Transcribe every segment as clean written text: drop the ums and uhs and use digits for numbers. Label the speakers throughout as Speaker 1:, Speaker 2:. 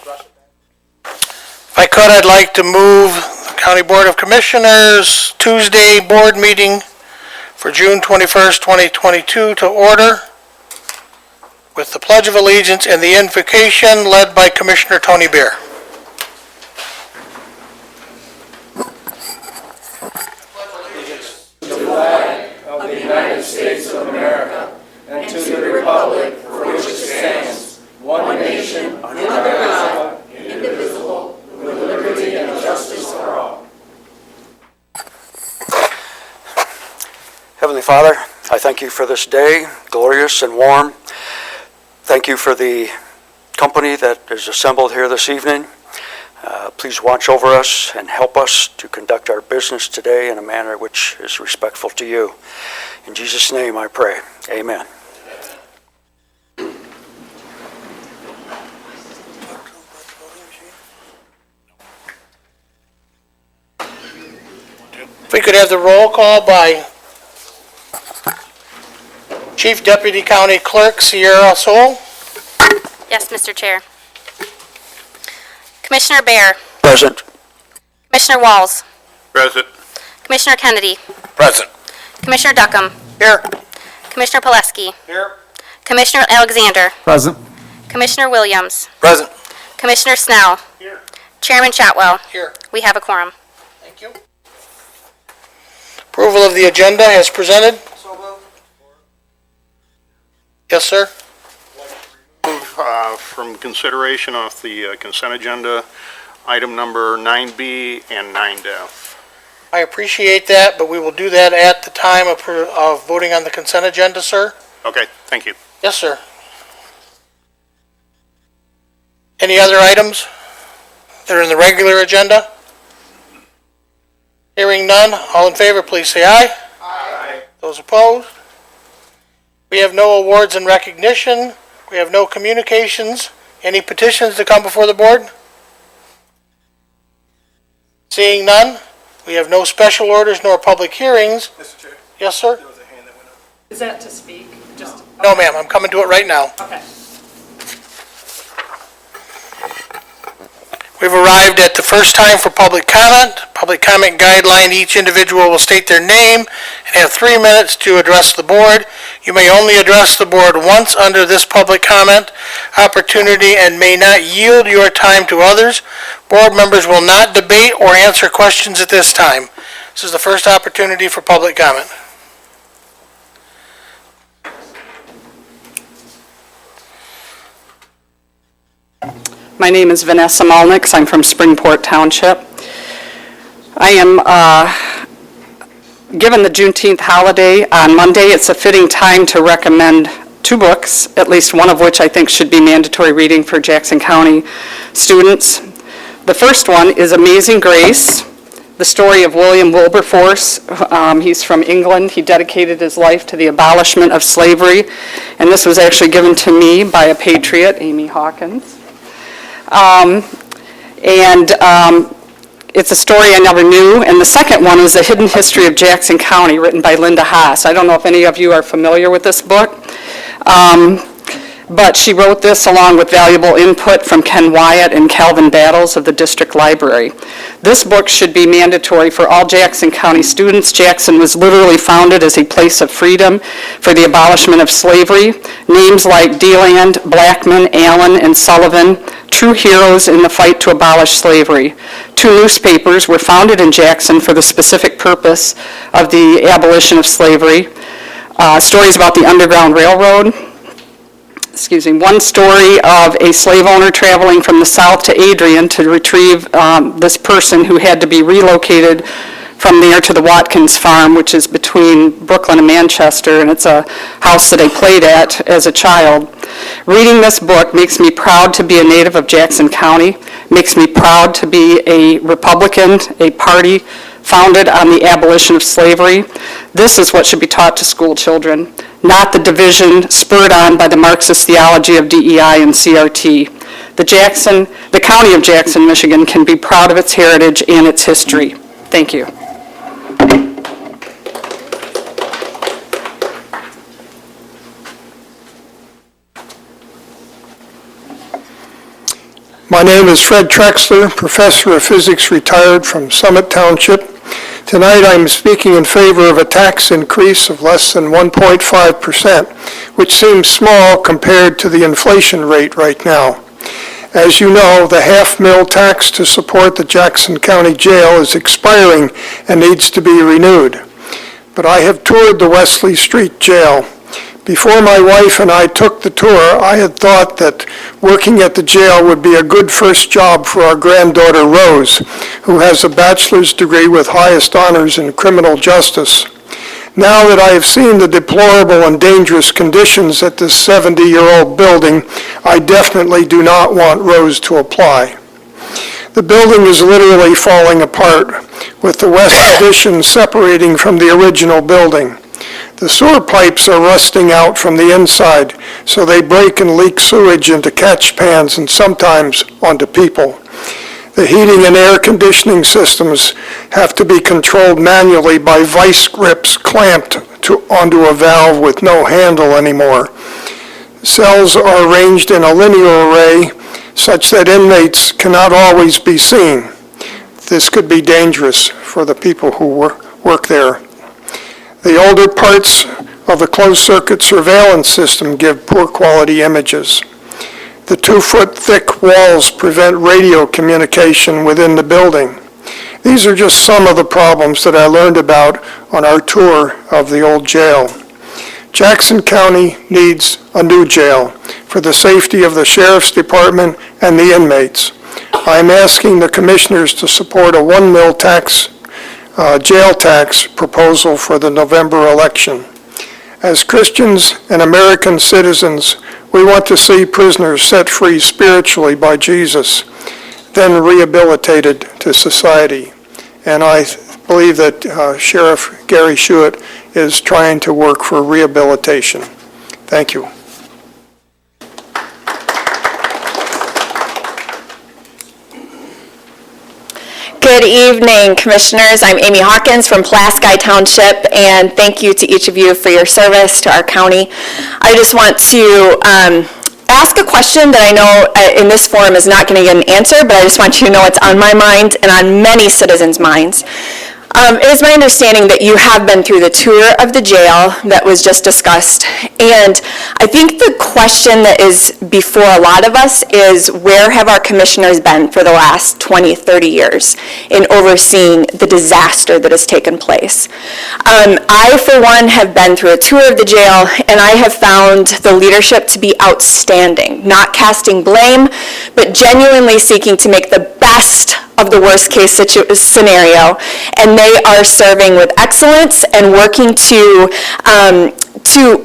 Speaker 1: If I could, I'd like to move the County Board of Commissioners Tuesday board meeting for June 21st, 2022 to order with the Pledge of Allegiance and the invocation led by Commissioner Tony Beer.
Speaker 2: To the flag of the United States of America and to the republic for which it stands, one nation, under God, indivisible, with liberty and justice for all.
Speaker 3: Heavenly Father, I thank you for this day, glorious and warm. Thank you for the company that is assembled here this evening. Please watch over us and help us to conduct our business today in a manner which is respectful to you. In Jesus' name I pray. Amen.
Speaker 1: If we could have the roll call by Chief Deputy County Clerk Sierra Soul.
Speaker 4: Yes, Mr. Chair. Commissioner Bear.
Speaker 3: Present.
Speaker 4: Commissioner Walls.
Speaker 5: Present.
Speaker 4: Commissioner Kennedy.
Speaker 5: Present.
Speaker 4: Commissioner Duckham.
Speaker 1: Here.
Speaker 4: Commissioner Pileski.
Speaker 1: Here.
Speaker 4: Commissioner Alexander.
Speaker 6: Present.
Speaker 4: Commissioner Williams.
Speaker 1: Present.
Speaker 4: Commissioner Snell.
Speaker 1: Here.
Speaker 4: Chairman Chatwell.
Speaker 1: Here.
Speaker 4: We have a quorum.
Speaker 1: Thank you. Approval of the agenda as presented. So moved. Yes, sir.
Speaker 5: From consideration of the consent agenda, item number 9B and 9F.
Speaker 1: I appreciate that, but we will do that at the time of voting on the consent agenda, sir.
Speaker 5: Okay, thank you.
Speaker 1: Yes, sir. Any other items that are in the regular agenda? Hearing none, all in favor, please say aye.
Speaker 5: Aye.
Speaker 1: Those opposed? We have no awards and recognition. We have no communications. Any petitions to come before the board? Seeing none, we have no special orders nor public hearings.
Speaker 7: Mr. Chair,
Speaker 1: Yes, sir?
Speaker 7: there was a hand that went up.
Speaker 8: Is that to speak? Just
Speaker 1: No, ma'am, I'm coming to it right now.
Speaker 8: okay.
Speaker 1: We've arrived at the first time for public comment. Public comment guideline, each individual will state their name and have 3 minutes to address the board. You may only address the board once under this public comment opportunity and may not yield your time to others. Board members will not debate or answer questions at this time. This is the first opportunity for public comment.
Speaker 8: My name is Vanessa Malnix. I'm from Springport Township. I am given the Juneteenth holiday on Monday. It's a fitting time to recommend 2 books, at least one of which I think should be mandatory reading for Jackson County students. The first one is Amazing Grace, the story of William Wilberforce. He's from England. He dedicated his life to the abolishment of slavery, and this was actually given to me by a patriot, Amy Hawkins. It's a story I never knew. And the second one is The Hidden History of Jackson County, written by Linda Haas. I don't know if any of you are familiar with this book, but she wrote this along with valuable input from Ken Wyatt and Calvin Battles of the District Library. This book should be mandatory for all Jackson County students. Jackson was literally founded as a place of freedom for the abolishment of slavery. Names like DeLand, Blackman, Allen, and Sullivan, true heroes in the fight to abolish slavery. 2 newspapers were founded in Jackson for the specific purpose of the abolition of slavery. Stories about the Underground Railroad. One story of a slave owner traveling from the south to Adrian to retrieve this person who had to be relocated from there to the Watkins farm, which is between Brooklyn and Manchester, and it's a house that I played at as a child. Reading this book makes me proud to be a native of Jackson County, makes me proud to be a Republican, a party founded on the abolition of slavery. This is what should be taught to school children, not the division spurred on by the Marxist theology of DEI and CRT. The County of Jackson, Michigan can be proud of its heritage and its history. Thank you.
Speaker 6: My name is Fred Trexler, Professor of Physics retired from Summit Township. Tonight I'm speaking in favor of a tax increase of less than 1.5%, which seems small compared to the inflation rate right now. As you know, the half-mil tax to support the Jackson County Jail is expiring and needs to be renewed. But I have toured the Wesley Street Jail. Before my wife and I took the tour, I had thought that working at the jail would be a good first job for our granddaughter Rose, who has a bachelor's degree with highest honors in criminal justice. Now that I have seen the deplorable and dangerous conditions at this 70-year-old building, I definitely do not want Rose to apply. The building is literally falling apart, with the west addition separating from the original building. The sewer pipes are rusting out from the inside, so they break and leak sewage into catch pans and sometimes onto people. The heating and air conditioning systems have to be controlled manually by vice grips clamped onto a valve with no handle anymore. Cells are arranged in a linear array such that inmates cannot always be seen. This could be dangerous for the people who work there. The older parts of the closed-circuit surveillance system give poor quality images. The 2-foot-thick walls prevent radio communication within the building. These are just some of the problems that I learned about on our tour of the old jail. Jackson County needs a new jail for the safety of the Sheriff's Department and the inmates. I am asking the commissioners to support a 1 mil jail tax proposal for the November election. As Christians and American citizens, we want to see prisoners set free spiritually by Jesus, then rehabilitated to society. And I believe that Sheriff Gary Schuett is trying to work for rehabilitation. Thank you.
Speaker 7: Good evening, Commissioners. I'm Amy Hawkins from Pulaski Township, and thank you to each of you for your service to our county. I just want to ask a question that I know in this forum is not going to get an answer, but I just want you to know it's on my mind and on many citizens' minds. It is my understanding that you have been through the tour of the jail that was just discussed, and I think the question that is before a lot of us is, where have our commissioners been for the last 20, 30 years in overseeing the disaster that has taken place? I, for one, have been through a tour of the jail, and I have found the leadership to be outstanding, not casting blame, but genuinely seeking to make the best of the worst case scenario, and they are serving with excellence and working to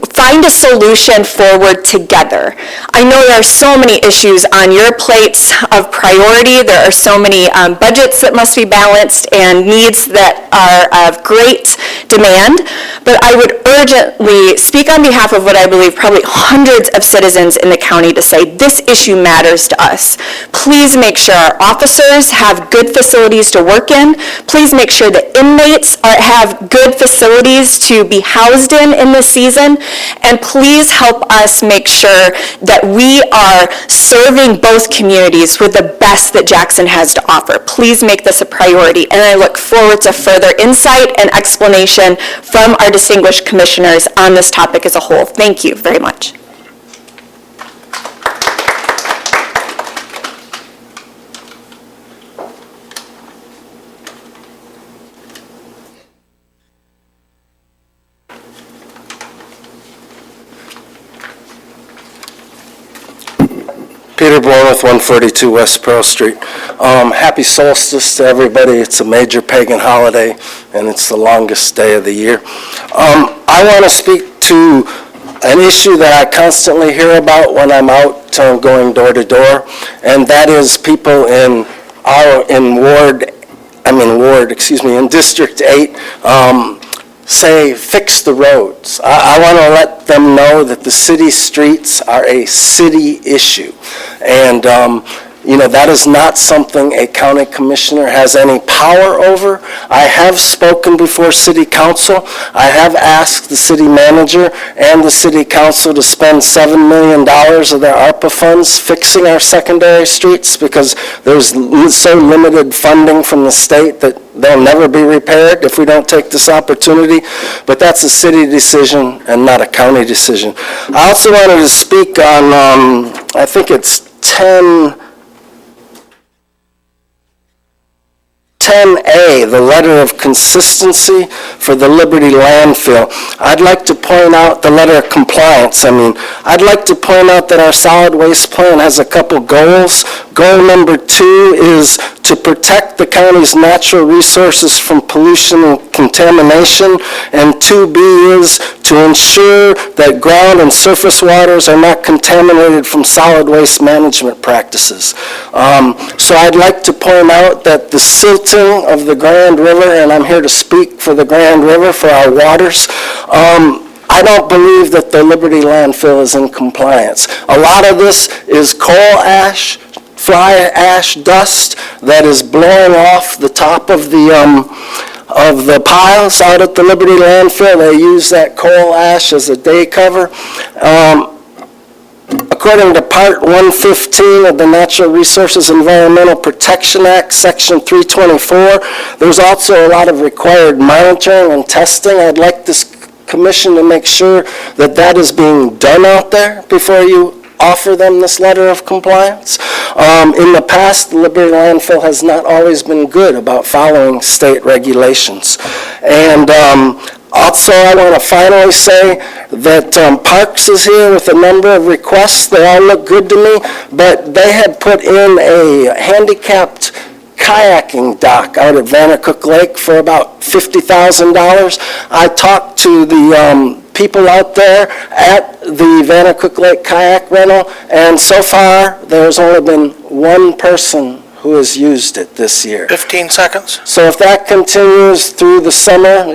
Speaker 7: find a solution forward together. I know there are so many issues on your plates of priority. There are so many budgets that must be balanced and needs that are of great demand, but I would urgently speak on behalf of what I believe probably hundreds of citizens in the county to say, this issue matters to us. Please make sure our officers have good facilities to work in. Please make sure that inmates have good facilities to be housed in this season. And please help us make sure that we are serving both communities with the best that Jackson has to offer. Please make this a priority, and I look forward to further insight and explanation from our distinguished commissioners on this topic as a whole. Thank you very much.
Speaker 9: Peter Bormuth, 142 West Pearl Street. Happy solstice to everybody. It's a major pagan holiday, and it's the longest day of the year. I want to speak to an issue that I constantly hear about when I'm out going door to door, and that is people in District 8 say, fix the roads. I want to let them know that the city streets are a city issue. And That is not something a county commissioner has any power over. I have spoken before city council. I have asked the city manager and the city council to spend $7 million of their ARPA funds fixing our secondary streets because there's so limited funding from the state that they'll never be repaired if we don't take this opportunity. But that's a city decision and not a county decision. I also wanted to speak on, I think it's 10A, the letter of consistency for the Liberty landfill. I'd like to point out the letter of compliance. I'd like to point out that our solid waste plan has a couple goals. Goal number 2 is to protect the county's natural resources from pollution and contamination, and 2B is to ensure that ground and surface waters are not contaminated from solid waste management practices. So I'd like to point out that the silting of the Grand River, and I'm here to speak for the Grand River, for our waters, I don't believe that the Liberty landfill is in compliance. A lot of this is coal ash, fly ash dust that is blowing off the top of the piles out at the Liberty landfill. They use that coal ash as a day cover. According to Part 115 of the Natural Resources Environmental Protection Act, Section 324, there's also a lot of required monitoring and testing. I'd like this commission to make sure that that is being done out there before you offer them this letter of compliance. In the past, the Liberty landfill has not always been good about following state regulations. And also, I want to finally say that Parks is here with a number of requests. They all look good to me, but they had put in a handicapped kayaking dock out at Vandercook Lake for about $50,000. I talked to the people out there at the Vandercook Lake kayak rental, and so far there's only been one person who has used it this year.
Speaker 1: 15 seconds.
Speaker 9: So if that continues through the summer,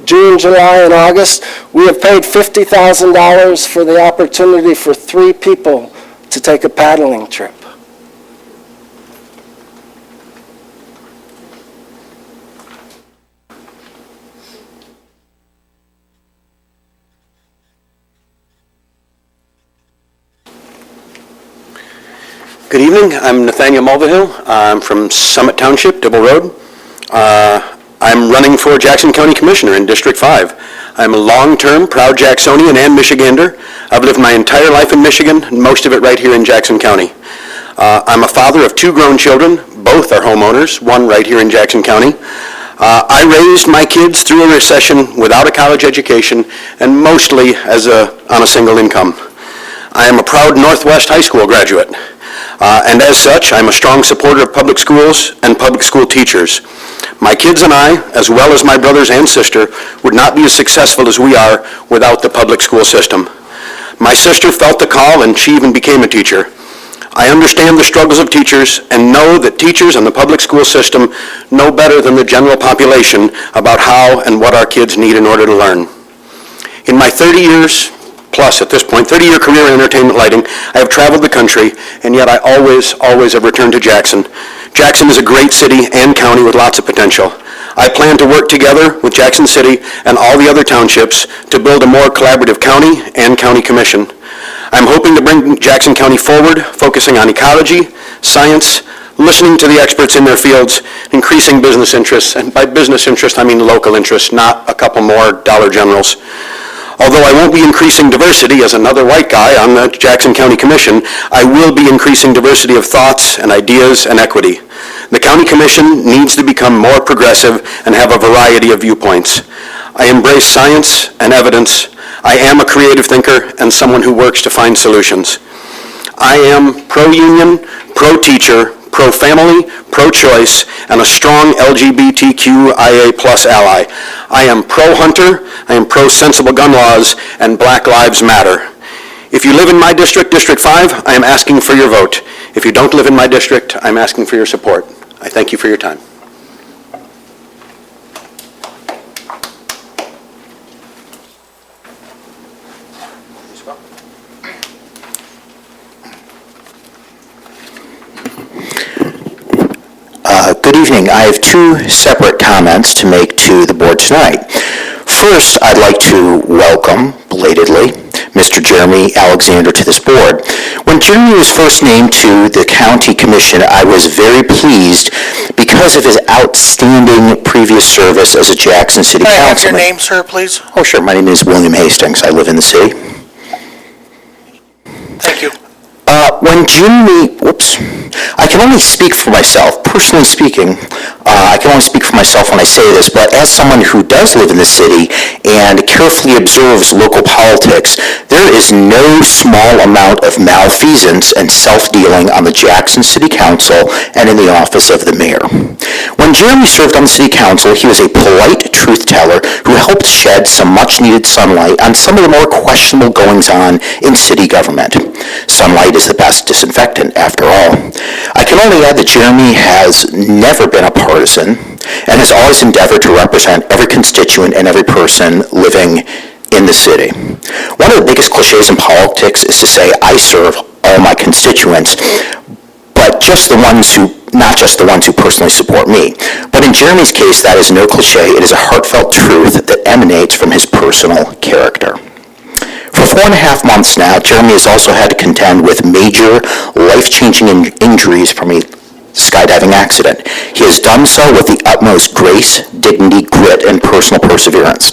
Speaker 9: June, July, and August, we have paid $50,000 for the opportunity for 3 people to take a paddling trip.
Speaker 3: Good evening. I'm Nathaniel Mulvihill. I'm from Summit Township, Dibble Road. I'm running for Jackson County Commissioner in District 5. I'm a long-term proud Jacksonian and Michigander. I've lived my entire life in Michigan, and most of it right here in Jackson County. I'm a father of 2 grown children. Both are homeowners, one right here in Jackson County. I raised my kids through a recession without a college education and mostly on a single income. I am a proud Northwest High School graduate. And as such, I'm a strong supporter of public schools and public school teachers. My kids and I, as well as my brothers and sister, would not be as successful as we are without the public school system. My sister felt the call and she even became a teacher. I understand the struggles of teachers and know that teachers and the public school system know better than the general population about how and what our kids need in order to learn. In my 30 years, plus at this point, 30-year career in entertainment lighting, I have traveled the country, and yet I always have returned to Jackson. Jackson is a great city and county with lots of potential. I plan to work together with Jackson City and all the other townships to build a more collaborative county and county commission. I'm hoping to bring Jackson County forward, focusing on ecology, science, listening to the experts in their fields, increasing business interests, and by business interest I mean local interests, not a couple more Dollar Generals. Although I won't be increasing diversity as another white guy on the Jackson County Commission, I will be increasing diversity of thoughts and ideas and equity. The County Commission needs to become more progressive and have a variety of viewpoints. I embrace science and evidence. I am a creative thinker and someone who works to find solutions. I am pro-union, pro-teacher, pro-family, pro-choice, and a strong LGBTQIA+ ally. I am pro-hunter, I am pro-sensible gun laws, and Black Lives Matter. If you live in my district, District 5, I am asking for your vote. If you don't live in my district, I'm asking for your support. I thank you for your time.
Speaker 10: evening. I have two separate comments to make to the board tonight. First, I'd like to welcome, belatedly, Mr. Jeremy Alexander to this board. When Jeremy was first named to the county commission, I was very pleased because of his outstanding previous service as a Jackson City
Speaker 1: Can I have your
Speaker 10: councilman.
Speaker 1: name, sir, please?
Speaker 10: Oh, sure. My name is William Hastings. I live in the city.
Speaker 1: Thank you.
Speaker 10: When Jeremy, I can only speak for myself. Personally speaking, I can only speak for myself when I say this, but as someone who does live in the city and carefully observes local politics, there is no small amount of malfeasance and self-dealing on the Jackson City Council and in the office of the mayor. When Jeremy served on the city council, he was a polite truth-teller who helped shed some much-needed sunlight on some of the more questionable goings-on in city government. Sunlight is the best disinfectant, after all. I can only add that Jeremy has never been a partisan and has always endeavored to represent every constituent and every person living in the city. One of the biggest cliches in politics is to say, I serve all my constituents, but not just the ones who personally support me. But in Jeremy's case, that is no cliche. It is a heartfelt truth that emanates from his personal character. For 4.5 months now, Jeremy has also had to contend with major life-changing injuries from a skydiving accident. He has done so with the utmost grace, dignity, grit, and personal perseverance.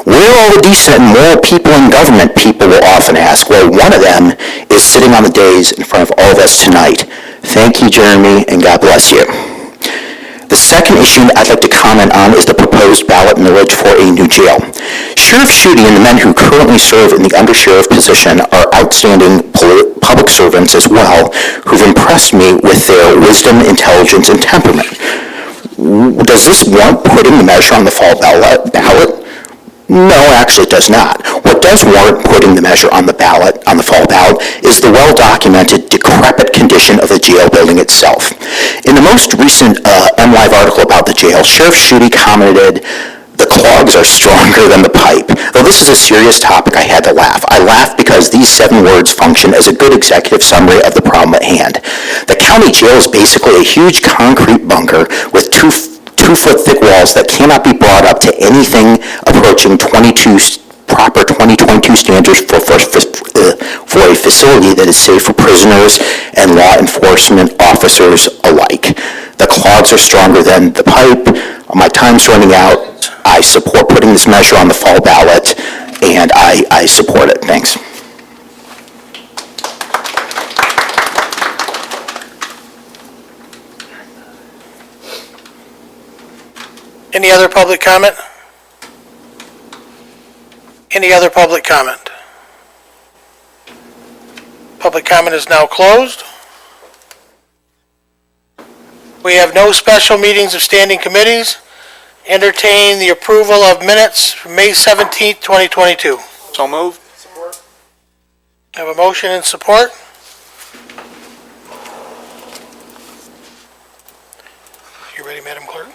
Speaker 10: Where are all the decent and moral people in government, people will often ask. Well, one of them is sitting on the dais in front of all of us tonight. Thank you, Jeremy, and God bless you. The second issue I'd like to comment on is the proposed ballot millage for a new jail. Sheriff Schutte and the men who currently serve in the undersheriff position are outstanding public servants as well, who've impressed me with their wisdom, intelligence, and temperament. Does this warrant putting the measure on the fall ballot? No, actually it does not. What does warrant putting the measure on the fall ballot, is the well-documented, decrepit condition of the jail building itself. In the most recent MLive article about the jail, Sheriff Schutte commented, the clogs are stronger than the pipe. Though this is a serious topic, I had to laugh. I laughed because these 7 words function as a good executive summary of the problem at hand. The county jail is basically a huge concrete bunker with 2-foot thick walls that cannot be brought up to anything approaching proper 2022 standards for a facility that is safe for prisoners and law enforcement officers alike. The clogs are stronger than the pipe. My time's running out. I support putting this measure on the fall ballot, and I support it. Thanks.
Speaker 1: Any other public comment? Any other public comment? Public comment is now closed. We have no special meetings of standing committees. Entertain the approval of minutes from May 17th, 2022.
Speaker 5: So moved.
Speaker 1: I have a motion and support. You ready, Madam Clerk?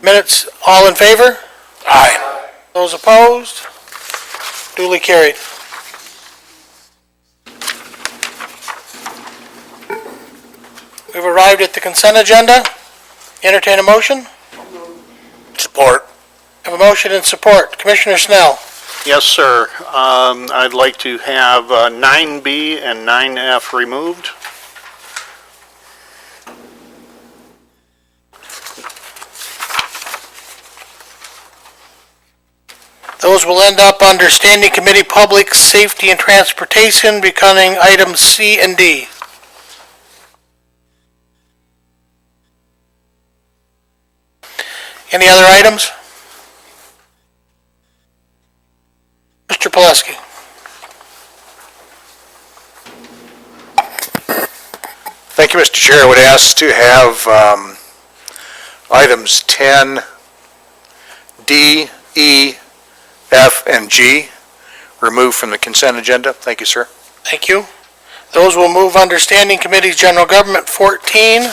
Speaker 1: Minutes, all in favor? Aye. Those opposed? Duly carried. We've arrived at the consent agenda. Entertain a motion.
Speaker 5: Support.
Speaker 1: Have a motion and support. Commissioner Snell.
Speaker 5: Yes, sir. I'd like to have 9B and 9F removed.
Speaker 1: Those will end up under Standing Committee Public Safety and Transportation, becoming items C and D. Any other items? Mr. Pileski.
Speaker 11: Thank you, Mr. Chair. I would ask to have items 10, D, E, F, and G removed from the consent agenda. Thank you, sir.
Speaker 1: Thank you. Those will move under Standing Committees General Government 14.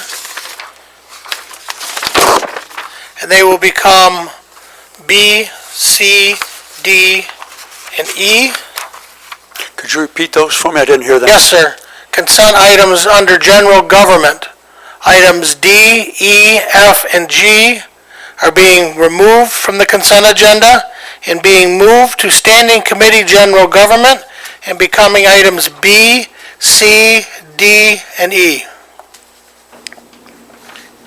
Speaker 1: And they will become B, C, D, and E.
Speaker 3: Could you repeat those for me? I didn't hear them.
Speaker 1: Yes, sir. Consent items under General Government Items D, E, F, and G are being removed from the consent agenda and being moved to Standing Committee General Government and becoming items B, C, D, and E.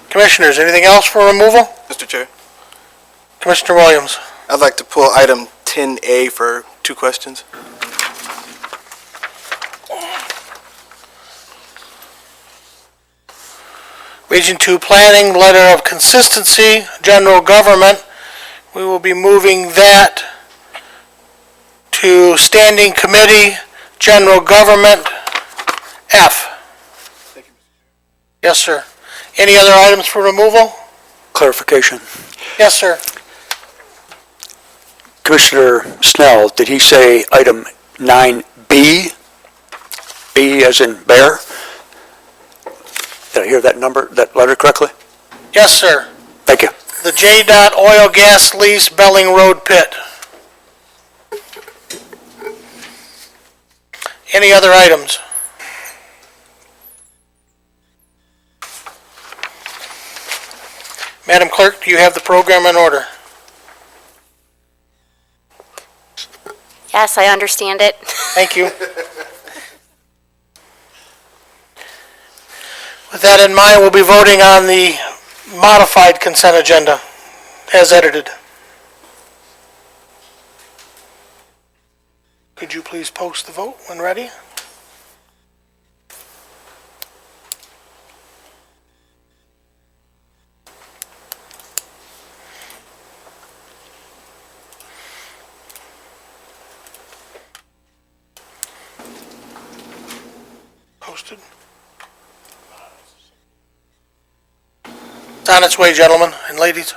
Speaker 1: Commissioners, anything else for removal?
Speaker 12: Mr. Chair,
Speaker 1: Commissioner Williams.
Speaker 12: I'd like to pull item 10A for 2 questions.
Speaker 1: Region 2 Planning, Letter of Consistency, General Government. We will be moving that to Standing Committee, General Government, F. Yes, sir. Any other items for removal?
Speaker 3: Clarification.
Speaker 1: Yes, sir.
Speaker 3: Commissioner Snell, did he say item 9B? B as in bear? Did I hear that letter correctly?
Speaker 1: Yes, sir.
Speaker 3: Thank you.
Speaker 1: The J. Oil Gas Lease, Belling Road Pit. Any other items? Madam Clerk, do you have the program in order?
Speaker 4: Yes, I understand it.
Speaker 1: Thank you. With that in mind, we'll be voting on the modified consent agenda as edited. Could you please post the vote when ready? Posted. It's on its way, gentlemen and ladies.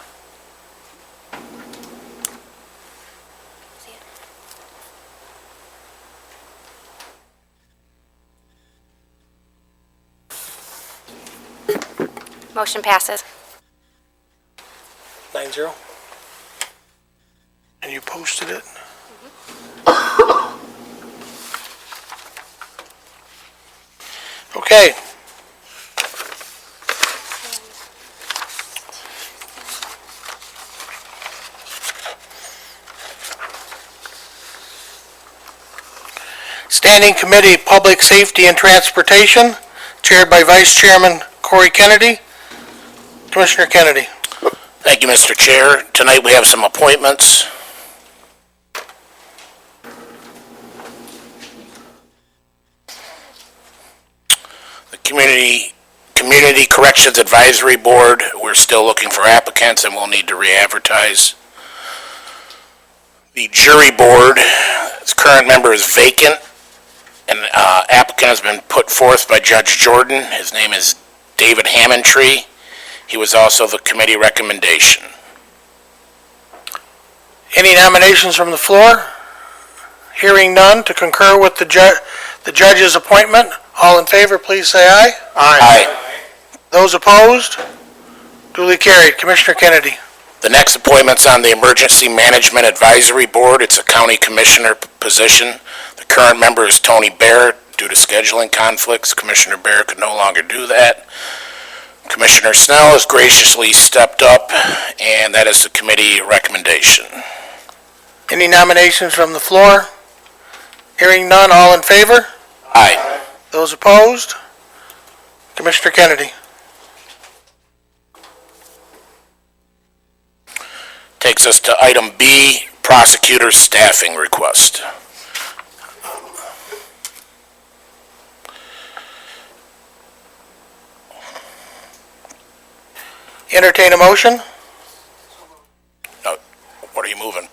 Speaker 4: Motion passes.
Speaker 1: 9-0. And you posted it? Okay. Standing Committee, Public Safety and Transportation, chaired by Vice Chairman Corey Kennedy. Commissioner Kennedy.
Speaker 13: Thank you, Mr. Chair. Tonight we have some appointments. The Community Corrections Advisory Board, we're still looking for applicants and we'll need to re-advertise. The Jury Board, its current member is vacant. An applicant has been put forth by Judge Jordan. His name is David Hammondtree. He was also the committee recommendation.
Speaker 1: Any nominations from the floor? Hearing none, to concur with the judge's appointment, all in favor, please say aye.
Speaker 13: Aye.
Speaker 1: Those opposed? Duly carried. Commissioner Kennedy.
Speaker 13: The next appointment's on the Emergency Management Advisory Board. It's a county commissioner position. The current member is Tony Bear. Due to scheduling conflicts, Commissioner Bear could no longer do that. Commissioner Snell has graciously stepped up, and that is the committee recommendation.
Speaker 1: Any nominations from the floor? Hearing none, all in favor?
Speaker 13: Aye.
Speaker 1: Those opposed? Commissioner Kennedy.
Speaker 13: Takes us to item B, prosecutor's staffing request.
Speaker 1: Entertain a motion?
Speaker 13: No, what are you moving?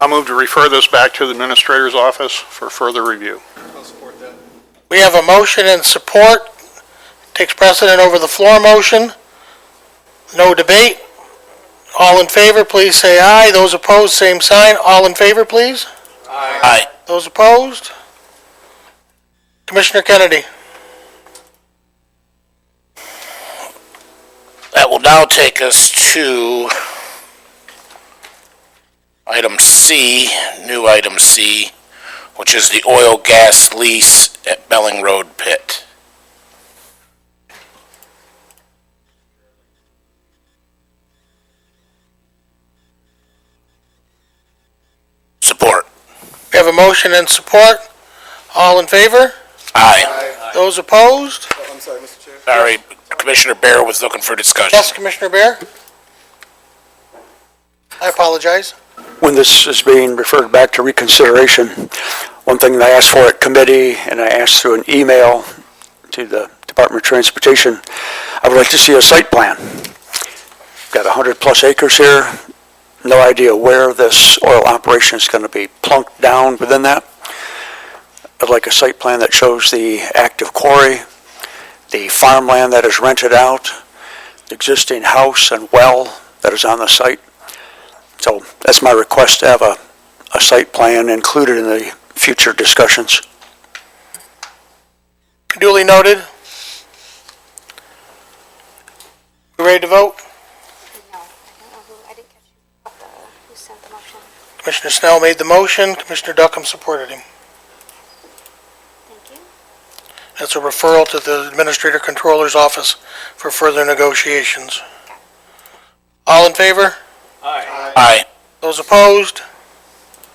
Speaker 5: I'll move to refer this back to the administrator's office for further review.
Speaker 12: I'll support that.
Speaker 1: We have a motion and support. Takes precedent over the floor motion. No debate. All in favor, please say aye. Those opposed, same sign. All in favor, please.
Speaker 13: Aye.
Speaker 1: Those opposed? Commissioner Kennedy.
Speaker 13: That will now take us to item C, new item C, which is the oil gas lease at Belling Road Pit. Support.
Speaker 1: We have a motion and support. All in favor?
Speaker 13: Aye.
Speaker 1: Those opposed?
Speaker 12: I'm sorry, Mr. Chair.
Speaker 13: Sorry, Commissioner Bear was looking for discussion.
Speaker 1: Yes, Commissioner Bear? I apologize.
Speaker 3: When this is being referred back to reconsideration, one thing that I asked for at committee, and I asked through an email to the Department of Transportation, I would like to see a site plan. Got 100-plus acres here, no idea where this oil operation is going to be plunked down within that. I'd like a site plan that shows the active quarry, the farmland that is rented out, the existing house and well that is on the site. So that's my request, to have a site plan included in the future discussions.
Speaker 1: Duly noted. We ready to vote?
Speaker 4: No, I didn't catch who sent the motion.
Speaker 1: Commissioner Snell made the motion, Commissioner Duckham supported him.
Speaker 4: Thank you.
Speaker 1: That's a referral to the Administrator Controller's Office for further negotiations. All in favor?
Speaker 13: Aye.
Speaker 1: Those opposed?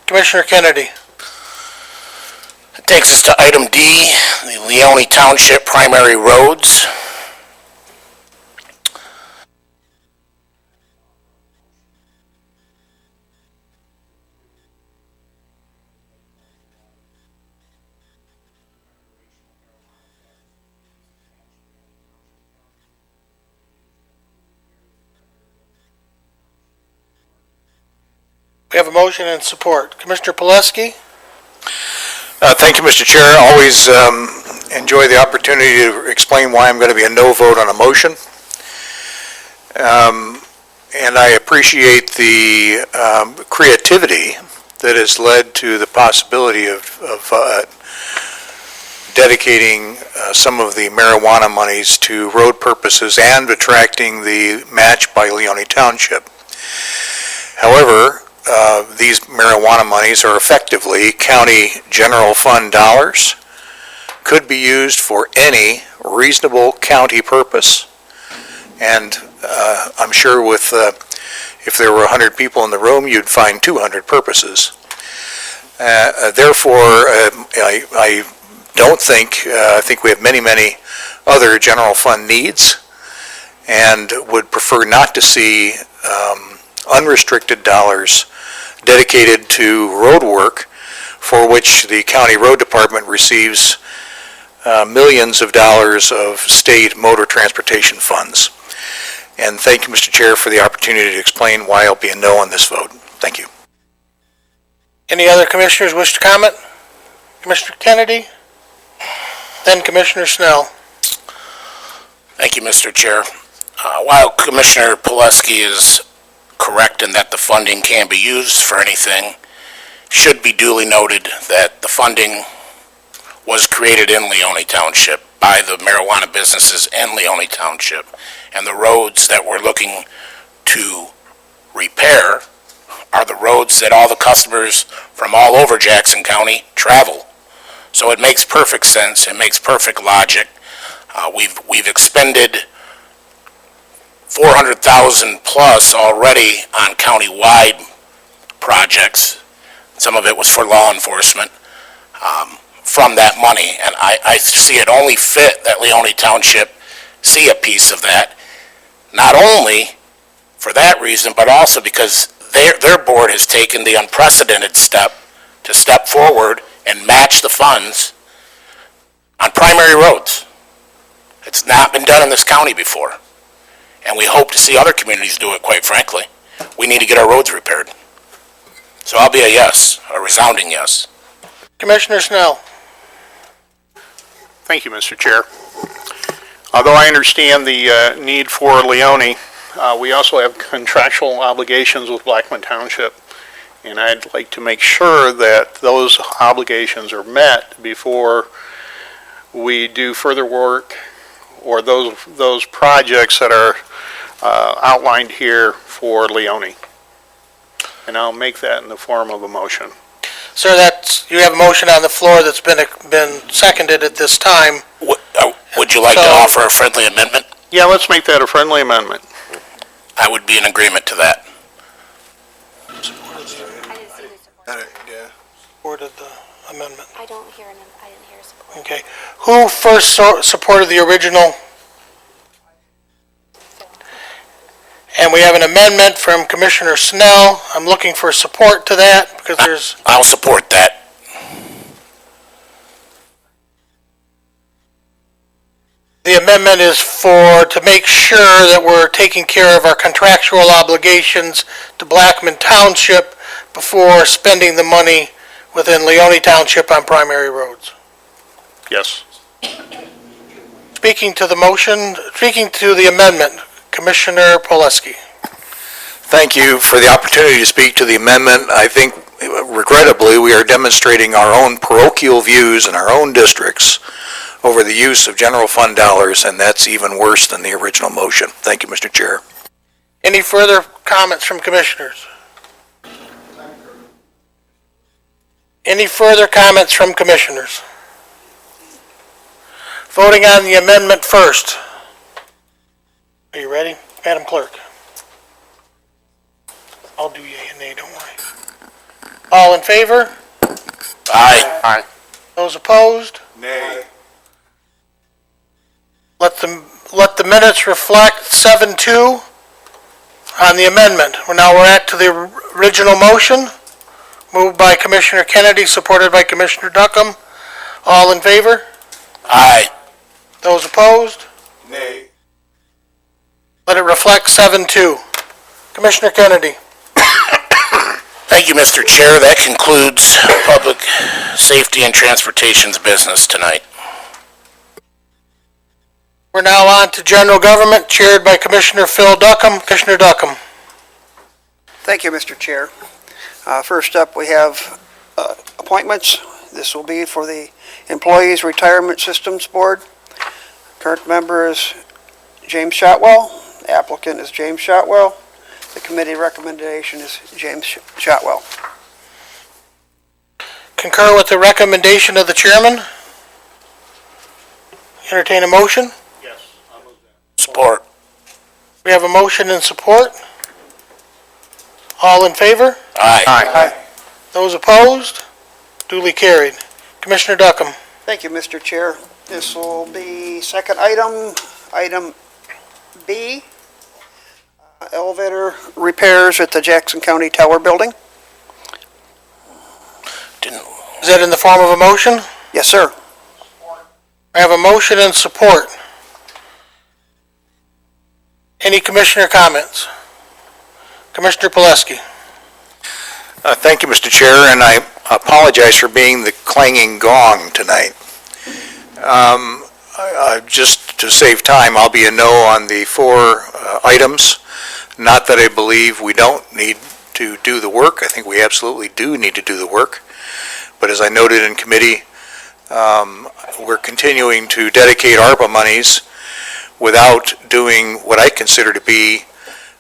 Speaker 1: Commissioner Kennedy.
Speaker 13: It takes us to item D, the Leone Township primary roads.
Speaker 1: We have a motion and support. Commissioner Pileski?
Speaker 11: Thank you, Mr. Chair. Always enjoy the opportunity to explain why I'm going to be a no vote on a motion. And I appreciate the creativity that has led to the possibility of dedicating some of the marijuana monies to road purposes and attracting the match by Leone Township. However, these marijuana monies are effectively county general fund dollars, could be used for any reasonable county purpose, and I'm sure if there were 100 people in the room, you'd find 200 purposes. Therefore, I don't think, I think we have many other general fund needs, and would prefer not to see unrestricted dollars dedicated to road work for which the county road department receives millions of dollars of state motor transportation funds. And thank you, Mr. Chair, for the opportunity to explain why I'll be a no on this vote. Thank you.
Speaker 1: Any other commissioners wish to comment? Commissioner Kennedy? Then Commissioner Snell.
Speaker 13: Thank you, Mr. Chair. While Commissioner Pileski is correct in that the funding can be used for anything, should be duly noted that the funding was created in Leone Township by the marijuana businesses in Leone Township, and the roads that we're looking to repair are the roads that all the customers from all over Jackson County travel. So it makes perfect sense, it makes perfect logic. We've expended $400,000 plus already on county-wide projects. Some of it was for law enforcement from that money, and I see it only fit that Leone Township see a piece of that, not only for that reason, but also because their board has taken the unprecedented step to step forward and match the funds on primary roads. It's not been done in this county before. And we hope to see other communities do it, quite frankly. We need to get our roads repaired. So I'll be a yes, a resounding yes.
Speaker 1: Commissioner Snell.
Speaker 5: Thank you, Mr. Chair. Although I understand the need for Leone, we also have contractual obligations with Blackman Township, and I'd like to make sure that those obligations are met before we do further work or those projects that are outlined here for Leone. And I'll make that in the form of a motion.
Speaker 1: Sir, you have a motion on the floor that's been seconded at this time.
Speaker 13: Would you like to offer a friendly amendment?
Speaker 5: Yeah, let's make that a friendly amendment.
Speaker 13: I would be in agreement to that.
Speaker 4: I didn't see who supported.
Speaker 12: Yeah.
Speaker 1: Supported the amendment.
Speaker 4: I didn't hear support.
Speaker 1: Okay. Who first supported the original? And we have an amendment from Commissioner Snell. I'm looking for support to that because there's...
Speaker 13: I'll support that.
Speaker 1: The amendment is to make sure that we're taking care of our contractual obligations to Blackman Township before spending the money within Leone Township on primary roads.
Speaker 5: Yes.
Speaker 1: Speaking to the amendment, Commissioner Poleski.
Speaker 11: Thank you for the opportunity to speak to the amendment. I think, regrettably, we are demonstrating our own parochial views in our own districts over the use of general fund dollars, and that's even worse than the original motion. Thank you, Mr. Chair.
Speaker 1: Any further comments from commissioners? Any further comments from commissioners? Voting on the amendment first. Are you ready? Madam Clerk. I'll do yea and nay, don't worry. All in favor?
Speaker 13: Aye.
Speaker 5: Aye.
Speaker 1: Those opposed?
Speaker 12: Nay.
Speaker 1: Let the minutes reflect 7-2 on the amendment. We're at to the original motion. Moved by Commissioner Kennedy, supported by Commissioner Duckham. All in favor?
Speaker 13: Aye.
Speaker 1: Those opposed?
Speaker 12: Nay.
Speaker 1: Let it reflect 7-2. Commissioner Kennedy.
Speaker 13: Thank you, Mr. Chair. That concludes Public Safety and Transportation's business tonight.
Speaker 1: We're now on to General Government, chaired by Commissioner Phil Duckham. Commissioner Duckham.
Speaker 14: Thank you, Mr. Chair. First up, we have appointments. This will be for the Employees Retirement Systems Board. Current member is James Shotwell. The applicant is James Shotwell. The committee recommendation is James Shotwell.
Speaker 1: Concur with the recommendation of the chairman. Entertain a motion.
Speaker 13: Support.
Speaker 1: We have a motion and support. All in favor?
Speaker 13: Aye.
Speaker 1: Aye. Those opposed? Duly carried. Commissioner Duckham.
Speaker 14: Thank you, Mr. Chair. This will be second item, item B, elevator repairs at the Jackson County Tower Building.
Speaker 1: Is that in the form of a motion?
Speaker 14: Yes, sir.
Speaker 1: I have a motion and support. Any commissioner comments? Commissioner Poleski.
Speaker 11: Thank you, Mr. Chair, and I apologize for being the clanging gong tonight. Just to save time, I'll be a no on the four items. Not that I believe we don't need to do the work. I think we absolutely do need to do the work. But as I noted in committee, we're continuing to dedicate ARPA monies without doing what I consider to be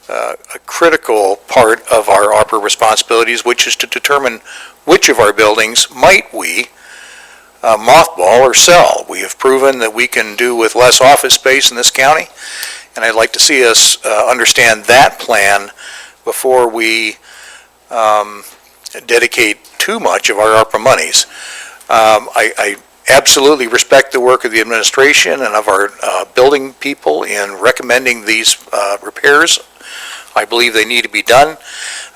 Speaker 11: a critical part of our ARPA responsibilities, which is to determine which of our buildings might we mothball or sell. We have proven that we can do with less office space in this county, and I'd like to see us understand that plan before we dedicate too much of our ARPA monies. I absolutely respect the work of the administration and of our building people in recommending these repairs. I believe they need to be done,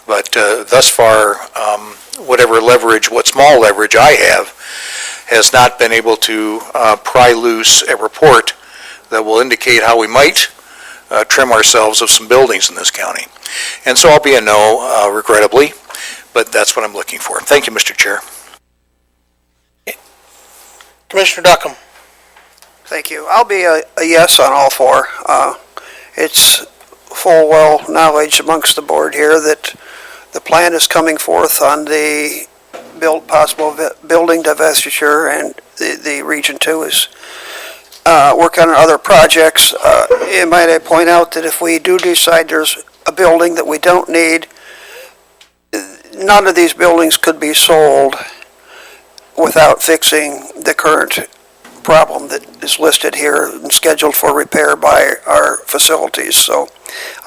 Speaker 11: but thus far, whatever leverage, what small leverage I have, has not been able to pry loose a report that will indicate how we might trim ourselves of some buildings in this county. And so I'll be a no, regrettably, but that's what I'm looking for. Thank you, Mr. Chair.
Speaker 1: Commissioner Duckham.
Speaker 14: Thank you. I'll be a yes on all four. It's full well knowledge amongst the board here that the plan is coming forth on the possible building divestiture, and the Region 2 is working on other projects. Might I point out that if we do decide there's a building that we don't need, none of these buildings could be sold without fixing the current problem that is listed here and scheduled for repair by our facilities. So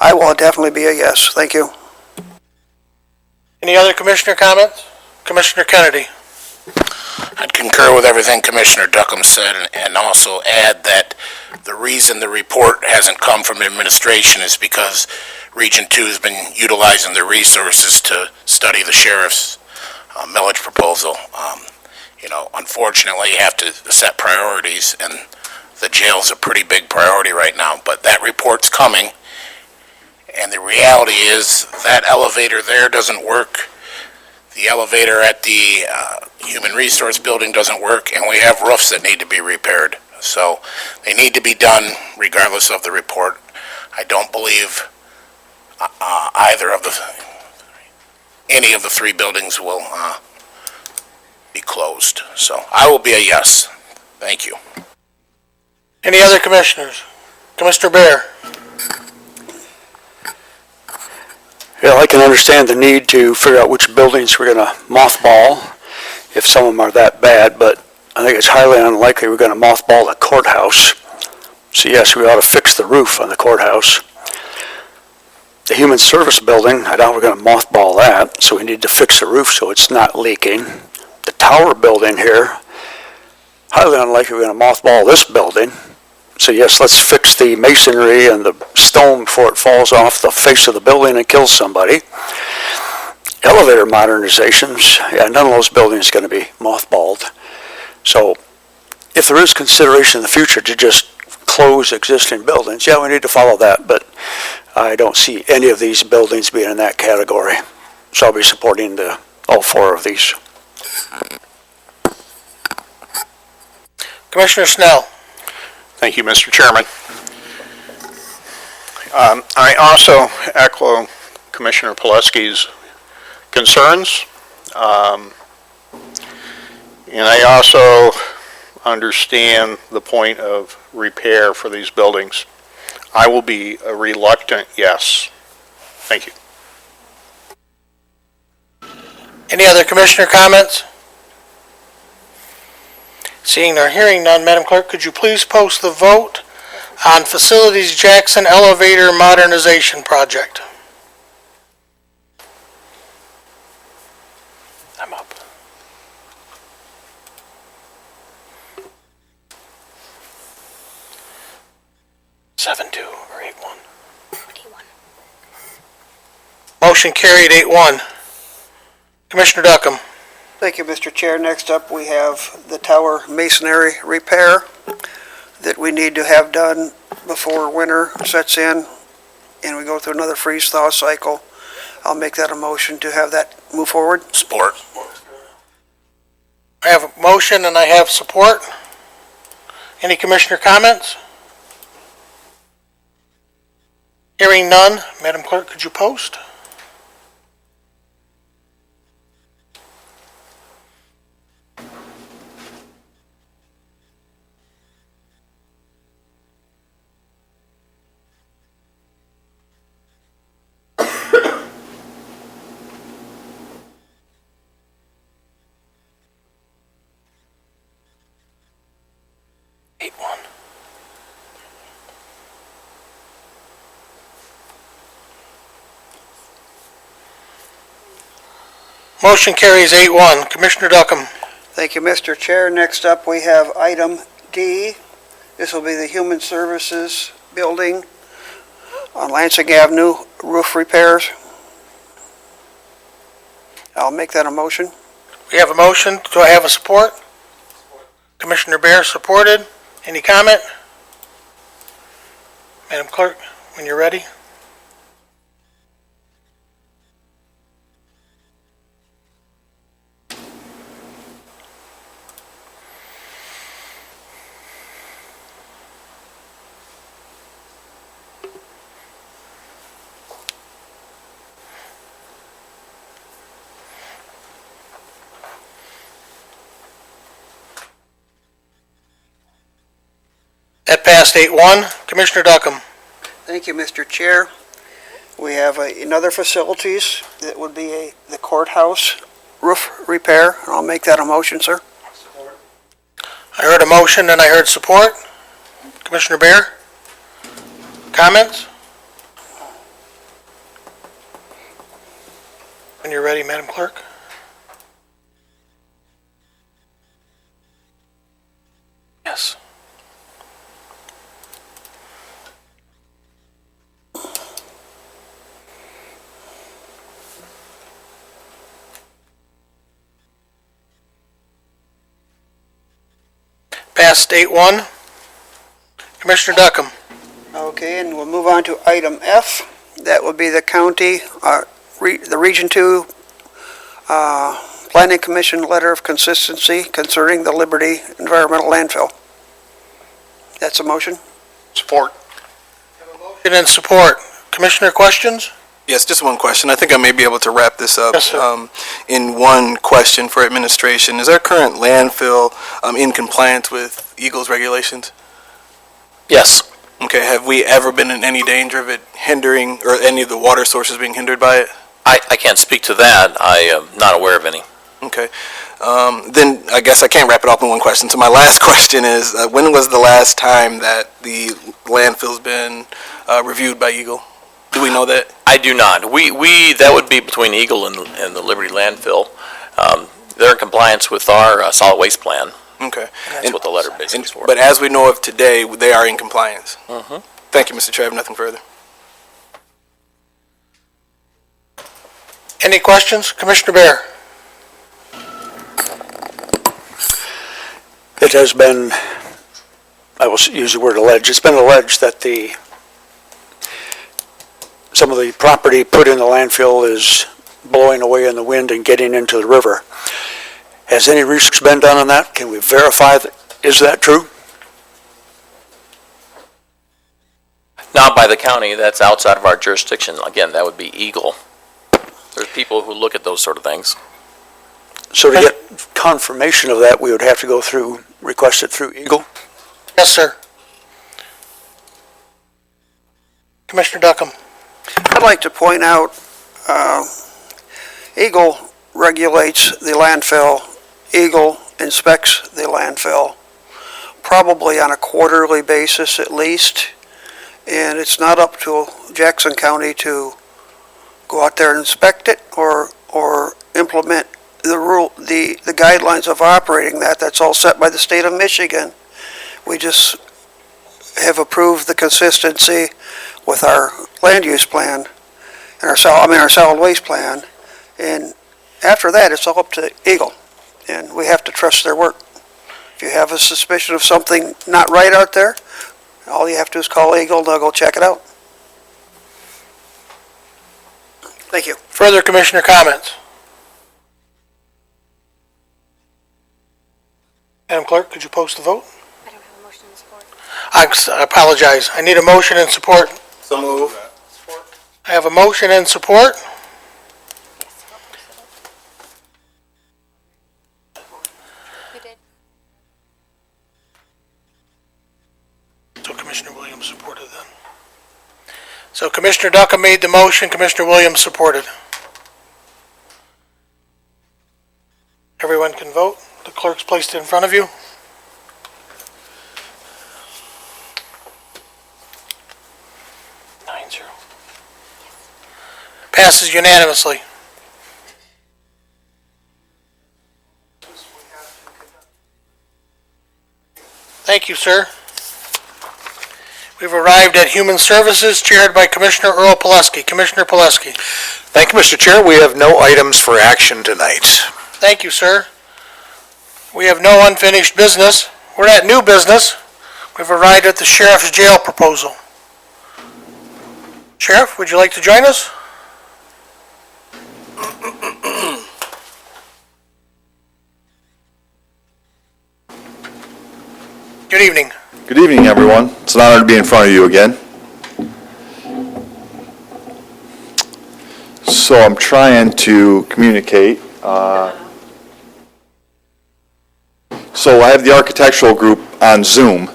Speaker 14: I will definitely be a yes. Thank you.
Speaker 1: Any other commissioner comments? Commissioner Kennedy?
Speaker 13: I'd concur with everything Commissioner Duckham said and also add that the reason the report hasn't come from administration is because Region 2 has been utilizing their resources to study the sheriff's millage proposal. Unfortunately, you have to set priorities, and the jail's a pretty big priority right now, but that report's coming, and the reality is that elevator there doesn't work. The elevator at the Human Resource Building doesn't work, and we have roofs that need to be repaired. So they need to be done regardless of the report. I don't believe any of the three buildings will be closed. So I will be a yes. Thank you.
Speaker 1: Any other commissioners? Commissioner Bear?
Speaker 3: Yeah, I can understand the need to figure out which buildings we're going to mothball, if some of them are that bad, but I think it's highly unlikely we're going to mothball the courthouse. So yes, we ought to fix the roof on the courthouse. The Human Service Building, I doubt we're going to mothball that, so we need to fix the roof so it's not leaking. The tower building here, highly unlikely we're going to mothball this building. So yes, let's fix the masonry and the stone before it falls off the face of the building and kills somebody. Elevator modernizations, yeah, none of those buildings are going to be mothballed. So if there is consideration in the future to just close existing buildings, yeah, we need to follow that, but I don't see any of these buildings being in that category. So I'll be supporting all four of these.
Speaker 1: Commissioner Snell?
Speaker 5: Thank you, Mr. Chairman. I also echo Commissioner Pileski's concerns. And I also understand the point of repair for these buildings. I will be a reluctant yes. Thank you.
Speaker 1: Any other commissioner comments? Seeing or hearing none, Madam Clerk, could you please post the vote on Facilities Jackson Elevator Modernization Project? I'm up. Seven two or 8-1.
Speaker 4: 8-1.
Speaker 1: Motion carried 8-1. Commissioner Duckham.
Speaker 14: Thank you, Mr. Chair. Next up, we have the tower masonry repair that we need to have done before winter sets in and we go through another freeze-thaw cycle. I'll make that a motion to have that move forward.
Speaker 13: Support.
Speaker 1: I have a motion and I have support. Any commissioner comments? Hearing none, Madam Clerk, could you post? Motion carries 8-1. Commissioner Duckham.
Speaker 14: Thank you, Mr. Chair. Next up, we have item D. This will be the Human Services Building on Lansing Avenue, roof repairs. I'll make that a motion.
Speaker 1: We have a motion. Do I have a support? Commissioner Bear supported. Any comment? Madam Clerk, when you're ready. That passed 8-1. Commissioner Duckham.
Speaker 14: Thank you, Mr. Chair. We have another facilities that would be the courthouse roof repair. I'll make that a motion, sir.
Speaker 1: I heard a motion and I heard support. Commissioner Bear? Comments? When you're ready, Madam Clerk. Yes. Passed 8-1. Commissioner Duckham.
Speaker 14: Okay, and we'll move on to item F. That would be the county, the Region 2 Planning Commission Letter of Consistency concerning the Liberty Environmental Landfill. That's a motion?
Speaker 5: Support.
Speaker 1: Motion and support. Commissioner, questions?
Speaker 12: Yes, just one question. I think I may be able to wrap this up
Speaker 1: Yes, sir.
Speaker 12: in one question for administration. Is our current landfill in compliance with Eagle's regulations?
Speaker 15: Yes.
Speaker 12: Okay, have we ever been in any danger of it hindering, or any of the water sources being hindered by it?
Speaker 15: I can't speak to that. I am not aware of any.
Speaker 12: Okay. Then I guess I can't wrap it up in one question. So my last question is, when was the last time that the landfill's been reviewed by Eagle? Do we know that?
Speaker 15: I do not. That would be between Eagle and the Liberty Landfill. They're in compliance with our solid waste plan.
Speaker 12: Okay.
Speaker 15: That's what the letter basically is for.
Speaker 12: But as we know of today, they are in compliance.
Speaker 15: Mm-hmm.
Speaker 12: Thank you, Mr. Chair. I have nothing further.
Speaker 1: Any questions? Commissioner Bear.
Speaker 3: It has been, I will use the word alleged, it's been alleged that some of the property put in the landfill is blowing away in the wind and getting into the river. Has any research been done on that? Can we verify that? Is that true?
Speaker 15: Not by the county. That's outside of our jurisdiction. Again, that would be Eagle. There's people who look at those sort of things.
Speaker 3: So to get confirmation of that, we would have to go through, request it through Eagle?
Speaker 1: Yes, sir. Commissioner Duckham.
Speaker 14: I'd like to point out, Eagle regulates the landfill. Eagle inspects the landfill, probably on a quarterly basis at least, and it's not up to Jackson County to go out there and inspect it or implement the guidelines of operating that. That's all set by the state of Michigan. We just have approved the consistency with our land use plan and our solid waste plan, and after that, it's all up to Eagle, and we have to trust their work. If you have a suspicion of something not right out there, all you have to do is call Eagle, and they'll go check it out. Thank you.
Speaker 1: Further commissioner comments? Madam Clerk, could you post the vote?
Speaker 4: I don't have a motion and support.
Speaker 1: I apologize. I need a motion and support.
Speaker 12: So move.
Speaker 1: I have a motion and support.
Speaker 4: You did.
Speaker 1: So Commissioner Williams supported then. So Commissioner Duckham made the motion, Commissioner Williams supported. Everyone can vote. The clerk's placed it in front of you. Passes unanimously. Thank you, sir. We've arrived at Human Services, chaired by Commissioner Earl Pileski. Commissioner Pileski.
Speaker 11: Thank you, Mr. Chair. We have no items for action tonight.
Speaker 1: Thank you, sir. We have no unfinished business. We're at new business. We've arrived at the sheriff's jail proposal. Sheriff, would you like to join us? Good evening.
Speaker 16: Good evening, everyone. It's an honor to be in front of you again. So I'm trying to communicate. So I have the architectural group on Zoom.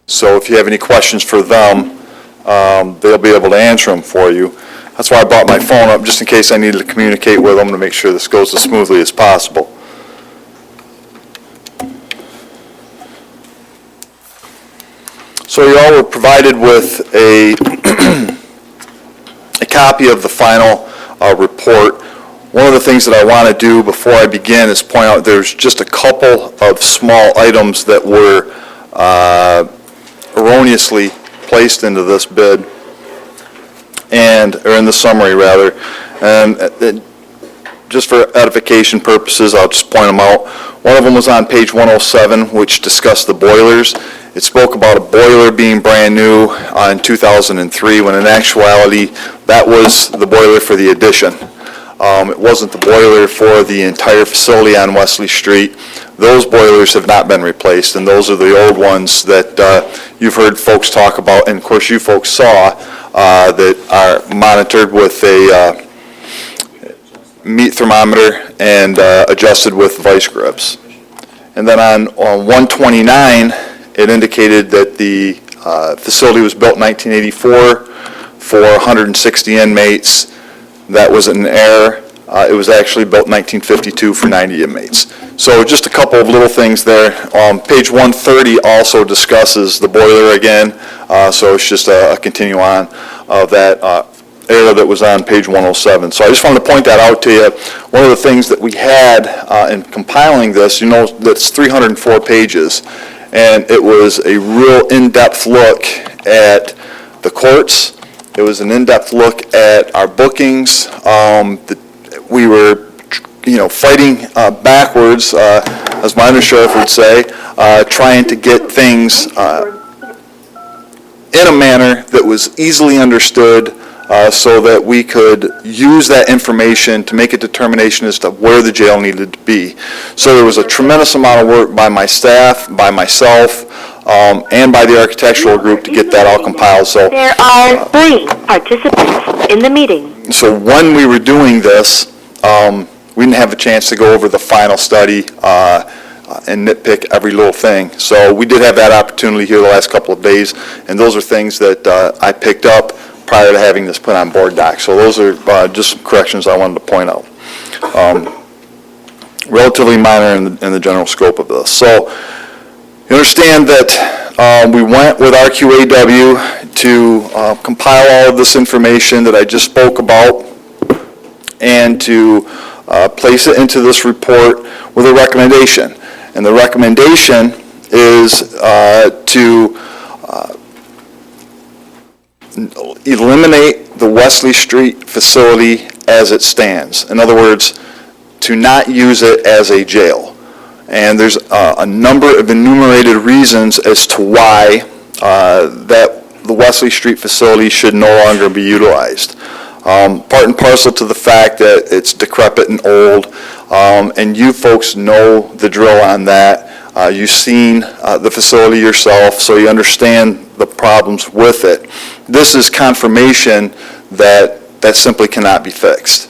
Speaker 16: So if you have any questions for them, they'll be able to answer them for you. That's why I brought my phone up, just in case I needed to communicate with them to make sure this goes as smoothly as possible. So you all were provided with a copy of the final report. One of the things that I want to do before I begin is point out there's just a couple of small items that were erroneously placed into this bid, or in the summary rather, and just for edification purposes, I'll just point them out. One of them was on page 107, which discussed the boilers. It spoke about a boiler being brand new in 2003, when in actuality, that was the boiler for the addition. It wasn't the boiler for the entire facility on Wesley Street. Those boilers have not been replaced, and those are the old ones that you've heard folks talk about, and of course you folks saw, that are monitored with a meat thermometer and adjusted with vice grips. And then on 129, it indicated that the facility was built in 1984 for 160 inmates. That was an error. It was actually built in 1952 for 90 inmates. So just a couple of little things there. Page 130 also discusses the boiler again, so it's just a continue on of that error that was on page 107. So I just wanted to point that out to you. One of the things that we had in compiling this, you know, that's 304 pages, and it was a real in-depth look at the courts. It was an in-depth look at our bookings. We were, fighting backwards, as my undersheriff would say, trying to get things in a manner that was easily understood, so that we could use that information to make a determination as to where the jail needed to be. So there was a tremendous amount of work by my staff, by myself, and by the architectural group to get that all compiled. So
Speaker 17: there are 3 participants in the meeting.
Speaker 16: So when we were doing this, we didn't have a chance to go over the final study and nitpick every little thing. So we did have that opportunity here the last couple of days, and those are things that I picked up prior to having this put on board doc. So those are just some corrections I wanted to point out. Relatively minor in the general scope of this. So you understand that we went with RQAW to compile all of this information that I just spoke about and to place it into this report with a recommendation. And the recommendation is to eliminate the Wesley Street facility as it stands. In other words, to not use it as a jail. And there's a number of enumerated reasons as to why that the Wesley Street facility should no longer be utilized. Part and parcel to the fact that it's decrepit and old, and you folks know the drill on that. You've seen the facility yourself, so you understand the problems with it. This is confirmation that simply cannot be fixed.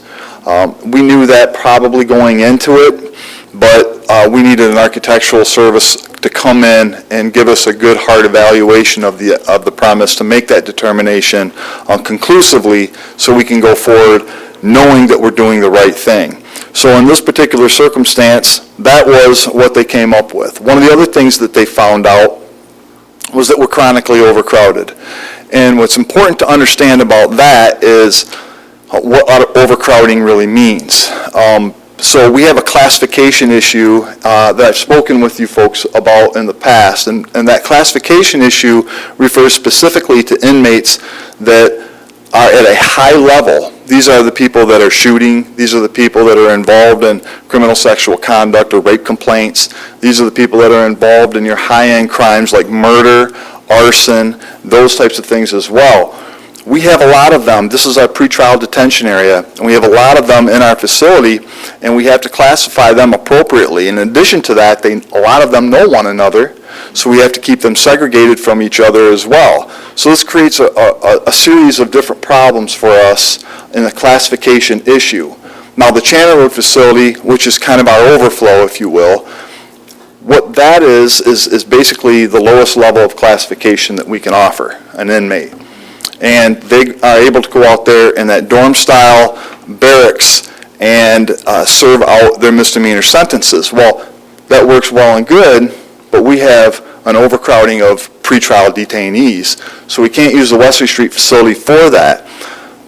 Speaker 16: We knew that probably going into it, but we needed an architectural service to come in and give us a good hard evaluation of the premise to make that determination conclusively, so we can go forward knowing that we're doing the right thing. So in this particular circumstance, that was what they came up with. One of the other things that they found out was that we're chronically overcrowded. And what's important to understand about that is what overcrowding really means. So we have a classification issue that I've spoken with you folks about in the past, and that classification issue refers specifically to inmates that are at a high level. These are the people that are shooting. These are the people that are involved in criminal sexual conduct or rape complaints. These are the people that are involved in your high-end crimes like murder, arson, those types of things as well. We have a lot of them. This is our pretrial detention area, and we have a lot of them in our facility, and we have to classify them appropriately. In addition to that, a lot of them know one another, so we have to keep them segregated from each other as well. So this creates a series of different problems for us in the classification issue. Now, the Chandler Road facility, which is kind of our overflow, if you will, what that is basically the lowest level of classification that we can offer an inmate. And they are able to go out there in that dorm-style barracks and serve out their misdemeanor sentences. Well, that works well and good, but we have an overcrowding of pretrial detainees, so we can't use the Wesley Street facility for that.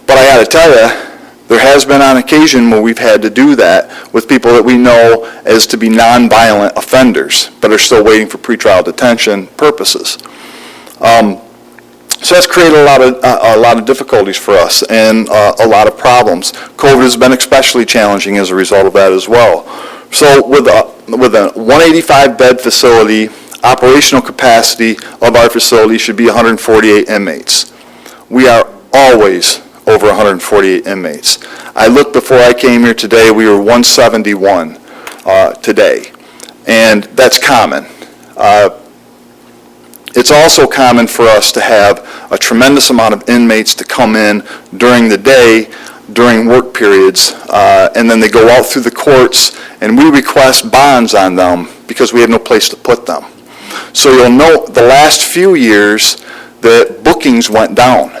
Speaker 16: But I gotta tell you, there has been on occasion where we've had to do that with people that we know as to be nonviolent offenders, but are still waiting for pretrial detention purposes. So that's created a lot of difficulties for us and a lot of problems. COVID has been especially challenging as a result of that as well. So with a 185-bed facility, operational capacity of our facility should be 148 inmates. We are always over 148 inmates. I looked before I came here today, we were 171 today, and that's common. It's also common for us to have a tremendous amount of inmates to come in during the day, during work periods, and then they go out through the courts, and we request bonds on them because we have no place to put them. So you'll note the last few years that bookings went down.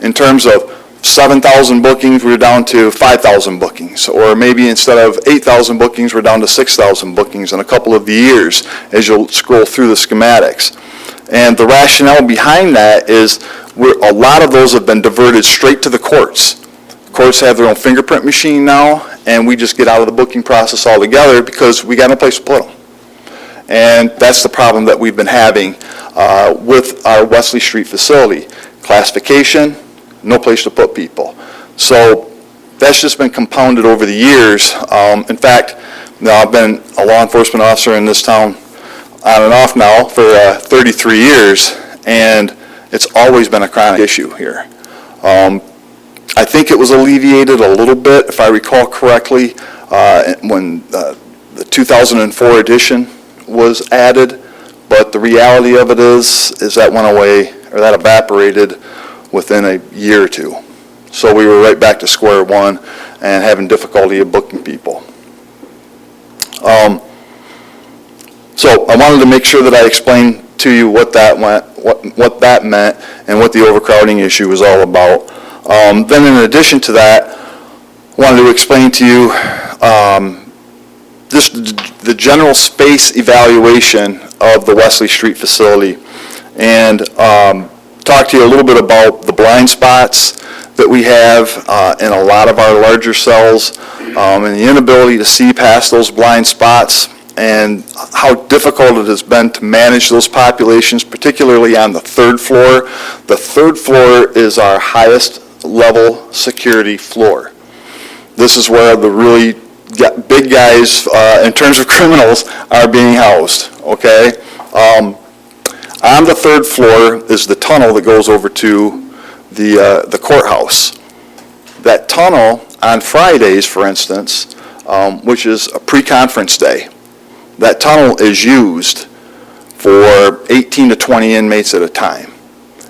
Speaker 16: In terms of 7,000 bookings, we were down to 5,000 bookings, or maybe instead of 8,000 bookings, we're down to 6,000 bookings in a couple of the years as you'll scroll through the schematics. And the rationale behind that is a lot of those have been diverted straight to the courts. Courts have their own fingerprint machine now, and we just get out of the booking process altogether because we got no place to put them. And that's the problem that we've been having with our Wesley Street facility. Classification, no place to put people. So that's just been compounded over the years. In fact, now I've been a law enforcement officer in this town on and off now for 33 years, and it's always been a chronic issue here. I think it was alleviated a little bit, if I recall correctly, when the 2004 edition was added, but the reality of it is that went away, or that evaporated within a year or two. So we were right back to square one and having difficulty of booking people. So I wanted to make sure that I explained to you what that meant and what the overcrowding issue was all about. Then in addition to that, I wanted to explain to you just the general space evaluation of the Wesley Street facility, and talk to you a little bit about the blind spots that we have in a lot of our larger cells, and the inability to see past those blind spots, and how difficult it has been to manage those populations, particularly on the third floor. The third floor is our highest level security floor. This is where the really big guys, in terms of criminals, are being housed, okay? On the third floor is the tunnel that goes over to the courthouse. That tunnel on Fridays, for instance, which is a pre-conference day, that tunnel is used for 18 to 20 inmates at a time.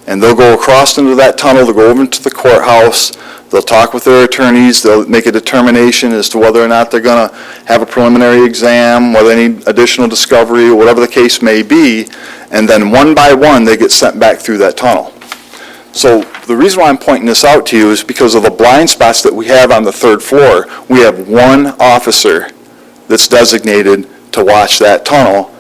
Speaker 16: And they'll go across into that tunnel, they'll go over into the courthouse, they'll talk with their attorneys, they'll make a determination as to whether or not they're going to have a preliminary exam, whether they need additional discovery, or whatever the case may be, and then one by one they get sent back through that tunnel. So the reason why I'm pointing this out to you is because of the blind spots that we have on the third floor. We have one officer that's designated to watch that tunnel,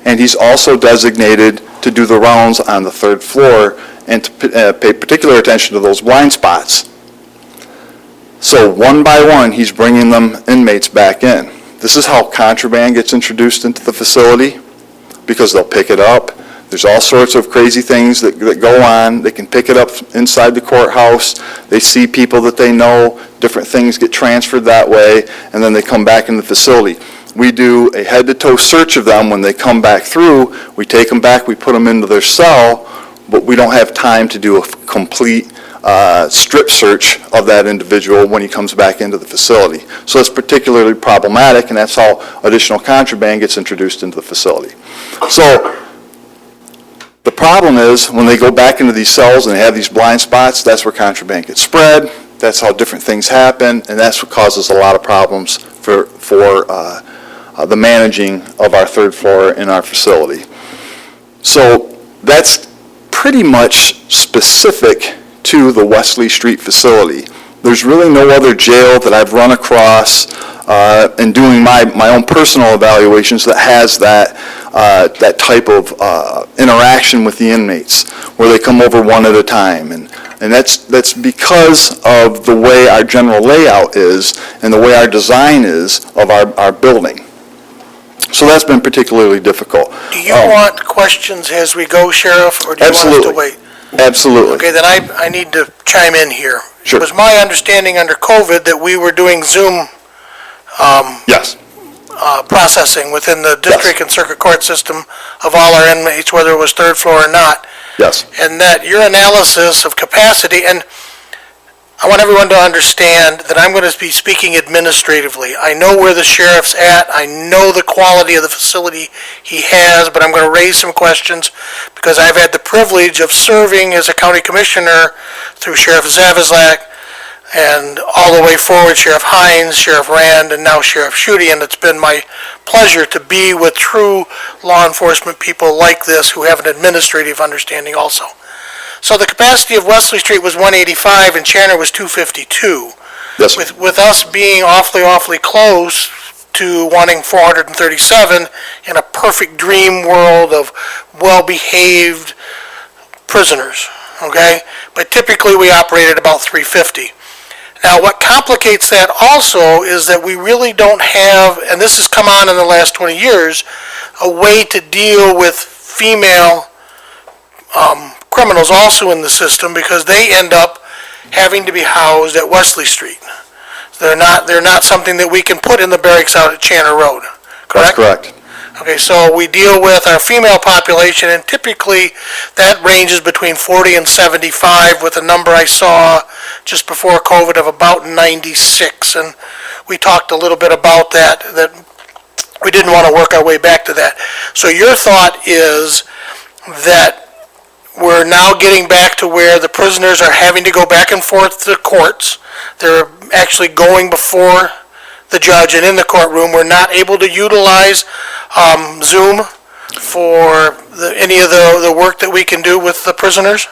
Speaker 16: and he's also designated to do the rounds on the third floor and to pay particular attention to those blind spots. So one by one, he's bringing them inmates back in. This is how contraband gets introduced into the facility, because they'll pick it up. There's all sorts of crazy things that go on. They can pick it up inside the courthouse. They see people that they know. Different things get transferred that way, and then they come back in the facility. We do a head-to-toe search of them when they come back through. We take them back, we put them into their cell, but we don't have time to do a complete strip search of that individual when he comes back into the facility. So it's particularly problematic, and that's how additional contraband gets introduced into the facility. So the problem is when they go back into these cells and they have these blind spots, that's where contraband gets spread. That's how different things happen, and that's what causes a lot of problems for the managing of our third floor in our facility. So that's pretty much specific to the Wesley Street facility. There's really no other jail that I've run across in doing my own personal evaluations that has that type of interaction with the inmates, where they come over one at a time. And that's because of the way our general layout is and the way our design is of our building. So that's been particularly difficult.
Speaker 1: Do you want questions as we go, Sheriff, or do you want us to wait?
Speaker 16: Absolutely.
Speaker 1: Okay, then I need to chime in here.
Speaker 16: Sure.
Speaker 1: It was my understanding under COVID that we were doing Zoom
Speaker 16: Yes.
Speaker 1: processing within the district and circuit court system of all our inmates, whether it was third floor or not.
Speaker 16: Yes.
Speaker 1: And that your analysis of capacity, and I want everyone to understand that I'm going to be speaking administratively. I know where the sheriff's at. I know the quality of the facility he has, but I'm going to raise some questions because I've had the privilege of serving as a county commissioner through Sheriff Zavazlak and all the way forward, Sheriff Hines, Sheriff Rand, and now Sheriff Schutte, and it's been my pleasure to be with true law enforcement people like this who have an administrative understanding also. So the capacity of Wesley Street was 185 and Channer was 252.
Speaker 16: Yes.
Speaker 1: With us being awfully close to wanting 437 in a perfect dream world of well-behaved prisoners, okay? But typically we operate at about 350. Now, what complicates that also is that we really don't have, and this has come on in the last 20 years, a way to deal with female criminals also in the system because they end up having to be housed at Wesley Street. They're not something that we can put in the barracks out at Channer Road, correct?
Speaker 16: That's correct.
Speaker 1: Okay, so we deal with our female population, and typically that ranges between 40 and 75 with a number I saw just before COVID of about 96, and we talked a little bit about that we didn't want to work our way back to that. So your thought is that we're now getting back to where the prisoners are having to go back and forth to courts. They're actually going before the judge and in the courtroom. We're not able to utilize Zoom for any of the work that we can do with the prisoners?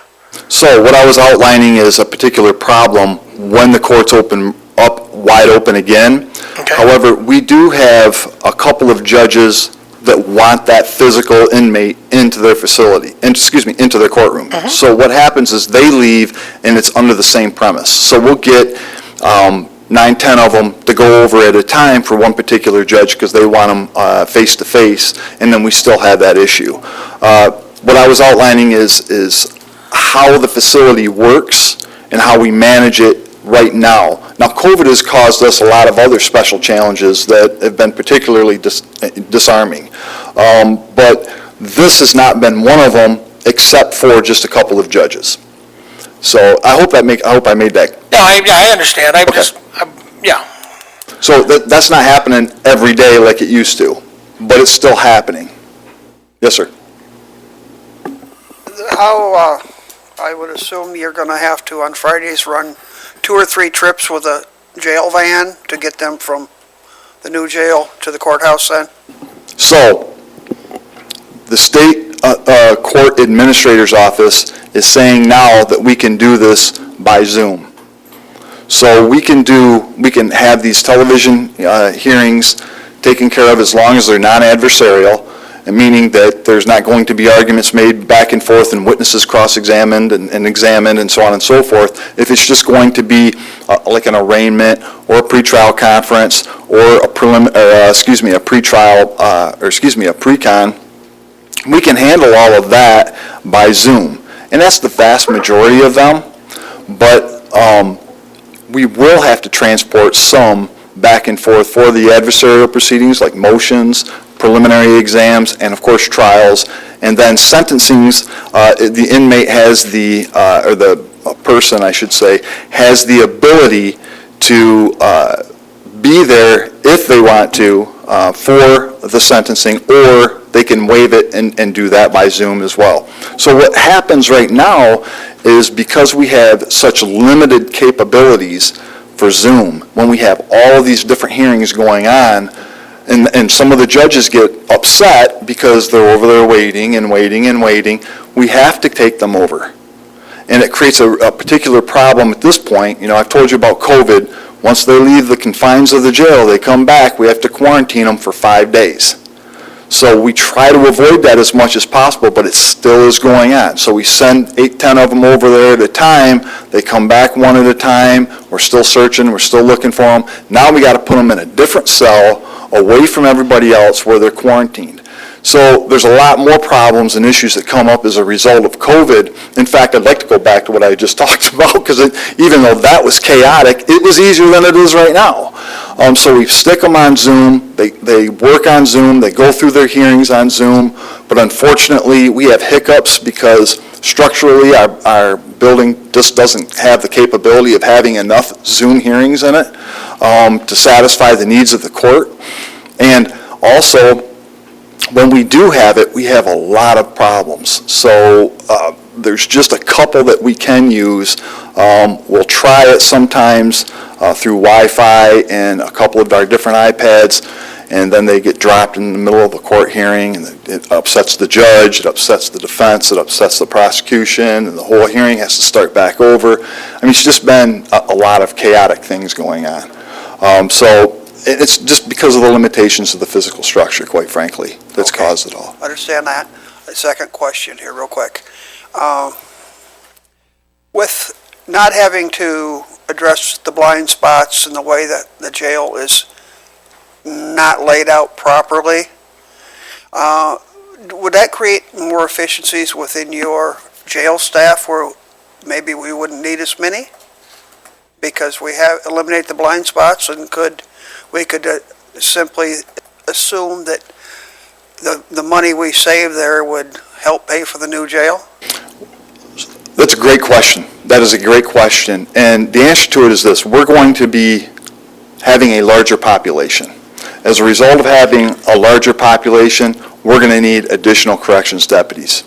Speaker 16: So what I was outlining is a particular problem when the courts open up wide open again.
Speaker 1: Okay.
Speaker 16: However, we do have a couple of judges that want that physical inmate into their facility, into their courtroom. So what happens is they leave and it's under the same premise. So we'll get 9-10 of them to go over at a time for one particular judge because they want them face to face, and then we still have that issue. What I was outlining is how the facility works and how we manage it right now. Now, COVID has caused us a lot of other special challenges that have been particularly disarming. But this has not been one of them except for just a couple of judges. So I hope I made that.
Speaker 1: Yeah, I understand. Yeah.
Speaker 16: So that's not happening every day like it used to, but it's still happening. Yes, sir.
Speaker 14: How, I would assume you're going to have to on Fridays run 2 or 3 trips with a jail van to get them from the new jail to the courthouse then?
Speaker 16: So, the state court administrator's office is saying now that we can do this by Zoom. So we can have these television hearings taken care of as long as they're non-adversarial, meaning that there's not going to be arguments made back and forth and witnesses cross-examined and examined and so on and so forth. If it's just going to be like an arraignment or a pretrial conference or a pre-con, we can handle all of that by Zoom. And that's the vast majority of them, but we will have to transport some back and forth for the adversarial proceedings like motions, preliminary exams, and of course trials, and then sentencings. The inmate has or the person, I should say, has the ability to be there if they want to for the sentencing, or they can waive it and do that by Zoom as well. So what happens right now is because we have such limited capabilities for Zoom, when we have all of these different hearings going on, and some of the judges get upset because they're over there waiting, we have to take them over. and it creates a particular problem at this point. You know, I've told you about COVID. Once they leave the confines of the jail, they come back, we have to quarantine them for 5 days. So we try to avoid that as much as possible, but it still is going on. So we send 8, 10 of them over there at a time. They come back one at a time. We're still searching. We're still looking for them. Now we got to put them in a different cell away from everybody else where they're quarantined. So there's a lot more problems and issues that come up as a result of COVID. In fact, I'd like to go back to what I just talked about, because even though that was chaotic, it was easier than it is right now. So we stick them on Zoom. They work on Zoom. They go through their hearings on Zoom. But unfortunately, we have hiccups because structurally our building just doesn't have the capability of having enough Zoom hearings in it to satisfy the needs of the court. And also, when we do have it, we have a lot of problems. So there's just a couple that we can use. We'll try it sometimes through Wi-Fi and a couple of our different iPads, and then they get dropped in the middle of a court hearing, and it upsets the judge, it upsets the defense, it upsets the prosecution, and the whole hearing has to start back over. I mean, it's just been a lot of chaotic things going on. So it's just because of the limitations of the physical structure, quite frankly, that's caused it all.
Speaker 14: Understand that. A second question here, real quick. With not having to address the blind spots and the way that the jail is not laid out properly, would that create more efficiencies within your jail staff where maybe we wouldn't need as many? Because we have eliminated the blind spots, and we could simply assume that the money we save there would help pay for the new jail?
Speaker 16: That's a great question. That is a great question. And the answer to it is this: we're going to be having a larger population. As a result of having a larger population, we're going to need additional corrections deputies.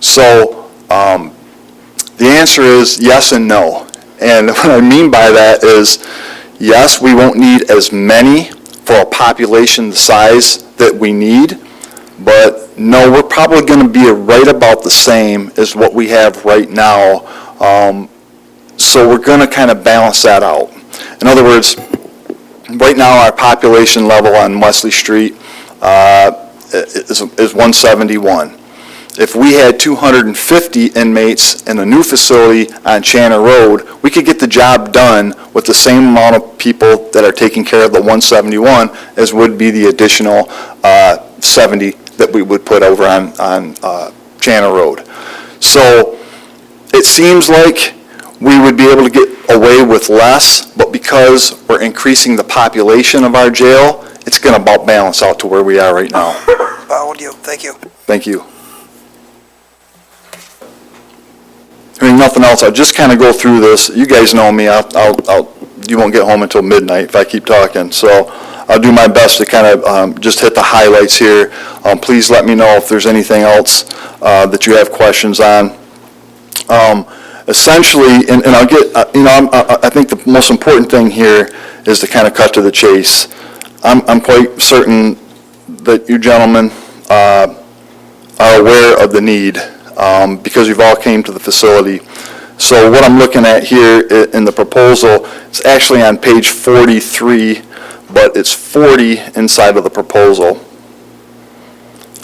Speaker 16: So the answer is yes and no. And what I mean by that is, yes, we won't need as many for a population the size that we need, but no, we're probably going to be right about the same as what we have right now. So we're going to kind of balance that out. In other words, right now our population level on Wesley Street is 171. If we had 250 inmates in a new facility on Channer Road, we could get the job done with the same amount of people that are taking care of the 171 as would be the additional 70 that we would put over on Channer Road. So it seems like we would be able to get away with less, but because we're increasing the population of our jail, it's going to about balance out to where we are right now.
Speaker 14: Followed you. Thank you.
Speaker 16: Thank you. Hearing nothing else, I'll just kind of go through this. You guys know me. You won't get home until midnight if I keep talking. So I'll do my best to kind of just hit the highlights here. Please let me know if there's anything else that you have questions on. Essentially, and I'll get, I think the most important thing here is to kind of cut to the chase. I'm quite certain that you gentlemen are aware of the need because you've all came to the facility. So what I'm looking at here in the proposal, it's actually on page 43, but it's 40 inside of the proposal.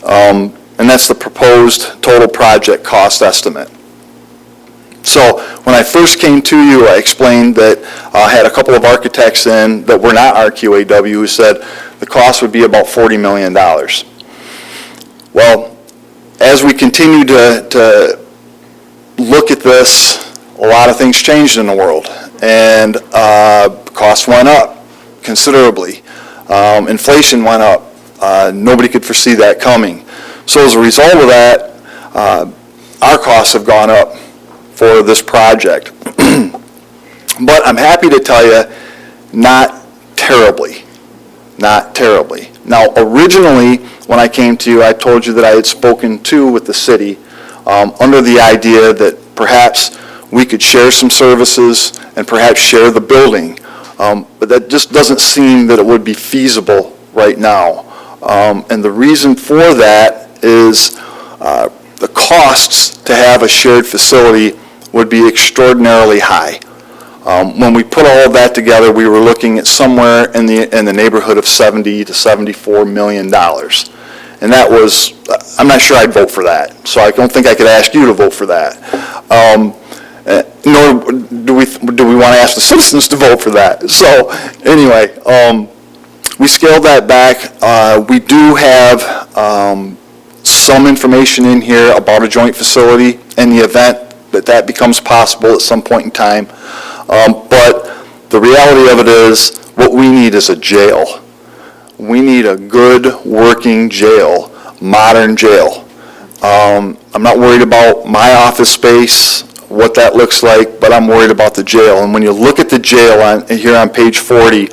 Speaker 16: And that's the proposed total project cost estimate. So when I first came to you, I explained that I had a couple of architects in that were not RQAW who said the cost would be about $40 million. Well, as we continue to look at this, a lot of things changed in the world, and costs went up considerably. Inflation went up. Nobody could foresee that coming. So as a result of that, our costs have gone up for this project. But I'm happy to tell you, not terribly. Not terribly. Now, originally, when I came to you, I told you that I had spoken with the city under the idea that perhaps we could share some services and perhaps share the building. But that just doesn't seem that it would be feasible right now. And the reason for that is the costs to have a shared facility would be extraordinarily high. When we put all of that together, we were looking at somewhere in the neighborhood of $70 to $74 million. And that was, I'm not sure I'd vote for that, so I don't think I could ask you to vote for that. Nor do we want to ask the citizens to vote for that. So anyway, we scaled that back. We do have some information in here about a joint facility in the event that becomes possible at some point in time. But the reality of it is, what we need is a jail. We need a good working jail, modern jail. I'm not worried about my office space, what that looks like, but I'm worried about the jail. And when you look at the jail here on page 40,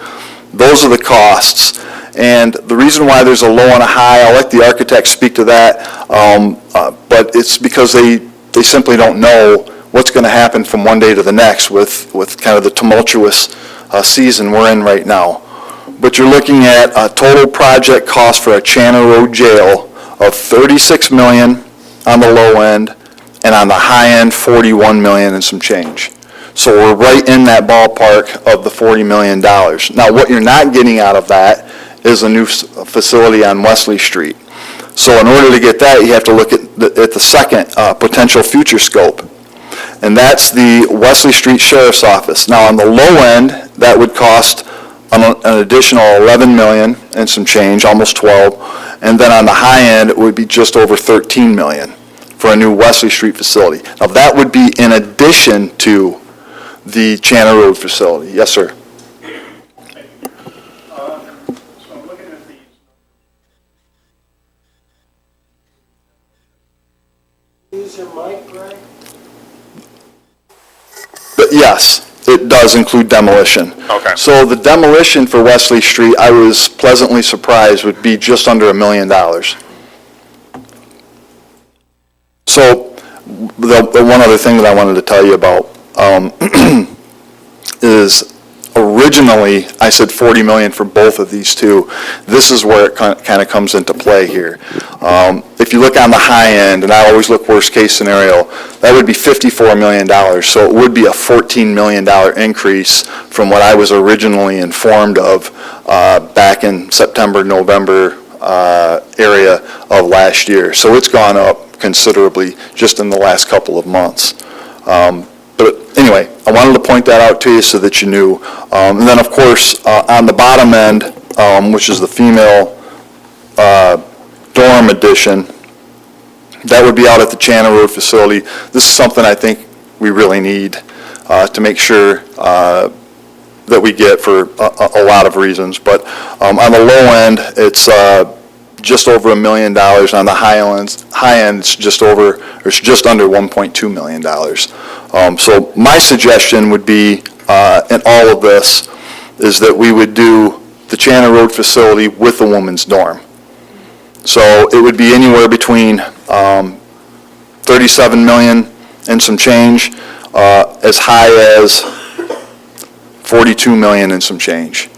Speaker 16: those are the costs. And the reason why there's a low and a high, I'll let the architect speak to that, but it's because they simply don't know what's going to happen from one day to the next with kind of the tumultuous season we're in right now. But you're looking at a total project cost for a Channel Road jail of $36 million on the low end, and on the high end, $41 million and some change. So we're right in that ballpark of the $40 million. Now, what you're not getting out of that is a new facility on Wesley Street. So in order to get that, you have to look at the second potential future scope, and that's the Wesley Street Sheriff's Office. Now, on the low end, that would cost an additional $11 million and some change, almost 12, and then on the high end, it would be just over $13 million for a new Wesley Street facility. Now, that would be in addition to the Channel Road facility. Yes, sir.
Speaker 9: Use your mic, Greg?
Speaker 16: But yes, it does include demolition.
Speaker 5: Okay.
Speaker 16: So the demolition for Wesley Street, I was pleasantly surprised, would be just under $1 million. So the one other thing that I wanted to tell you about is originally I said $40 million for both of these two. This is where it kind of comes into play here. If you look on the high end, and I always look worst case scenario, that would be $54 million. So it would be a $14 million increase from what I was originally informed of back in September, November area of last year. So it's gone up considerably just in the last couple of months. But anyway, I wanted to point that out to you so that you knew. And then, of course, on the bottom end, which is the female dorm addition, that would be out at the Channel Road facility. This is something I think we really need to make sure that we get for a lot of reasons. But on the low end, it's just over $1 million. On the high end, it's just under $1.2 million. So my suggestion would be, in all of this, is that we would do the Channel Road facility with the women's dorm. So it would be anywhere between $37 million and some change, as high as $42 million and some change.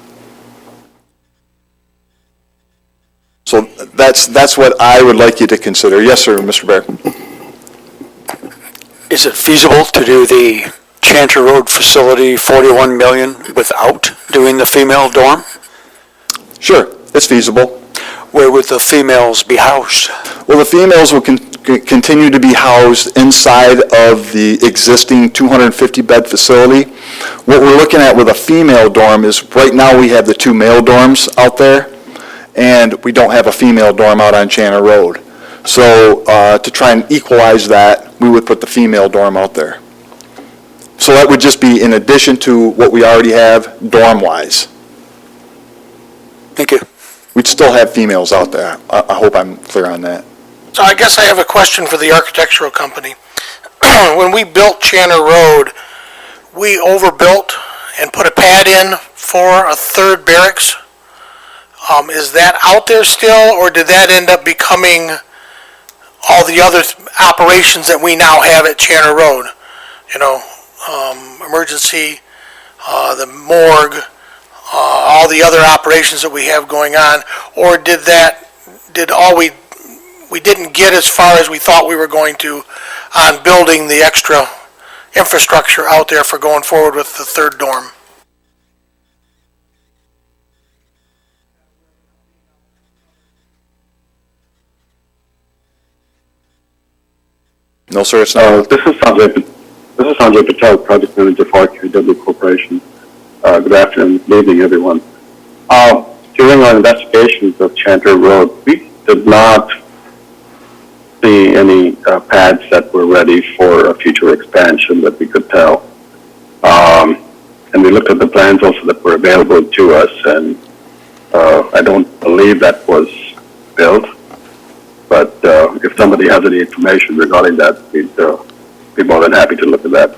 Speaker 16: So that's what I would like you to consider. Yes, sir, Mr. Bear.
Speaker 3: Is it feasible to do the Chantry Road facility, $41 million, without doing the female dorm?
Speaker 16: Sure, it's feasible.
Speaker 3: Where would the females be housed?
Speaker 16: Well, the females will continue to be housed inside of the existing 250-bed facility. What we're looking at with a female dorm is, right now we have the two male dorms out there, and we don't have a female dorm out on Channel Road. So to try and equalize that, we would put the female dorm out there. So that would just be in addition to what we already have dorm-wise.
Speaker 3: Thank you.
Speaker 16: We'd still have females out there. I hope I'm clear on that.
Speaker 1: So I guess I have a question for the architectural company. When we built Channel Road, we overbuilt and put a pad in for a third barracks. Is that out there still, or did that end up becoming all the other operations that we now have at Channel Road? You know, emergency, the morgue, all the other operations that we have going on, or we didn't get as far as we thought we were going to on building the extra infrastructure out there for going forward with the third dorm.
Speaker 16: No, sir, it's not.
Speaker 18: This is Sanjay Patel, Project Manager for KW Corporation. Good afternoon, good evening, everyone. During our investigations of Chanter Road, we did not see any pads that were ready for a future expansion that we could tell. And we looked at the plans also that were available to us, and I don't believe that was built. But if somebody has any information regarding that, we'd be more than happy to look at that.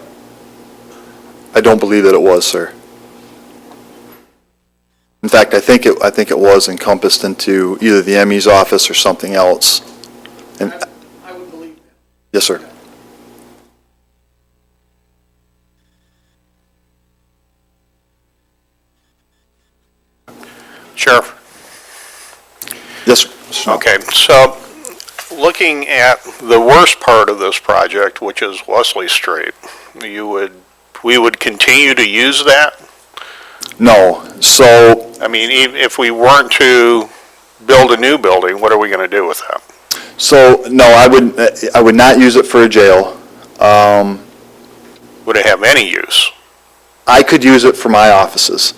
Speaker 16: I don't believe that it was, sir. In fact, I think it was encompassed into either the ME's office or something else. And
Speaker 1: I would believe that.
Speaker 16: yes, sir.
Speaker 5: Sheriff?
Speaker 16: Yes, sir.
Speaker 5: Okay, so looking at the worst part of this project, which is Wesley Street, we would continue to use that?
Speaker 16: No, so
Speaker 5: I mean, if we weren't to build a new building, what are we going to do with that?
Speaker 16: So, no, I would not use it for a jail.
Speaker 5: Would it have any use?
Speaker 16: I could use it for my offices.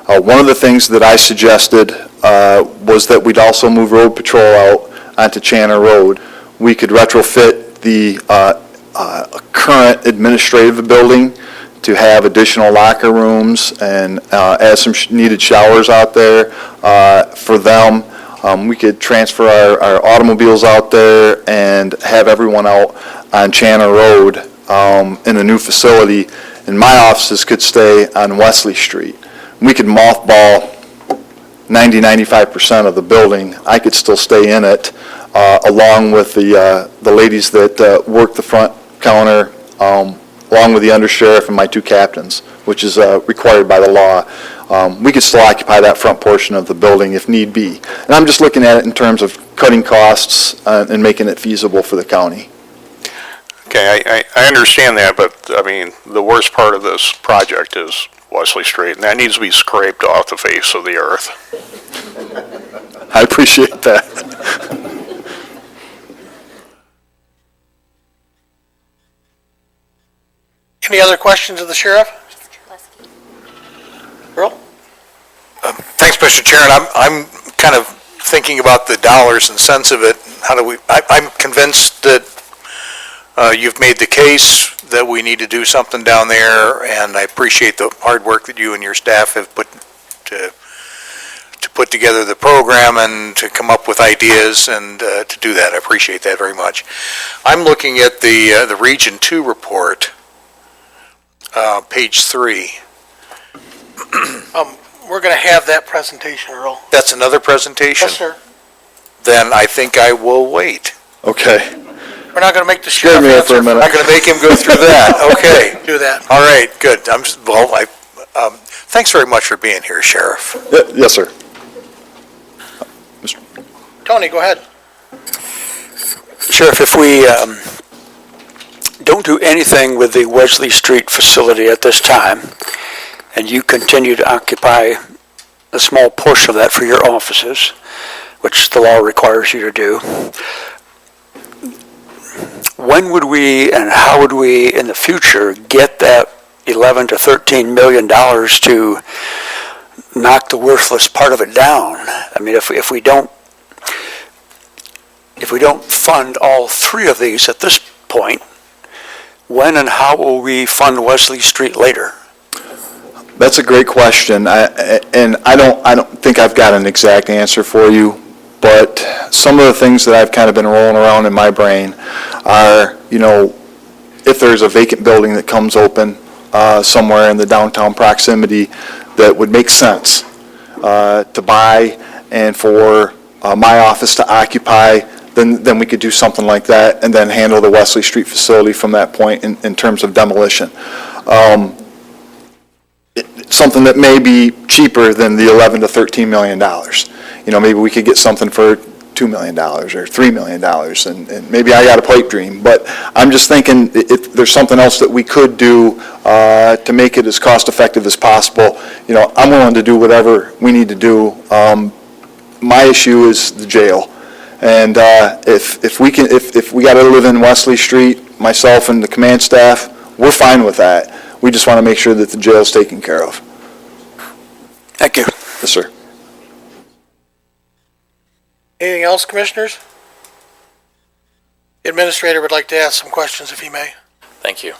Speaker 16: One of the things that I suggested was that we'd also move road patrol out onto Chanter Road. We could retrofit the current administrative building to have additional locker rooms and add some needed showers out there for them. We could transfer our automobiles out there and have everyone out on Chanter Road in a new facility. And my offices could stay on Wesley Street. We could mothball 90-95% of the building. I could still stay in it along with the ladies that work the front counter, along with the undersheriff and my two captains, which is required by the law. We could still occupy that front portion of the building if need be. And I'm just looking at it in terms of cutting costs and making it feasible for the county.
Speaker 5: Okay, I understand that, but I mean, the worst part of this project is Wesley Street, and that needs to be scraped off the face of the earth.
Speaker 16: I appreciate that.
Speaker 1: Any other questions of the sheriff? Earl?
Speaker 11: Thanks, Mr. Chair, and I'm kind of thinking about the dollars and cents of it. I'm convinced that you've made the case that we need to do something down there, and I appreciate the hard work that you and your staff have put to put together the program and to come up with ideas and to do that. I appreciate that very much. I'm looking at the Region 2 report, page 3.
Speaker 1: We're going to have that presentation, Earl.
Speaker 11: That's another presentation?
Speaker 1: Yes, sir.
Speaker 11: Then I think I will wait.
Speaker 16: Okay.
Speaker 1: We're not going to make the
Speaker 16: Scared
Speaker 1: sheriff
Speaker 16: me there
Speaker 1: answer.
Speaker 16: for a minute.
Speaker 11: I'm not going to make him go through that. Okay.
Speaker 1: Do that.
Speaker 11: All right, good. Thanks very much for being here, Sheriff.
Speaker 16: Yes, sir.
Speaker 1: Tony, go ahead.
Speaker 3: Sheriff, if we don't do anything with the Wesley Street facility at this time, and you continue to occupy a small portion of that for your offices, which the law requires you to do, when would we and how would we in the future get that $11 to $13 million to knock the worthless part of it down? I mean, if we don't fund all three of these at this point, when and how will we fund Wesley Street later?
Speaker 16: That's a great question, and I don't think I've got an exact answer for you, but some of the things that I've kind of been rolling around in my brain are, if there's a vacant building that comes open somewhere in the downtown proximity that would make sense to buy and for my office to occupy, then we could do something like that and then handle the Wesley Street facility from that point in terms of demolition. Something that may be cheaper than the $11 to $13 million. Maybe we could get something for $2 $2 million or $3 million, and maybe I got a pipe dream, but I'm just thinking if there's something else that we could do to make it as cost-effective as possible. You know, I'm willing to do whatever we need to do. My issue is the jail, and if we got to live in Wesley Street, myself and the command staff, we're fine with that. We just want to make sure that the jail's taken care of.
Speaker 12: Thank you.
Speaker 16: Yes, sir.
Speaker 1: Anything else, commissioners? The administrator would like to ask some questions, if he may.
Speaker 15: Thank you.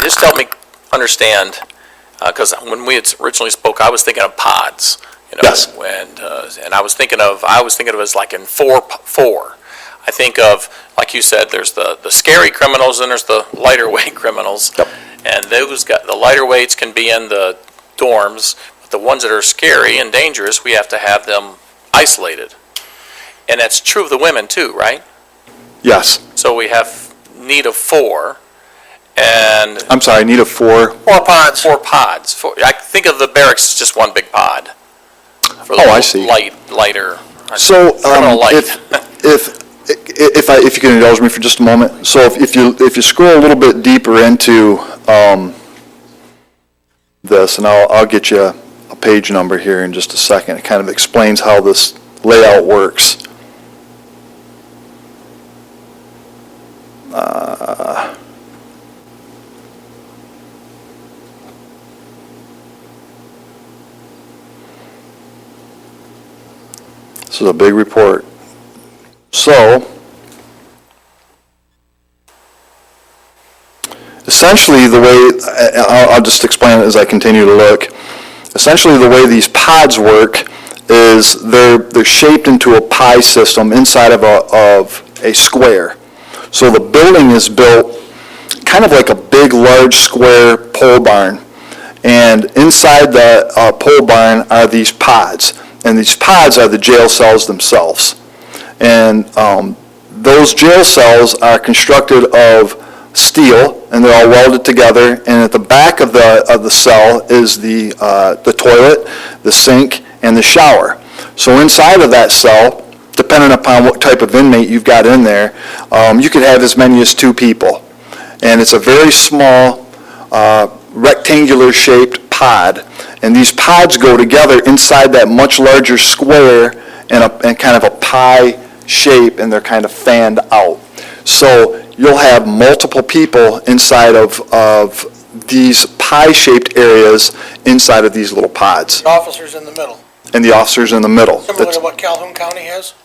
Speaker 15: Just help me understand, because when we had originally spoke, I was thinking of pods. You know,
Speaker 16: Yes.
Speaker 15: And I was thinking of it as like in four. I think of, like you said, there's the scary criminals and there's the lighter weight criminals.
Speaker 16: Yep.
Speaker 15: And the lighter weights can be in the dorms, but the ones that are scary and dangerous, we have to have them isolated. And that's true of the women too, right?
Speaker 16: Yes.
Speaker 15: So we have need of 4. And
Speaker 16: I'm sorry, need of 4.
Speaker 1: 4 pods.
Speaker 15: 4 pods. I think of the barracks as just one big pod. For
Speaker 16: Oh, I see.
Speaker 15: Lighter.
Speaker 16: So,
Speaker 15: Criminal light.
Speaker 16: if you can indulge me for just a moment. So if you scroll a little bit deeper into this, and I'll get you a page number here in just a second. It kind of explains how this layout works. This is a big report. So, essentially the way, I'll just explain it as I continue to look. Essentially the way these pods work is they're shaped into a pie system inside of a square. So the building is built kind of like a big, large, square pole barn. And inside the pole barn are these pods. And these pods are the jail cells themselves. And those jail cells are constructed of steel, and they're all welded together. And at the back of the cell is the toilet, the sink, and the shower. So inside of that cell, depending upon what type of inmate you've got in there, you could have as many as 2 people. And it's a very small, rectangular-shaped pod. And these pods go together inside that much larger square and kind of a pie shape, and they're kind of fanned out. So you'll have multiple people inside of these pie-shaped areas inside of these little pods.
Speaker 1: The officers in the middle.
Speaker 16: And the officers in the middle.
Speaker 1: Similar to what Calhoun County has?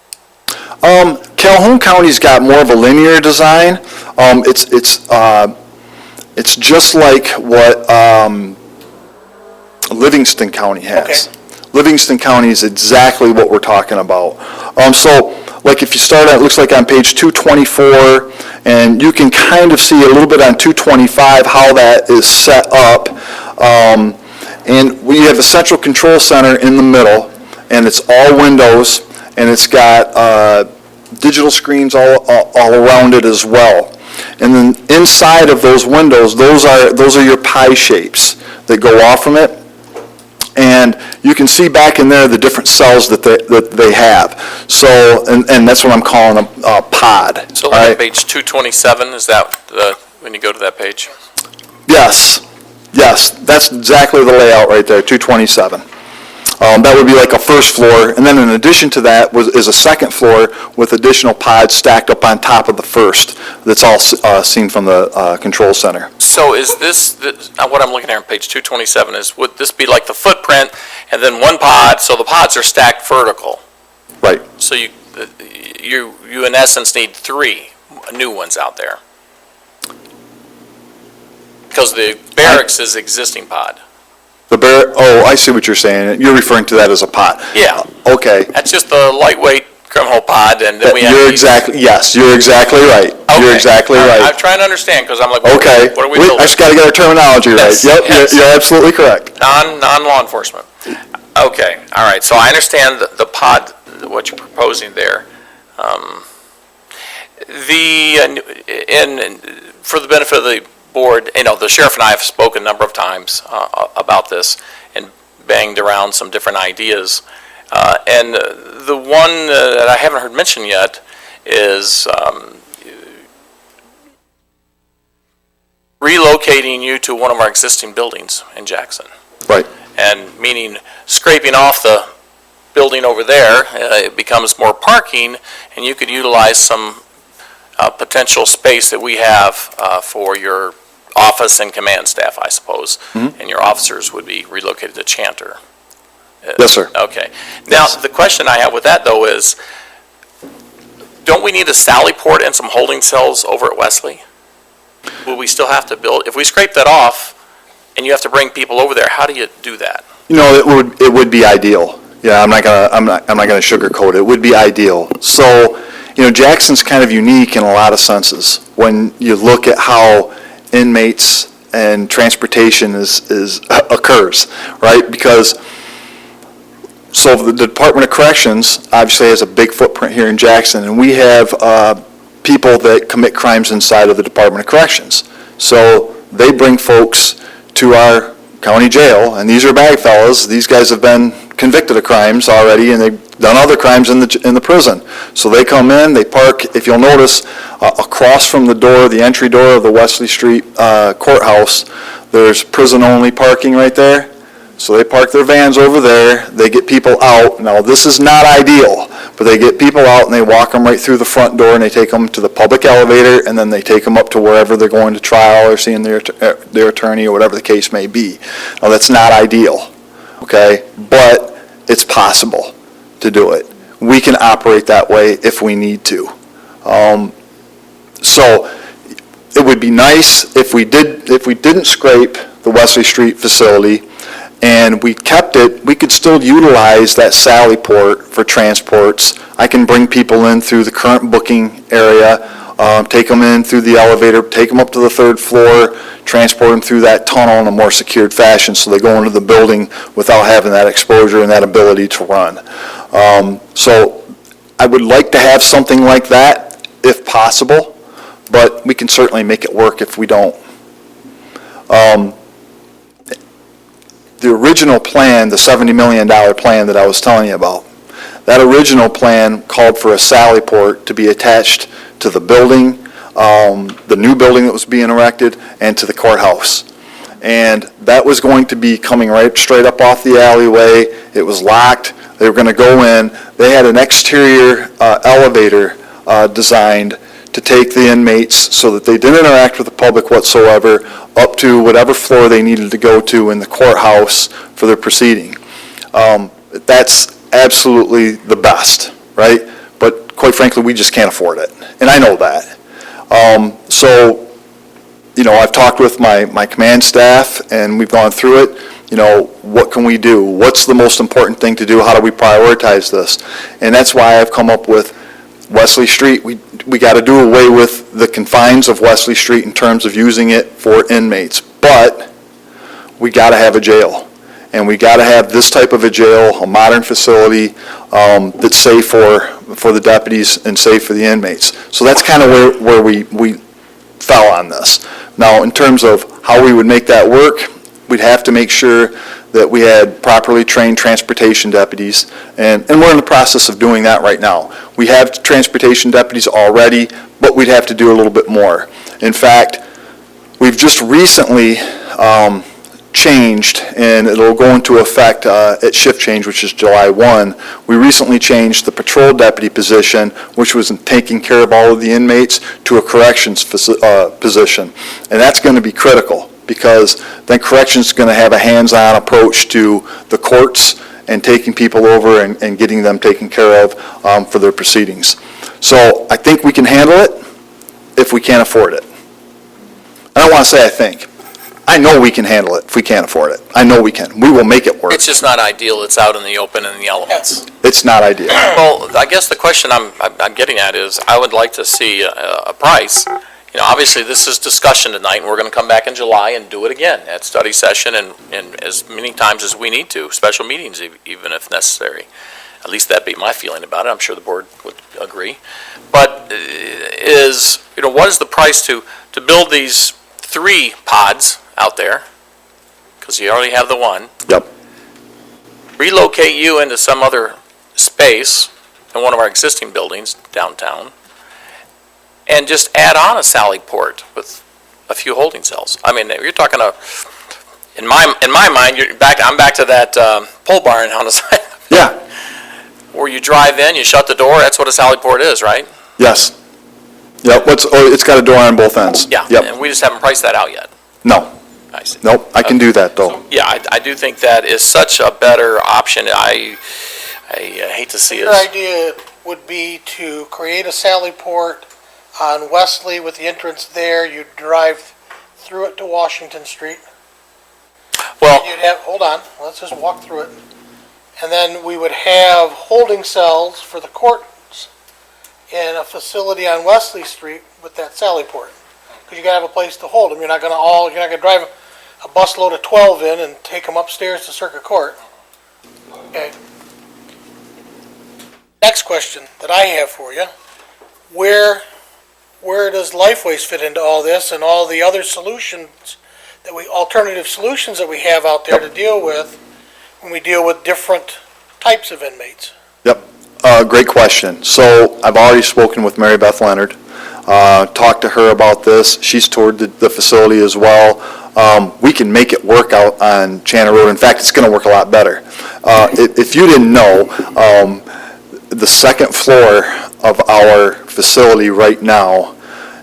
Speaker 16: Calhoun County's got more of a linear design. It's just like what Livingston County has.
Speaker 1: Okay.
Speaker 16: Livingston County is exactly what we're talking about. So, like if you start at, it looks like on page 224, and you can kind of see a little bit on 225 how that is set up. And we have a central control center in the middle, and it's all windows, and it's got digital screens all around it as well. And then inside of those windows, those are your pie shapes that go off from it. And you can see back in there the different cells that they have. So, and that's what I'm calling a pod.
Speaker 15: So like on page 227, is that when you go to that page?
Speaker 16: Yes, that's exactly the layout right there, 227. That would be like a first floor, and then in addition to that is a second floor with additional pods stacked up on top of the first. That's all seen from the control center.
Speaker 15: So is this what I'm looking at on page 227 would this be like the footprint and then one pod, so the pods are stacked vertical?
Speaker 16: Right.
Speaker 15: So you in essence need 3 new ones out there. Because the barracks is existing pod.
Speaker 16: I see what you're saying. You're referring to that as a pod.
Speaker 15: Yeah.
Speaker 16: Okay.
Speaker 15: That's just the lightweight criminal pod, and then we have
Speaker 16: You're exactly right.
Speaker 15: Okay.
Speaker 16: You're exactly right.
Speaker 15: I'm trying to understand, because I'm like,
Speaker 16: Okay.
Speaker 15: what are we building?
Speaker 16: I just got to get our terminology right.
Speaker 15: Yes,
Speaker 16: Yep,
Speaker 15: yes.
Speaker 16: You're absolutely correct.
Speaker 15: Non-law enforcement. Okay, all right. So I understand the pod, what you're proposing there. For the benefit of the board, the sheriff and I have spoken a number of times about this and banged around some different ideas. And the one that I haven't heard mentioned yet is relocating you to one of our existing buildings in Jackson.
Speaker 16: Right.
Speaker 15: And meaning scraping off the building over there, it becomes more parking, and you could utilize some potential space that we have for your office and command staff, I suppose. And your officers would be relocated to Chanter.
Speaker 16: Yes, sir.
Speaker 15: Okay. Now, the question I have with that, though, is don't we need a sally port and some holding cells over at Wesley? Will we still have to build, if we scrape that off and you have to bring people over there, how do you do that?
Speaker 16: You know, it would be ideal. Yeah, I'm not gonna sugarcoat it. It would be ideal. So, you know, Jackson's kind of unique in a lot of senses when you look at how inmates and transportation occurs, right? Because so the Department of Corrections obviously has a big footprint here in Jackson, and we have people that commit crimes inside of the Department of Corrections. So they bring folks to our county jail, and these are bag fellas. These guys have been convicted of crimes already, and they've done other crimes in the prison. So they come in, they park, if you'll notice, across from the door, the entry door of the Wesley Street Courthouse, there's prison-only parking right there. So they park their vans over there, they get people out. Now, this is not ideal, but they get people out and they walk them right through the front door and they take them to the public elevator, and then they take them up to wherever they're going to trial or seeing their attorney or whatever the case may be. Now, that's not ideal, okay? But it's possible to do it. We can operate that way if we need to. So it would be nice if we didn't scrape the Wesley Street facility and we kept it. We could still utilize that sally port for transports. I can bring people in through the current booking area, take them in through the elevator, take them up to the third floor, transport them through that tunnel in a more secured fashion so they go into the building without having that exposure and that ability to run. So I would like to have something like that if possible, but we can certainly make it work if we don't. The original plan, the $70 million plan that I was telling you about, that original plan called for a sally port to be attached to the building, the new building that was being erected, and to the courthouse. And that was going to be coming right straight up off the alleyway. It was locked. They were going to go in. They had an exterior elevator designed to take the inmates so that they didn't interact with the public whatsoever up to whatever floor they needed to go to in the courthouse for their proceeding. That's absolutely the best, right? But quite frankly, we just can't afford it, and I know that. So, you know, I've talked with my command staff, and we've gone through it. You know, what can we do? What's the most important thing to do? How do we prioritize this? And that's why I've come up with Wesley Street. We got to do away with the confines of Wesley Street in terms of using it for inmates, but we got to have a jail, and we got to have this type of a jail, a modern facility that's safe for the deputies and safe for the inmates. So that's kind of where we fell on this. Now, in terms of how we would make that work, we'd have to make sure that we had properly trained transportation deputies, and we're in the process of doing that right now. We have transportation deputies already, but we'd have to do a little bit more. In fact, we've just recently changed, and it'll go into effect at shift change, which is July 1. We recently changed the patrol deputy position, which was taking care of all of the inmates, to a corrections position. And that's going to be critical, because then corrections is going to have a hands-on approach to the courts and taking people over and getting them taken care of for their proceedings. So I think we can handle it if we can't afford it. I don't want to say I think. I know we can handle it if we can't afford it. I know we can. We will make it work.
Speaker 15: It's just not ideal. It's out in the open in the elements.
Speaker 16: It's not ideal.
Speaker 15: Well, I guess the question I'm getting at is I would like to see a price. You know, obviously this is discussion tonight, and we're going to come back in July and do it again at study session and as many times as we need to, special meetings even if necessary. At least that'd be my feeling about it. I'm sure the board would agree. But what is the price to build these 3 pods out there? Because you already have the one.
Speaker 16: Yep.
Speaker 15: relocate you into some other space in one of our existing buildings downtown, and just add on a sally port with a few holding cells. I mean, you're talking in my mind, I'm back to that pole barn on the side.
Speaker 16: Yeah.
Speaker 15: Where you drive in, you shut the door, that's what a sally port is, right?
Speaker 16: Yes. Yep, it's got a door on both ends.
Speaker 15: Yeah,
Speaker 16: Yep.
Speaker 15: and we just haven't priced that out yet.
Speaker 16: No.
Speaker 15: I see.
Speaker 16: Nope, I can do that, though.
Speaker 15: Yeah, I do think that is such a better option. I hate to see
Speaker 1: Your
Speaker 15: us.
Speaker 1: idea would be to create a sally port on Wesley with the entrance there. You'd drive through it to Washington Street.
Speaker 15: Well,
Speaker 1: You'd have, hold on, let's just walk through it. And then we would have holding cells for the courts in a facility on Wesley Street with that sally port. Because you gotta have a place to hold them. You're not gonna drive a busload of 12 in and take them upstairs to Circuit Court. Okay. Next question that I have for you, where does Lifeways fit into all this and all the other solutions alternative solutions that we have out there to deal with when we deal with different types of inmates?
Speaker 16: Yep, great question. So I've already spoken with Mary Beth Leonard, talked to her about this. She's toured the facility as well. We can make it work out on Chandler Road. In fact, it's going to work a lot better. If you didn't know, the second floor of our facility right now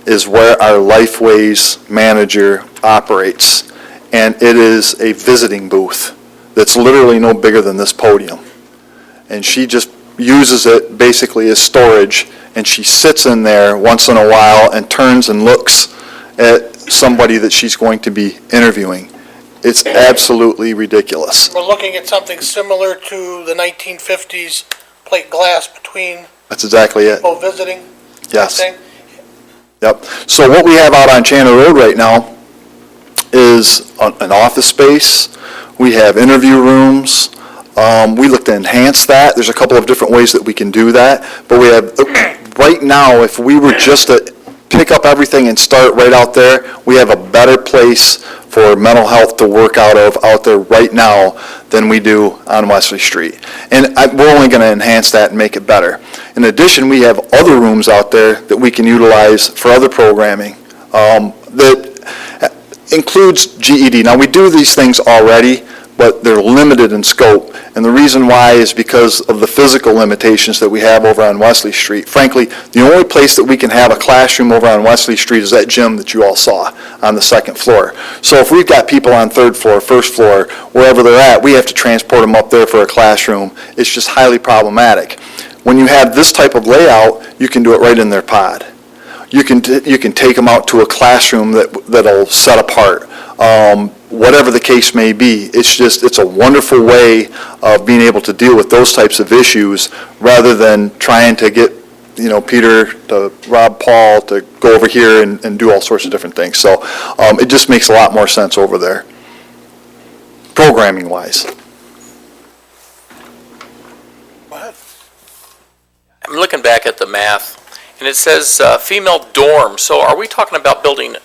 Speaker 16: is where our Lifeways manager operates, and it is a visiting booth that's literally no bigger than this podium. And she just uses it basically as storage, and she sits in there once in a while and turns and looks at somebody that she's going to be interviewing. It's absolutely ridiculous.
Speaker 1: We're looking at something similar to the 1950s plate glass between
Speaker 16: That's exactly it.
Speaker 1: people visiting.
Speaker 16: Yes.
Speaker 1: Thing.
Speaker 16: Yep. So what we have out on Chandler Road right now is an office space. We have interview rooms. We look to enhance that. There's a couple of different ways that we can do that. But we have, right now, if we were just to pick up everything and start right out there, we have a better place for mental health to work out there right now than we do on Wesley Street. And we're only going to enhance that and make it better. In addition, we have other rooms out there that we can utilize for other programming that includes GED. Now, we do these things already, but they're limited in scope. And the reason why is because of the physical limitations that we have over on Wesley Street. Frankly, the only place that we can have a classroom over on Wesley Street is that gym that you all saw on the second floor. So if we've got people on third floor, first floor, wherever they're at, we have to transport them up there for a classroom. It's just highly problematic. When you have this type of layout, you can do it right in their pod. You can take them out to a classroom that'll set apart. Whatever the case may be, it's a wonderful way of being able to deal with those types of issues rather than trying to get, Peter to rob Paul to go over here and do all sorts of different things. So it just makes a lot more sense over there, programming wise.
Speaker 1: Go ahead.
Speaker 15: I'm looking back at the math, and it says female dorm. So are we talking about building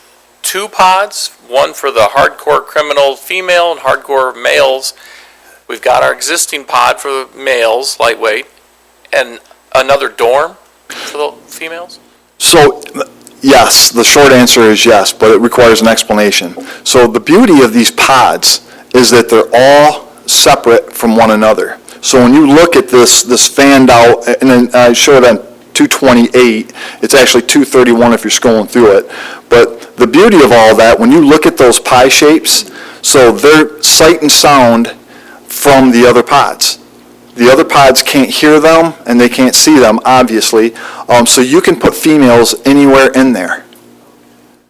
Speaker 15: two pods, one for the hardcore criminal female and hardcore males? We've got our existing pod for the males, lightweight, and another dorm for the females?
Speaker 16: So, yes, the short answer is yes, but it requires an explanation. So the beauty of these pods is that they're all separate from one another. So when you look at this fanned out, and then I showed on 228, it's actually 231 if you're scrolling through it. But the beauty of all that, when you look at those pie shapes, so they're sight and sound from the other pods. The other pods can't hear them, and they can't see them, obviously. So you can put females anywhere in there.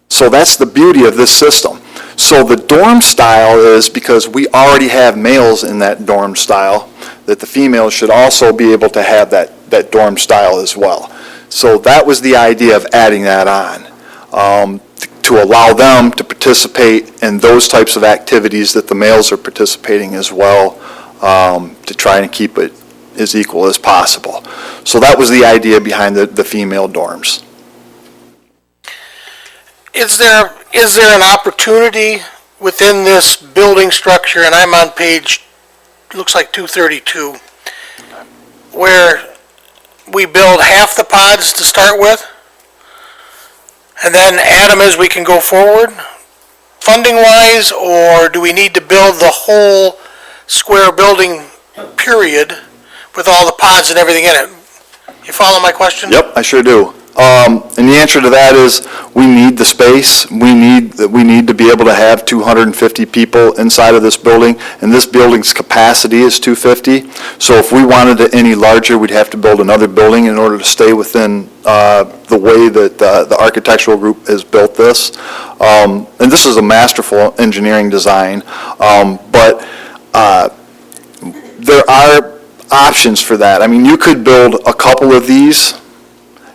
Speaker 16: So that's the beauty of this system. So the dorm style is, because we already have males in that dorm style, that the females should also be able to have that dorm style as well. So that was the idea of adding that on, to allow them to participate in those types of activities that the males are participating as well, to try and keep it as equal as possible. So that was the idea behind the female dorms.
Speaker 1: Is there an opportunity within this building structure, and I'm on page looks like 232, where we build half the pods to start with, and then add them as we can go forward, funding-wise, or do we need to build the whole square building, period, with all the pods and everything in it? You follow my question?
Speaker 16: Yep, I sure do. And the answer to that is, we need the space. We need to be able to have 250 people inside of this building, and this building's capacity is 250. So if we wanted it any larger, we'd have to build another building in order to stay within the way that the architectural group has built this. And this is a masterful engineering design, but there are options for that. I mean, you could build a couple of these,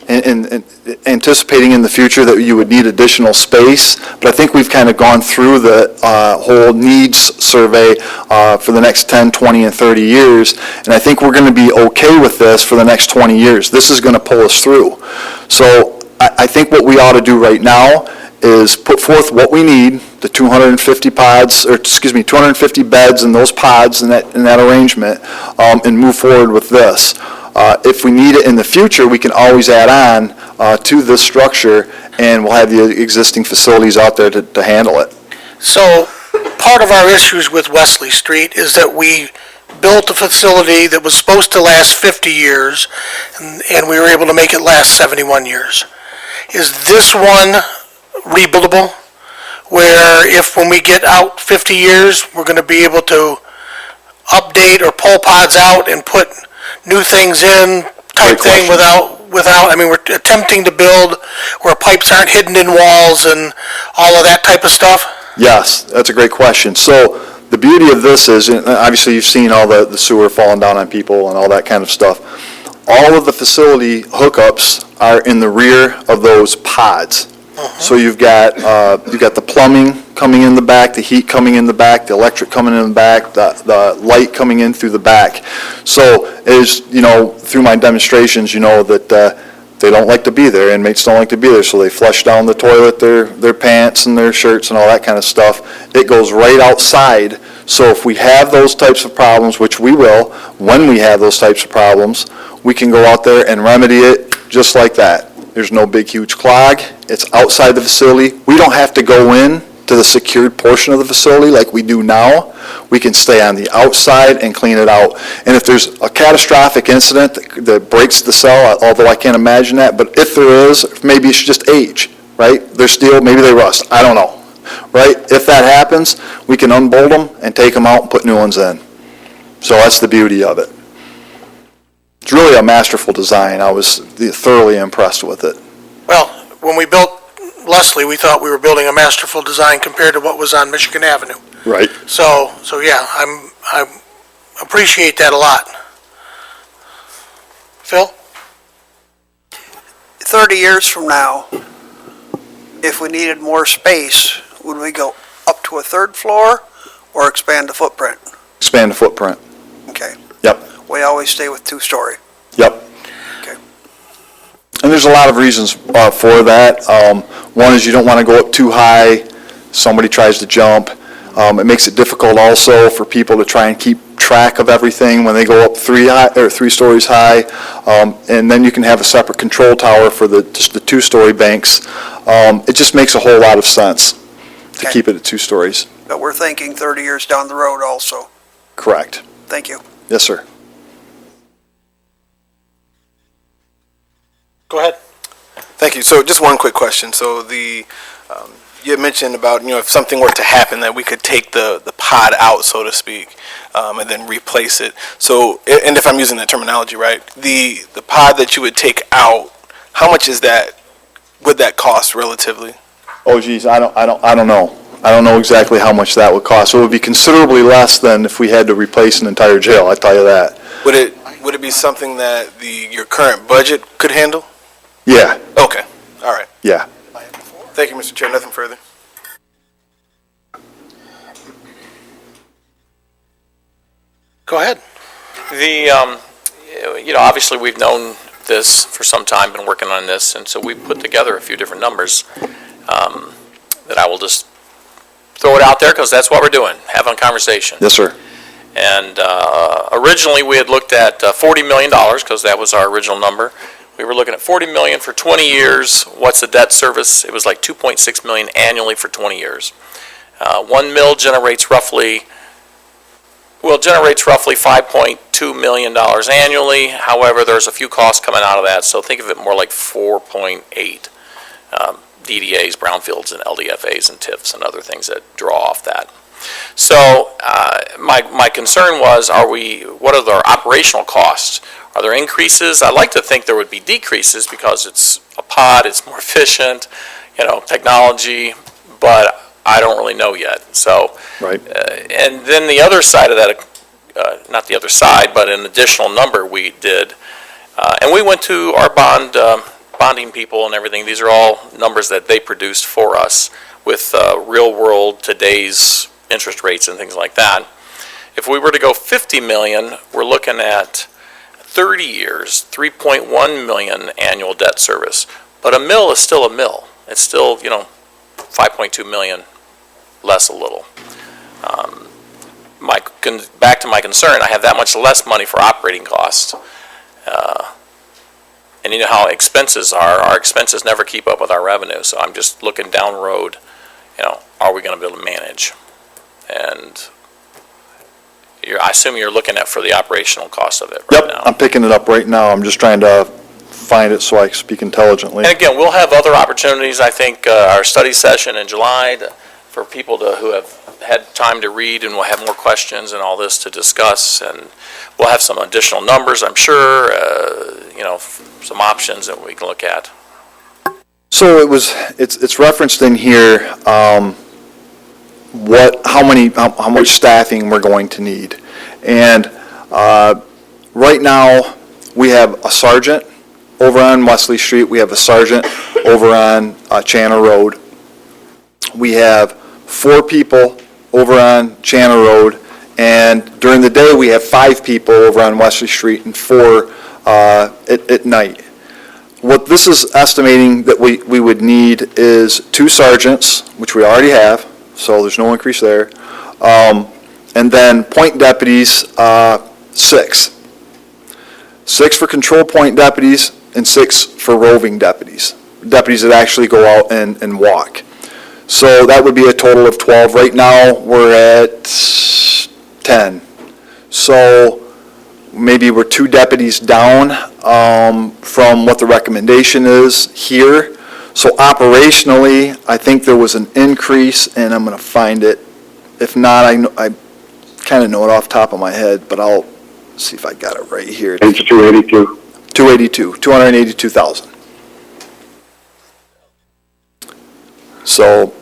Speaker 16: and anticipating in the future that you would need additional space, but I think we've kind of gone through the whole needs survey for the next 10, 20, and 30 years, and I think we're going to be okay with this for the next 20 years. This is going to pull us through. So I think what we ought to do right now is put forth what we need, the 250 pods, or excuse me, 250 beds in those pods in that arrangement, and move forward with this. If we need it in the future, we can always add on to this structure, and we'll have the existing facilities out there to handle it.
Speaker 1: So, part of our issues with Wesley Street is that we built a facility that was supposed to last 50 years, and we were able to make it last 71 years. Is this one rebuildable, where if when we get out 50 years, we're going to be able to update or pull pods out and put new things in type thing without, I mean, we're attempting to build where pipes aren't hidden in walls and all of that type of stuff?
Speaker 16: Yes, that's a great question. So the beauty of this is, and obviously you've seen all the sewer falling down on people and all that kind of stuff. All of the facility hookups are in the rear of those pods. So you've got the plumbing coming in the back, the heat coming in the back, the electric coming in the back, the light coming in through the back. So as you know, through my demonstrations, you know that they don't like to be there. Inmates don't like to be there, so they flush down the toilet, their pants and their shirts and all that kind of stuff. It goes right outside. So if we have those types of problems, which we will, when we have those types of problems, we can go out there and remedy it just like that. There's no big, huge clog. It's outside the facility. We don't have to go in to the secured portion of the facility like we do now. We can stay on the outside and clean it out. And if there's a catastrophic incident that breaks the cell, although I can't imagine that, but if there is, maybe it's just age, right? They're steel, maybe they rust. I don't know, right? If that happens, we can unbolt them and take them out and put new ones in. So that's the beauty of it. It's really a masterful design. I was thoroughly impressed with it.
Speaker 1: Well, when we built Leslie, we thought we were building a masterful design compared to what was on Michigan Avenue.
Speaker 16: Right.
Speaker 1: So yeah, I appreciate that a lot. Phil?
Speaker 14: 30 years from now, if we needed more space, would we go up to a third floor or expand the footprint?
Speaker 16: Expand the footprint.
Speaker 14: Okay.
Speaker 16: Yep.
Speaker 14: We always stay with two-story.
Speaker 16: Yep.
Speaker 14: Okay.
Speaker 16: And there's a lot of reasons for that. One is you don't want to go up too high. Somebody tries to jump. It makes it difficult also for people to try and keep track of everything when they go up three stories high. And then you can have a separate control tower for just the two-story banks. It just makes a whole lot of sense to keep it at 2 stories.
Speaker 14: But we're thinking 30 years down the road also.
Speaker 16: Correct.
Speaker 14: Thank you.
Speaker 16: Yes, sir.
Speaker 1: Go ahead.
Speaker 12: Thank you. So just one quick question. So you had mentioned about, if something were to happen that we could take the pod out, so to speak, and then replace it. So, and if I'm using that terminology right, the pod that you would take out, how much would that cost relatively?
Speaker 16: Oh, geez, I don't know. I don't know exactly how much that would cost. So it would be considerably less than if we had to replace an entire jail, I tell you that.
Speaker 12: Would it be something that your current budget could handle?
Speaker 16: Yeah.
Speaker 12: Okay. All right.
Speaker 16: Yeah.
Speaker 12: Thank you, Mr. Chair. Nothing further.
Speaker 1: Go ahead.
Speaker 15: Obviously we've known this for some time, been working on this, and so we put together a few different numbers that I will just throw it out there because that's what we're doing, having a conversation.
Speaker 16: Yes, sir.
Speaker 15: And originally, we had looked at $40 million, because that was our original number. We were looking at $40 million for 20 years. What's the debt service? It was like $2.6 million annually for 20 years. 1 mil generates roughly $5.2 million annually. However, there's a few costs coming out of that, so think of it more like 4.8 DDAs, brownfields, and LDFAs, and TIFs, and other things that draw off that. So my concern was, what are our operational costs? Are there increases? I'd like to think there would be decreases because it's a pod, it's more efficient, technology, but I don't really know yet. So,
Speaker 16: Right.
Speaker 15: And then the other side of that, not the other side, but an additional number we did, and we went to our bonding people and everything. These are all numbers that they produced for us with real world today's interest rates and things like that. If we were to go 50 million, we're looking at 30 years, 3.1 million annual debt service. But a mill is still a mill. It's still, 5.2 million, less a little. Back to my concern, I have that much less money for operating costs. And you know how expenses are. Our expenses never keep up with our revenue. So I'm just looking down the road, are we going to be able to manage? And I assume you're looking at for the operational cost of it right now.
Speaker 16: Yep, I'm picking it up right now. I'm just trying to find it so I can speak intelligently.
Speaker 15: And again, we'll have other opportunities. I think our study session in July for people who have had time to read, and we'll have more questions and all this to discuss. And we'll have some additional numbers, I'm sure, some options that we can look at.
Speaker 16: So it's referenced in here, how much staffing we're going to need. And right now, we have a sergeant over on Wesley Street. We have a sergeant over on Channer Road. We have 4 people over on Channer Road. And during the day, we have 5 people over on Wesley Street and 4 at night. What this is estimating that we would need is 2 sergeants, which we already have, so there's no increase there. And then point deputies, 6. 6 for control point deputies and 6 for roving deputies. Deputies that actually go out and walk. So that would be a total of 12. Right now, we're at 10. So maybe we're 2 deputies down from what the recommendation is here. So operationally, I think there was an increase, and I'm going to find it. If not, I kind of know it off the top of my head, but I'll see if I got it right here.
Speaker 18: Page 282.
Speaker 16: 282,000. So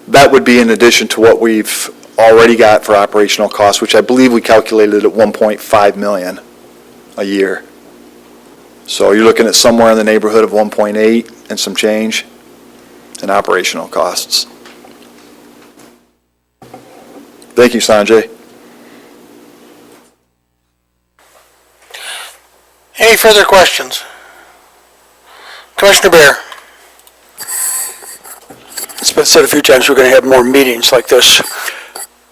Speaker 16: that would be in addition to what we've already got for operational costs, which I believe we calculated at 1.5 million a year. So you're looking at somewhere in the neighborhood of 1.8 and some change in operational costs. Thank you, Sanjay.
Speaker 1: Any further questions? Commissioner Bear.
Speaker 19: It's been said a few times we're going to have more meetings like this.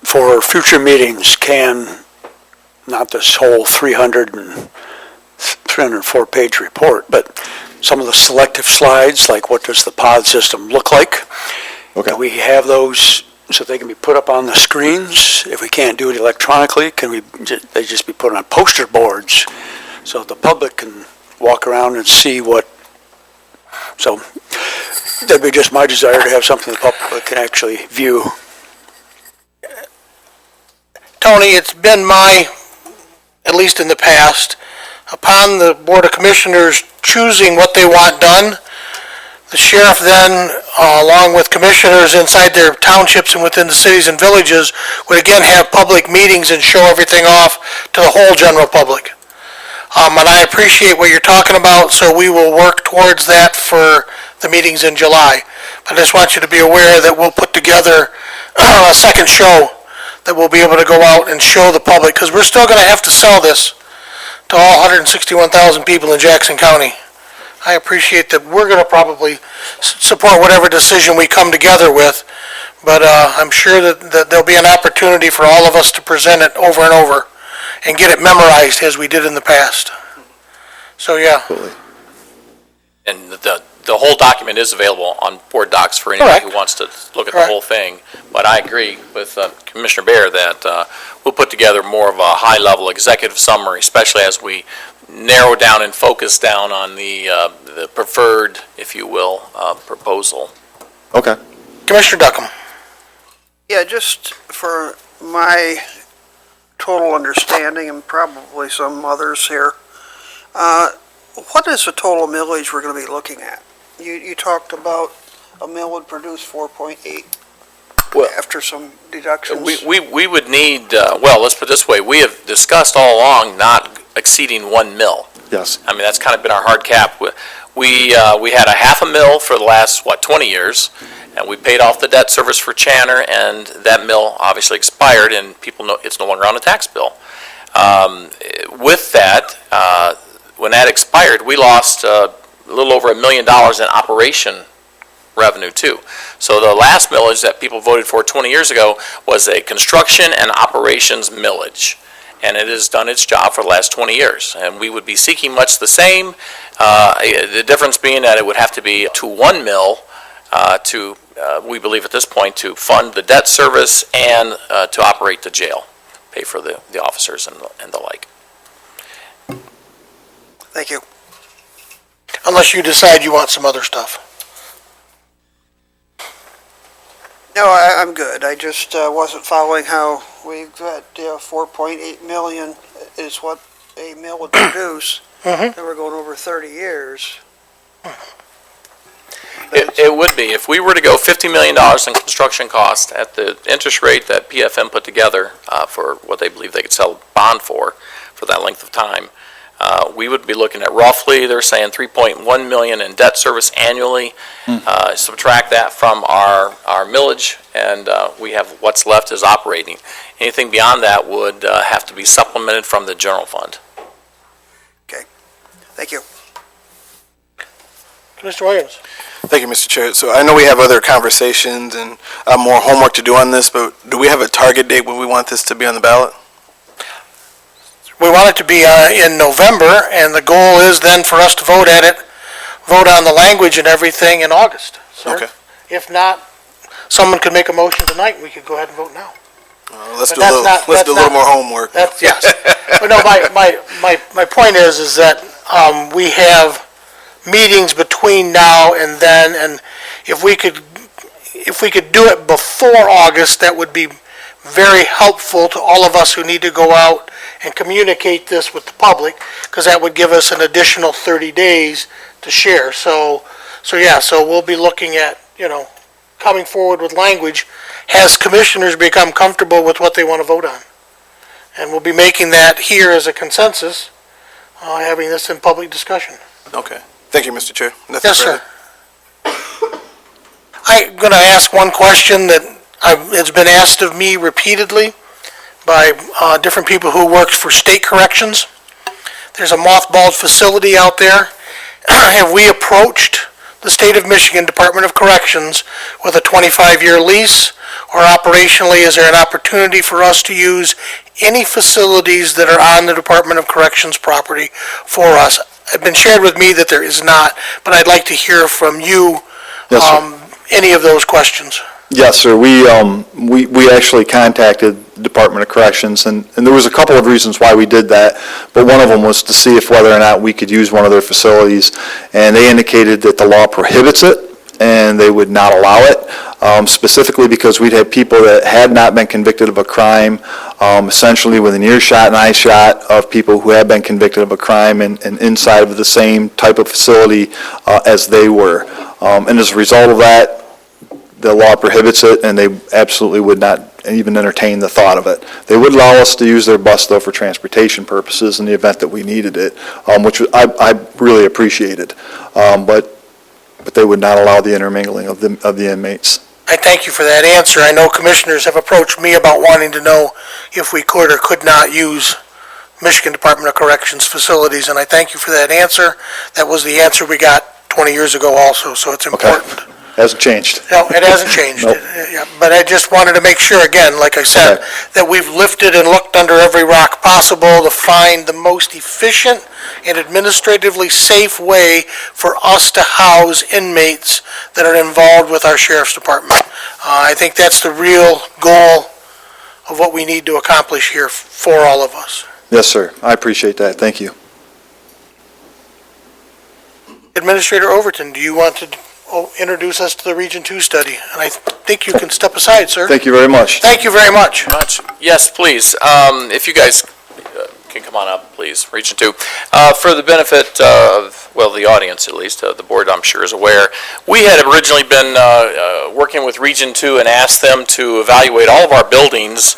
Speaker 19: For future meetings, not this whole 304-page report, but some of the selective slides, like what does the pod system look like?
Speaker 16: Okay.
Speaker 19: Do we have those so they can be put up on the screens? If we can't do it electronically, can they just be put on poster boards so the public can walk around and see what? So that'd be just my desire to have something the public can actually view.
Speaker 1: Tony, it's been at least in the past, upon the Board of Commissioners choosing what they want done, the sheriff then, along with commissioners inside their townships and within the cities and villages, would again have public meetings and show everything off to the whole general public. And I appreciate what you're talking about, so we will work towards that for the meetings in July. I just want you to be aware that we'll put together a second show that we'll be able to go out and show the public, because we're still going to have to sell this to all 161,000 people in Jackson County. I appreciate that we're going to probably support whatever decision we come together with, But I'm sure that there'll be an opportunity for all of us to present it over and over and get it memorized as we did in the past. So, yeah.
Speaker 15: And the whole document is available on board docs for anybody who wants to look at the whole thing. But I agree with Commissioner Bear that we'll put together more of a high-level executive summary, especially as we narrow down and focus down on the preferred, if you will, proposal.
Speaker 16: Okay.
Speaker 1: Commissioner Duckham.
Speaker 14: Yeah, just for my total understanding, and probably some others here, what is the total millage we're going to be looking at? You talked about a mill would produce 4.8 after some deductions.
Speaker 15: We would need, well, let's put it this way, we have discussed all along not exceeding 1 mil.
Speaker 16: Yes.
Speaker 15: I mean, that's kind of been our hard cap. We had a half a mil for the last, 20 years, and we paid off the debt service for Channer, and that mill obviously expired, and people know it's no longer on the tax bill. With that, when that expired, we lost a little over $1 million in operation revenue too. So the last millage that people voted for 20 years ago was a construction and operations millage. And it has done its job for the last 20 years. And we would be seeking much the same, the difference being that it would have to be to 1 mil we believe at this point, to fund the debt service and to operate the jail, pay for the officers and the like.
Speaker 14: Thank you.
Speaker 1: Unless you decide you want some other stuff.
Speaker 14: No, I'm good. I just wasn't following how we got 4.8 million is what a mill would produce. And we're going over 30 years.
Speaker 15: It would be. If we were to go $50 million in construction cost at the interest rate that PFM put together for what they believe they could sell bond for that length of time, we would be looking at roughly, they're saying 3.1 million in debt service annually. Subtract that from our millage, and we have what's left is operating. Anything beyond that would have to be supplemented from the general fund.
Speaker 14: Okay. Thank you.
Speaker 1: Mr. Williams.
Speaker 12: Thank you, Mr. Chair. So I know we have other conversations and more homework to do on this, but do we have a target date when we want this to be on the ballot?
Speaker 1: We want it to be in November, and the goal is then for us to vote on the language and everything in August. Sir.
Speaker 12: Okay.
Speaker 1: If not, someone could make a motion tonight, we could go ahead and vote now.
Speaker 12: Let's do a little more homework.
Speaker 1: That's, yes. But no, my point is that we have meetings between now and then, and if we could do it before August, that would be very helpful to all of us who need to go out and communicate this with the public, because that would give us an additional 30 days to share. So we'll be looking at, coming forward with language as commissioners become comfortable with what they want to vote on. And we'll be making that here as a consensus, having this in public discussion.
Speaker 12: Okay. Thank you, Mr. Chair. Nothing
Speaker 1: Yes,
Speaker 12: further.
Speaker 1: sir. I'm going to ask one question that it's been asked of me repeatedly by different people who work for state corrections. There's a mothballed facility out there. Have we approached the State of Michigan Department of Corrections with a 25-year lease, or operationally is there an opportunity for us to use any facilities that are on the Department of Corrections property for us? It's been shared with me that there is not, but I'd like to hear from you.
Speaker 16: Yes, sir.
Speaker 1: Any of those questions.
Speaker 16: Yes, sir. We actually contacted the Department of Corrections, and there was a couple of reasons why we did that, but one of them was to see if whether or not we could use one of their facilities, and they indicated that the law prohibits it, and they would not allow it, specifically because we'd have people that had not been convicted of a crime, essentially within earshot and eyeshot of people who had been convicted of a crime and inside of the same type of facility as they were. And as a result of that, the law prohibits it, and they absolutely would not even entertain the thought of it. They would allow us to use their bus, though, for transportation purposes in the event that we needed it, which I really appreciated. But they would not allow the intermingling of the inmates.
Speaker 1: I thank you for that answer. I know commissioners have approached me about wanting to know if we could or could not use Michigan Department of Corrections facilities, and I thank you for that answer. That was the answer we got 20 years ago also, so it's important.
Speaker 16: Okay. Hasn't changed.
Speaker 1: No, it hasn't changed.
Speaker 16: Nope.
Speaker 1: Yeah, but I just wanted to make sure, again, like I said,
Speaker 16: Okay.
Speaker 1: that we've lifted and looked under every rock possible to find the most efficient and administratively safe way for us to house inmates that are involved with our sheriff's department. I think that's the real goal of what we need to accomplish here for all of us.
Speaker 16: Yes, sir. I appreciate that. Thank you.
Speaker 1: Administrator Overton, do you want to introduce us to the Region 2 study? And I think you can step aside, sir.
Speaker 16: Thank you very much.
Speaker 1: Thank you very much.
Speaker 15: Yes, please. If you guys can come on up, please, Region 2. For the benefit of, well, the audience at least, the board I'm sure is aware, we had originally been working with Region 2 and asked them to evaluate all of our buildings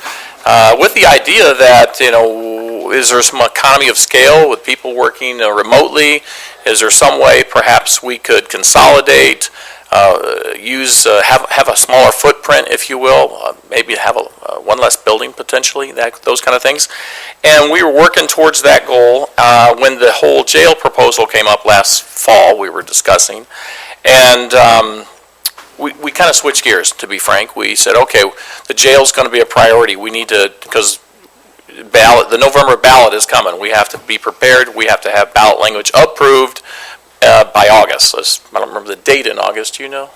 Speaker 15: with the idea that, is there some economy of scale with people working remotely? Is there some way perhaps we could consolidate, have a smaller footprint, if you will, maybe have one less building potentially, those kind of things. And we were working towards that goal when the whole jail proposal came up last fall, we were discussing. And we kind of switched gears, to be frank. We said, okay, the jail's going to be a priority. We need to, because the November ballot is coming. We have to be prepared. We have to have ballot language approved by August. I don't remember the date in August. Do you know?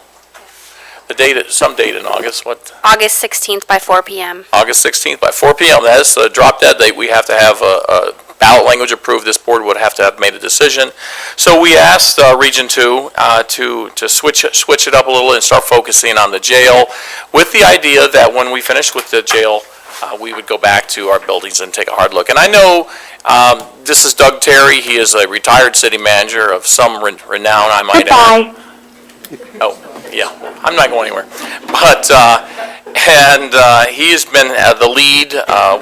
Speaker 15: The date, some date in August. What?
Speaker 4: August 16th by 4 p.m.
Speaker 15: August 16th by 4 p.m. That is the drop dead date. We have to have a ballot language approved. This board would have to have made a decision. So we asked Region 2 to switch it up a little and start focusing on the jail, with the idea that when we finish with the jail, we would go back to our buildings and take a hard look. And I know this is Doug Terry. He is a retired city manager of some renown, I might add. Oh, yeah, I'm not going anywhere. But, he has been the lead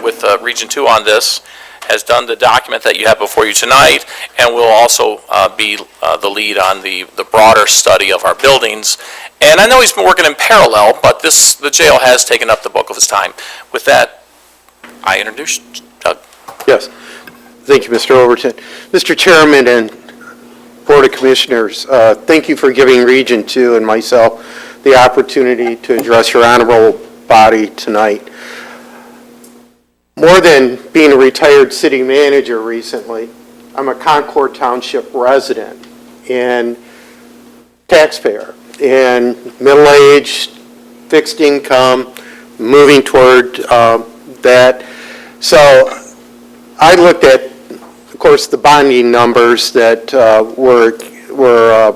Speaker 15: with Region 2 on this, has done the document that you have before you tonight, and will also be the lead on the broader study of our buildings. And I know he's been working in parallel, but the jail has taken up the bulk of his time. With that, I introduce Doug.
Speaker 20: Yes. Thank you, Mr. Overton. Mr. Chairman and Board of Commissioners, thank you for giving Region 2 and myself the opportunity to address your honorable body tonight. More than being a retired city manager recently, I'm a Concord Township resident and taxpayer, and middle-aged, fixed income, moving toward that. So I looked at, of course, the bonding numbers that were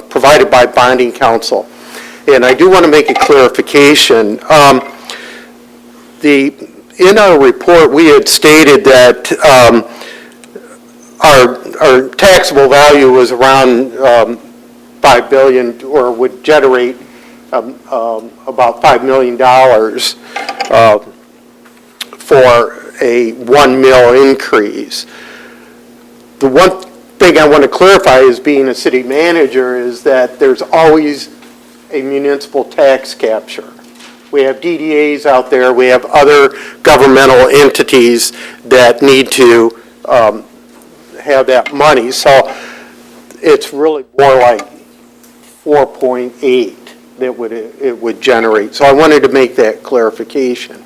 Speaker 20: provided by bonding counsel. And I do want to make a clarification. In our report, we had stated that our taxable value was around $5 billion, or would generate about $5 million for a 1 mil increase. The one thing I want to clarify as being a city manager is that there's always a municipal tax capture. We have DDAs out there, we have other governmental entities that need to have that money. So it's really more like 4.8 that it would generate. So I wanted to make that clarification.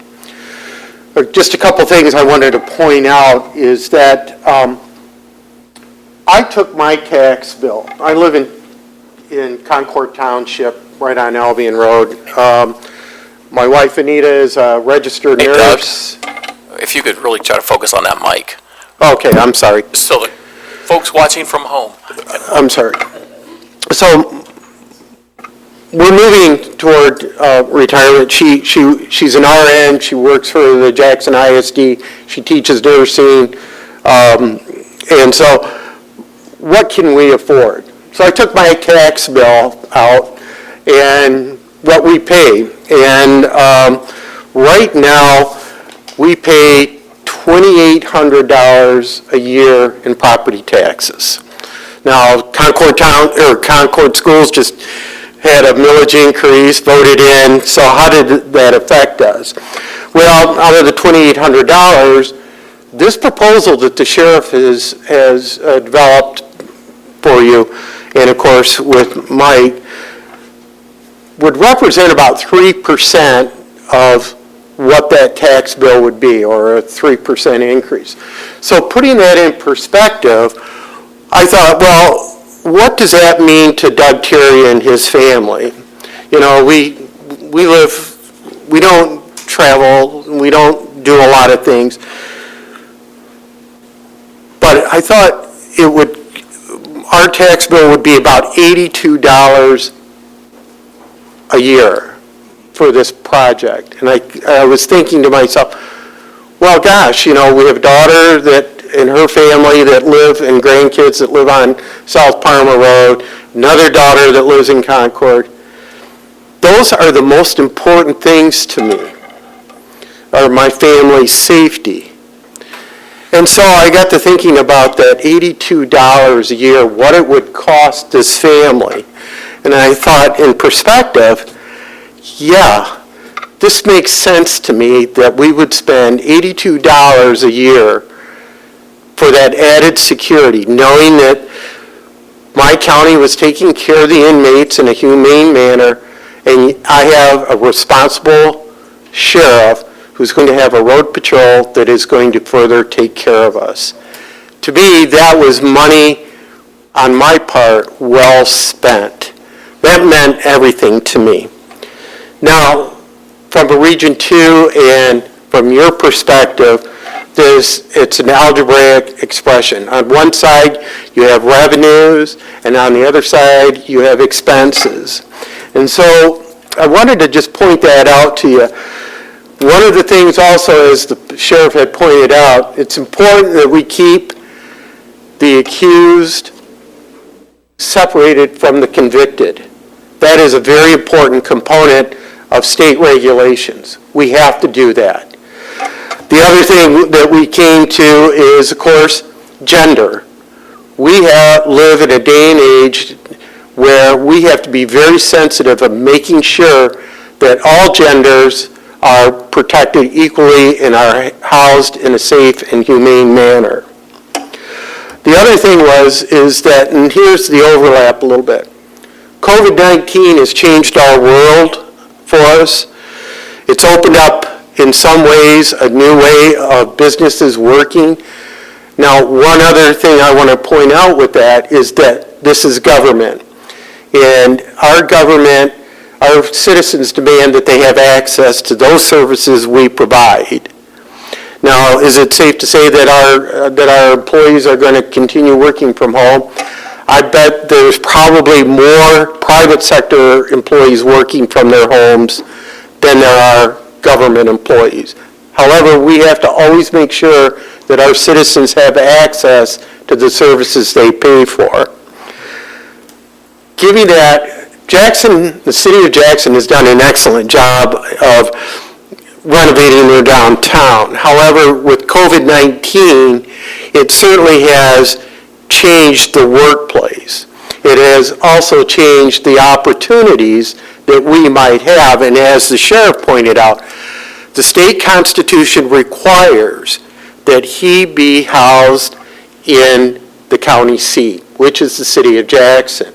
Speaker 20: Just a couple things I wanted to point out is that I took my tax bill. I live in Concord Township, right on Albion Road. My wife Anita is a registered nurse.
Speaker 15: Doug, if you could really try to focus on that mic.
Speaker 20: Okay, I'm sorry.
Speaker 15: So the folks watching from home.
Speaker 20: I'm sorry. So we're moving toward retirement. She's an RN. She works for the Jackson ISD. She teaches nursing. And so what can we afford? So I took my tax bill out and what we pay. And right now, we pay $2,800 a year in property taxes. Now, Concord Schools just had a millage increase, voted in, so how did that affect us? Well, out of the $2,800, this proposal that the sheriff has developed for you, and of course with Mike, would represent about 3% of what that tax bill would be, or a 3% increase. So putting that in perspective, I thought, well, what does that mean to Doug Terry and his family? You know, we don't travel, we don't do a lot of things. But I thought our tax bill would be about $82 a year for this project. And I was thinking to myself, well, gosh, you know, we have a daughter and her family that live, and grandkids that live on South Parma Road, another daughter that lives in Concord. Those are the most important things to me, are my family's safety. And so I got to thinking about that $82 a year, what it would cost this family. And I thought, in perspective, yeah, this makes sense to me that we would spend $82 a year for that added security, knowing that my county was taking care of the inmates in a humane manner, and I have a responsible sheriff who's going to have a road patrol that is going to further take care of us. To me, that was money on my part well spent. That meant everything to me. Now, from a Region 2 and from your perspective, it's an algebraic expression. On one side, you have revenues, and on the other side, you have expenses. And so I wanted to just point that out to you. One of the things also, as the sheriff had pointed out, it's important that we keep the accused separated from the convicted. That is a very important component of state regulations. We have to do that. The other thing that we came to is, of course, gender. We live in a day and age where we have to be very sensitive of making sure that all genders are protected equally and are housed in a safe and humane manner. The other thing is that, and here's the overlap a little bit, COVID-19 has changed our world for us. It's opened up, in some ways, a new way of businesses working. Now, one other thing I want to point out with that is that this is government. And our government, our citizens demand that they have access to those services we provide. Now, is it safe to say that our employees are going to continue working from home? I bet there's probably more private sector employees working from their homes than there are government employees. However, we have to always make sure that our citizens have access to the services they pay for. Given that, the city of Jackson has done an excellent job of renovating their downtown. However, with COVID-19, it certainly has changed the workplace. It has also changed the opportunities that we might have, and as the sheriff pointed out, the state constitution requires that he be housed in the county seat, which is the city of Jackson.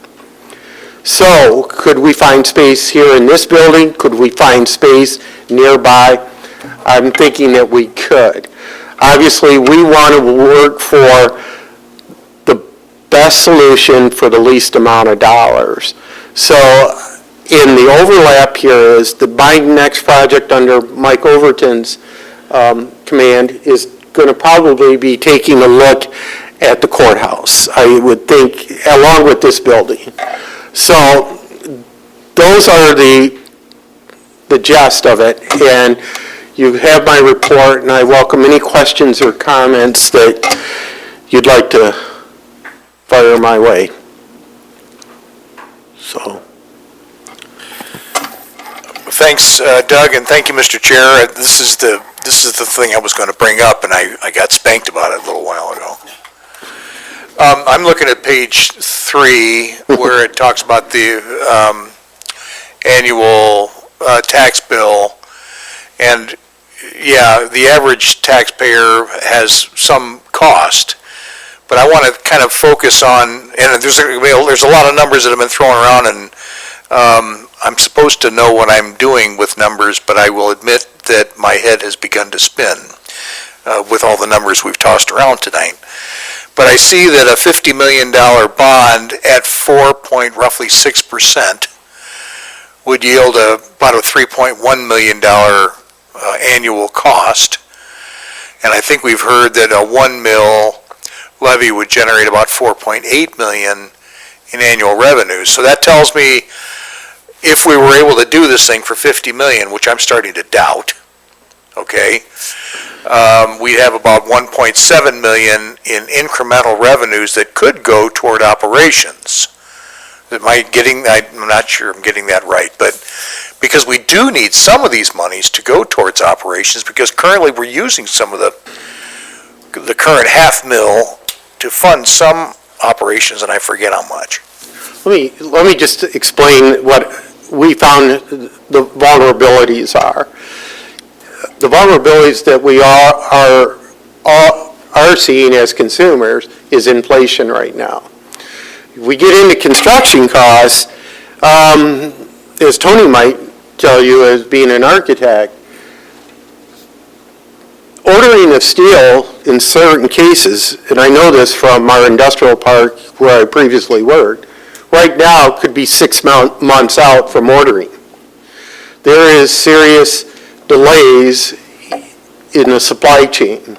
Speaker 20: So, could we find space here in this building? Could we find space nearby? I'm thinking that we could. Obviously, we want to work for the best solution for the least amount of dollars. So, in the overlap here is my next project under Mike Overton's command is going to probably be taking a look at the courthouse, I would think, along with this building. So those are the gist of it, and you have my report, and I welcome any questions or comments that you'd like to fire my way. So.
Speaker 11: Thanks, Doug, and thank you, Mr. Chair. This is the thing I was going to bring up, and I got spanked about it a little while ago. I'm looking at page 3, where it talks about the annual tax bill, and yeah, the average taxpayer has some cost, but I want to kind of focus on, and there's a lot of numbers that have been thrown around, and I'm supposed to know what I'm doing with numbers, but I will admit that my head has begun to spin with all the numbers we've tossed around tonight. But I see that a $50 million bond at roughly 6% would yield about a $3.1 million annual cost. And I think we've heard that a 1 mil levy would generate about $4.8 million in annual revenue. So that tells me if we were able to do this thing for $50 million, which I'm starting to doubt, okay, we'd have about $1.7 million in incremental revenues that could go toward operations. I'm not sure I'm getting that right, but because we do need some of these monies to go towards operations, because currently we're using some of the current half mil to fund some operations, and I forget how much.
Speaker 20: Let me just explain what we found the vulnerabilities are. The vulnerabilities that we are seeing as consumers is inflation right now. We get into construction costs, as Tony might tell you as being an architect, ordering of steel in certain cases, and I know this from our industrial park where I previously worked, right now could be 6 months out from ordering. There is serious delays in the supply chain.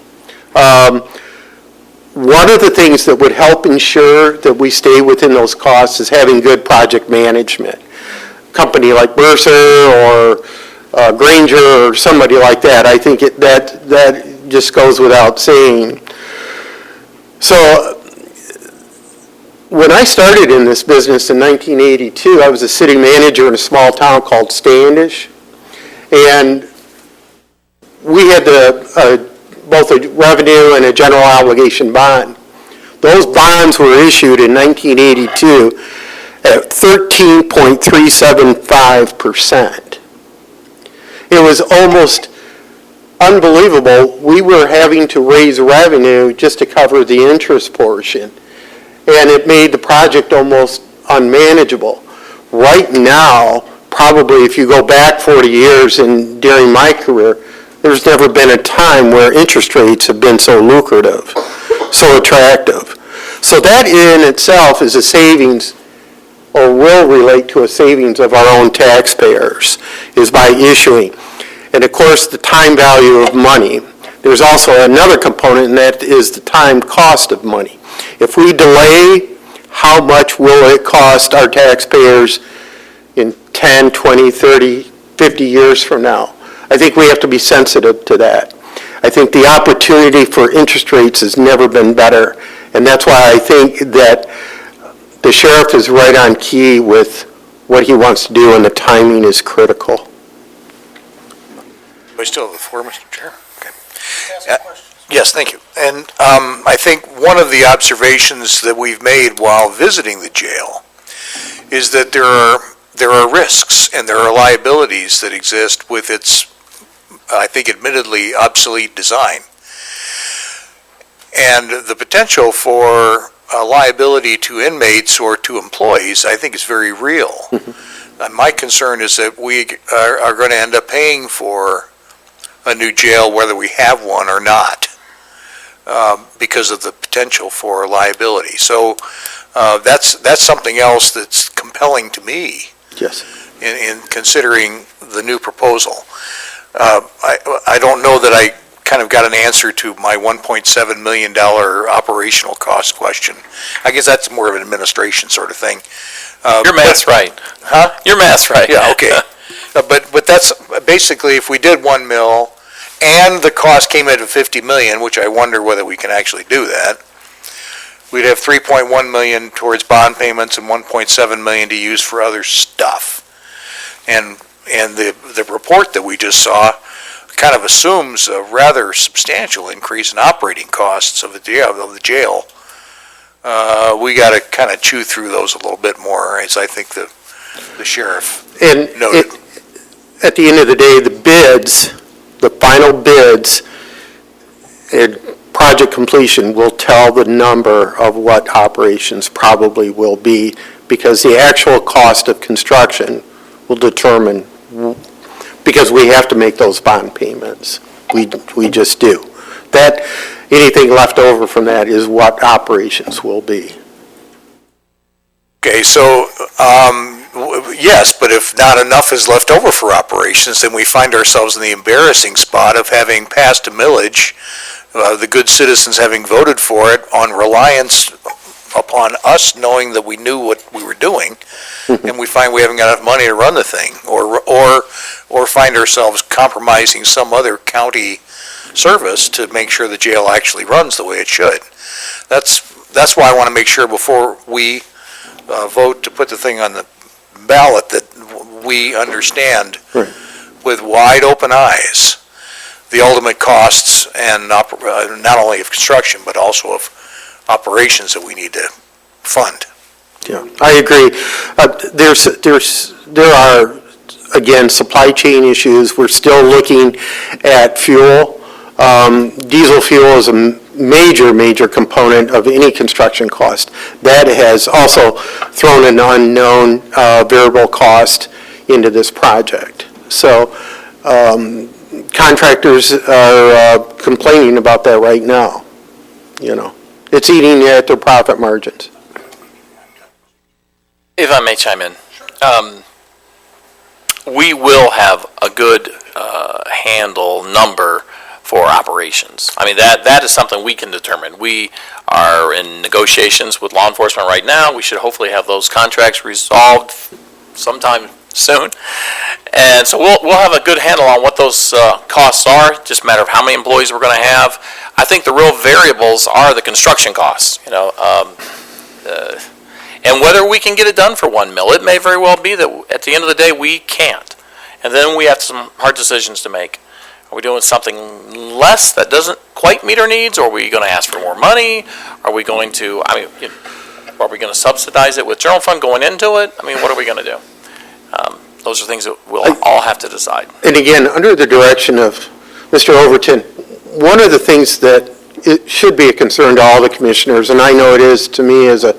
Speaker 20: One of the things that would help ensure that we stay within those costs is having good project management. A company like Mercer or Granger or somebody like that, I think that just goes without saying. So when I started in this business in 1982, I was a city manager in a small town called Standish, and we had both a revenue and a general obligation bond. Those bonds were issued in 1982 at 13.375%. It was almost unbelievable. We were having to raise revenue just to cover the interest portion, and it made the project almost unmanageable. Right now, probably if you go back 40 years and during my career, there's never been a time where interest rates have been so lucrative, so attractive. So that in itself is a savings, or will relate to a savings of our own taxpayers, is by issuing. And of course, the time value of money. There's also another component, and that is the time cost of money. If we delay, how much will it cost our taxpayers in 10, 20, 30, 50 years from now? I think we have to be sensitive to that. I think the opportunity for interest rates has never been better, and that's why I think that the sheriff is right on key with what he wants to do, and the timing is critical.
Speaker 11: We still have the floor, Mr. Chair? Okay. Yes, thank you. And I think one of the observations that we've made while visiting the jail is that there are risks and there are liabilities that exist with its, I think, admittedly obsolete design. And the potential for liability to inmates or to employees, I think, is very real. My concern is that we are going to end up paying for a new jail whether we have one or not, because of the potential for liability. So that's something else that's compelling to me.
Speaker 20: Yes.
Speaker 11: In considering the new proposal. I don't know that I kind of got an answer to my $1.7 million operational cost question. I guess that's more of an administration sort of thing.
Speaker 15: Your math's right.
Speaker 11: Huh?
Speaker 15: Your math's right.
Speaker 11: Yeah, okay. But that's basically, if we did 1 mil and the cost came in at 50 million, which I wonder whether we can actually do that, we'd have 3.1 million towards bond payments and 1.7 million to use for other stuff. And the report that we just saw kind of assumes a rather substantial increase in operating costs of the jail. We got to kind of chew through those a little bit more, as I think the sheriff noted.
Speaker 20: At the end of the day, the bids, the final bids, and project completion will tell the number of what operations probably will be, because the actual cost of construction will determine, because we have to make those bond payments. We just do. That, anything left over from that is what operations will be.
Speaker 11: Okay, so, yes, but if not enough is left over for operations, then we find ourselves in the embarrassing spot of having passed a millage, the good citizens having voted for it on reliance upon us knowing that we knew what we were doing, and we find we haven't got enough money to run the thing, or find ourselves compromising some other county service to make sure the jail actually runs the way it should. That's why I want to make sure before we vote to put the thing on the ballot that we understand with wide open eyes the ultimate costs and not only of construction but also of operations that we need to fund.
Speaker 20: Yeah, I agree. There are, again, supply chain issues. We're still looking at fuel. Diesel fuel is a major component of any construction cost. That has also thrown an unknown variable cost into this project. So contractors are complaining about that right now. You know, it's eating at their profit margins.
Speaker 15: If I may chime in. We will have a good handle number for operations. I mean, that is something we can determine. We are in negotiations with law enforcement right now. We should hopefully have those contracts resolved sometime soon. And so we'll have a good handle on what those costs are, just a matter of how many employees we're going to have. I think the real variables are the construction costs, you know, and whether we can get it done for 1 mil. It may very well be that at the end of the day we can't. And then we have some hard decisions to make. Are we doing something less that doesn't quite meet our needs, or are we going to ask for more money? Are we going to, are we going to subsidize it with general fund going into it? I mean, what are we going to do? Those are things that we'll all have to decide.
Speaker 20: And again, under the direction of Mr. Overton, one of the things that it should be a concern to all the commissioners, and I know it is to me as a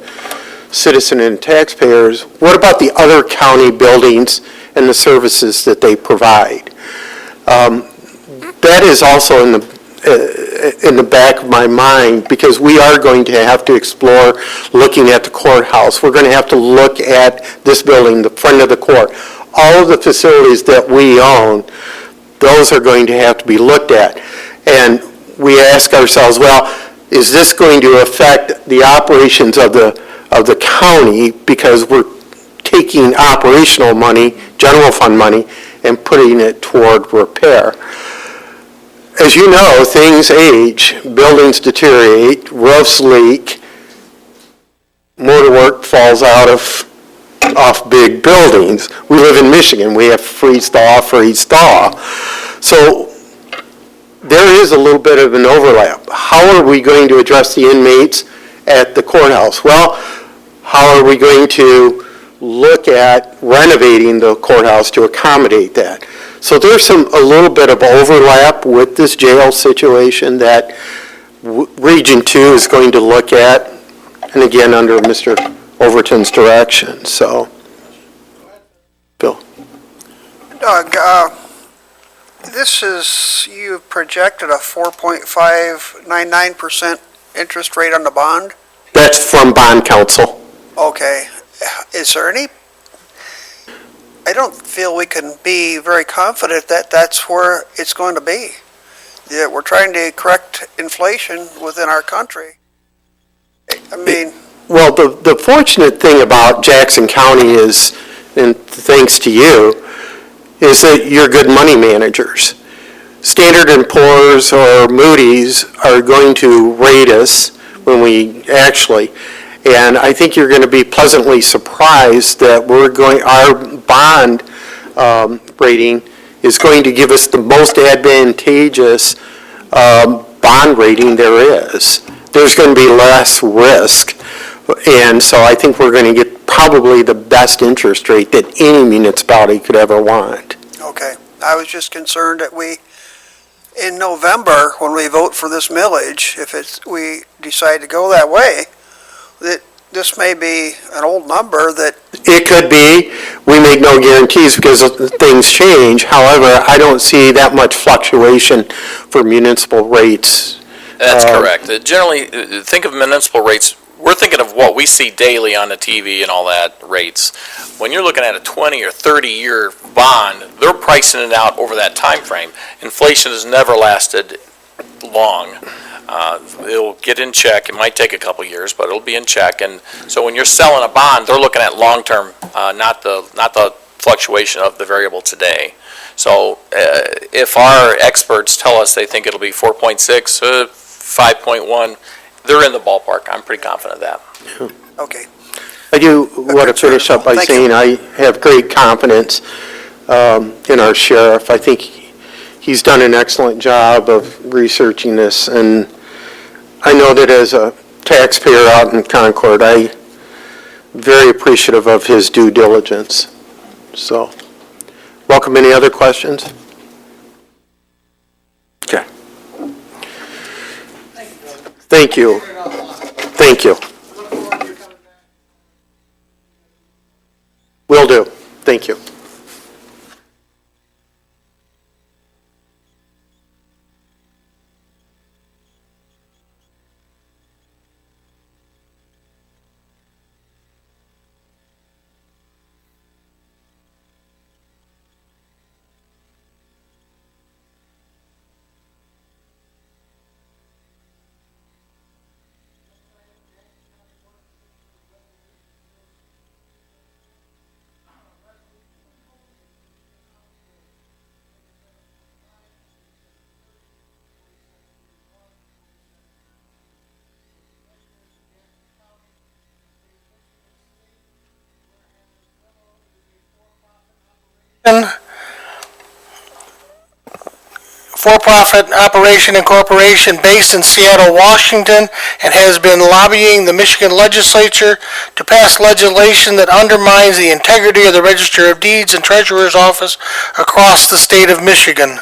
Speaker 20: citizen and taxpayers, what about the other county buildings and the services that they provide? That is also in the back of my mind, because we are going to have to explore looking at the courthouse. We're going to have to look at this building, the front of the court. All of the facilities that we own, those are going to have to be looked at. And we ask ourselves, well, is this going to affect the operations of the county, because we're taking operational money, general fund money, and putting it toward repair? As you know, things age, buildings deteriorate, roofs leak, mortar work falls off big buildings. We live in Michigan. We have freeze-thaw. So there is a little bit of an overlap. How are we going to address the inmates at the courthouse? Well, how are we going to look at renovating the courthouse to accommodate that? So there's a little bit of overlap with this jail situation that Region 2 is going to look at, and again, under Mr. Overton's direction. So, Bill.
Speaker 14: Doug, you've projected a 4.599% interest rate on the bond?
Speaker 20: That's from bond counsel.
Speaker 14: Okay. Is there any, I don't feel we can be very confident that that's where it's going to be. Yeah, we're trying to correct inflation within our country. I mean...
Speaker 20: Well, the fortunate thing about Jackson County is, and thanks to you, is that you're good money managers. Standard & Poor's or Moody's are going to rate us when we actually... And I think you're going to be pleasantly surprised that our bond rating is going to give us the most advantageous bond rating there is. There's going to be less risk. And so I think we're going to get probably the best interest rate that any municipality could ever want.
Speaker 14: Okay. I was just concerned that in November, when we vote for this millage, if we decide to go that way, that this may be an old number that,
Speaker 20: It could be. We make no guarantees because things change. However, I don't see that much fluctuation for municipal rates.
Speaker 15: That's correct. Generally, think of municipal rates, we're thinking of what we see daily on the TV and all that rates. When you're looking at a 20 or 30-year bond, they're pricing it out over that time frame. Inflation has never lasted long. It'll get in check. It might take a couple years, but it'll be in check. And so when you're selling a bond, they're looking at long-term, not the fluctuation of the variable today. So if our experts tell us they think it'll be 4.6, 5.1, they're in the ballpark. I'm pretty confident of that.
Speaker 14: okay.
Speaker 20: I do want to finish up by saying I have great confidence in our sheriff. I think he's done an excellent job of researching this, and I know that as a taxpayer out in Concord, I'm very appreciative of his due diligence. So, welcome. Any other questions? Okay. Thank you. Thank you. Will do. Thank you.
Speaker 1: For-profit operation and corporation based in Seattle, Washington, and has been lobbying the Michigan legislature to pass legislation that undermines the integrity of the Register of Deeds and Treasurer's Office across the state of Michigan.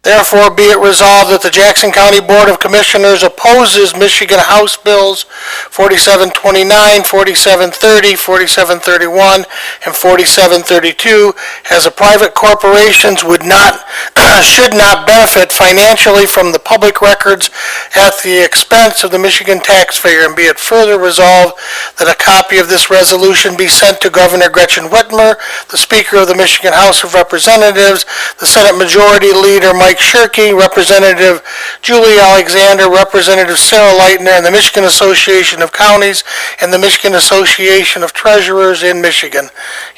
Speaker 1: Therefore, be it resolved that the Jackson County Board of Commissioners opposes Michigan House Bills 4729, 4730, 4731, and 4732, as the private corporations should not benefit financially from the public records at the expense of the Michigan taxpayer, and be it further resolved that a copy of this resolution be sent to Governor Gretchen Whitmer, the Speaker of the Michigan House of Representatives, the Senate Majority Leader Mike Shirkey, Representative Julie Alexander, Representative Sarah Leitner, and the Michigan Association of Counties and the Michigan Association of Treasurers in Michigan.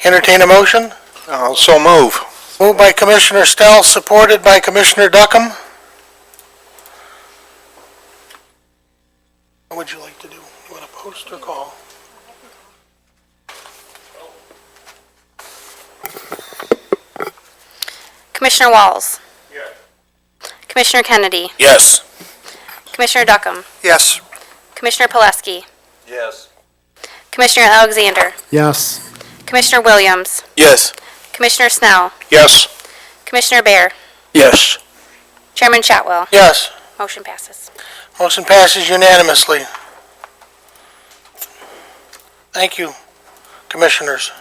Speaker 1: Entertain a motion?
Speaker 5: So move.
Speaker 1: Moved by Commissioner Stell, supported by Commissioner Duckham. What would you like to do? You want to post or call?
Speaker 4: Commissioner Walls. Commissioner Kennedy.
Speaker 13: Yes.
Speaker 4: Commissioner Duckham.
Speaker 14: Yes.
Speaker 4: Commissioner Pileski.
Speaker 5: Yes.
Speaker 4: Commissioner Alexander.
Speaker 20: Yes.
Speaker 4: Commissioner Williams.
Speaker 12: Yes.
Speaker 4: Commissioner Snell.
Speaker 5: Yes.
Speaker 4: Commissioner Bear.
Speaker 19: Yes.
Speaker 4: Chairman Chatwell.
Speaker 1: Yes.
Speaker 4: Motion passes.
Speaker 1: Motion passes unanimously. Thank you, Commissioners.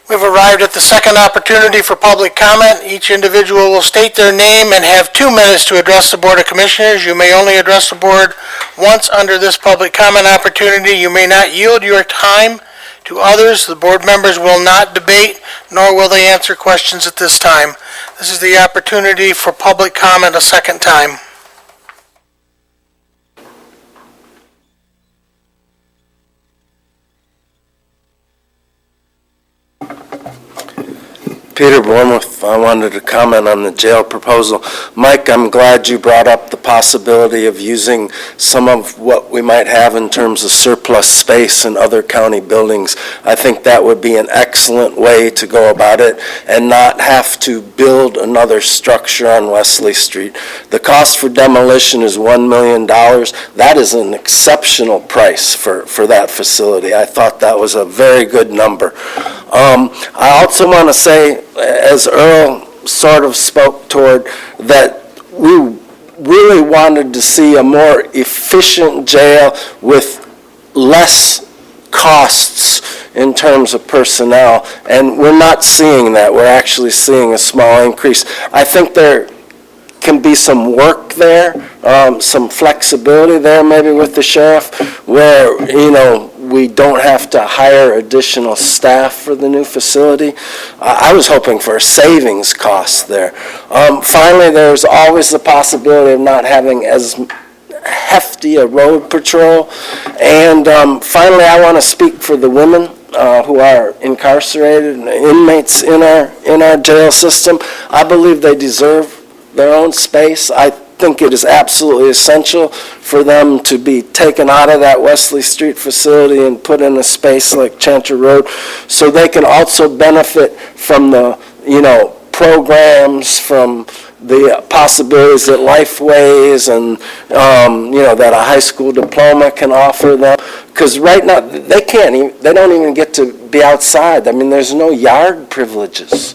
Speaker 1: We've arrived at the second opportunity for public comment. Each individual will state their name and have 2 minutes to address the Board of Commissioners. You may only address the board once under this public comment opportunity. You may not yield your time to others. The board members will not debate, nor will they answer questions at this time. This is the opportunity for public comment a second time.
Speaker 9: Peter Bournemouth, I wanted to comment on the jail proposal. Mike, I'm glad you brought up the possibility of using some of what we might have in terms of surplus space in other county buildings. I think that would be an excellent way to go about it and not have to build another structure on Wesley Street. The cost for demolition is $1 million. That is an exceptional price for that facility. I thought that was a very good number. I also want to say, as Earl sort of spoke toward, that we really wanted to see a more efficient jail with less costs in terms of personnel, and we're not seeing that. We're actually seeing a small increase. I think there can be some work there, some flexibility there maybe with the sheriff, where, we don't have to hire additional staff for the new facility. I was hoping for a savings cost there. Finally, there's always the possibility of not having as hefty a road patrol. And finally, I want to speak for the women who are incarcerated and inmates in our jail system. I believe they deserve their own space. I think it is absolutely essential for them to be taken out of that Wesley Street facility and put in a space like Chanter Road, so they can also benefit from the, programs, from the possibilities that Lifeways and, that a high school diploma can offer them. Because right now, they don't even get to be outside. I mean, there's no yard privileges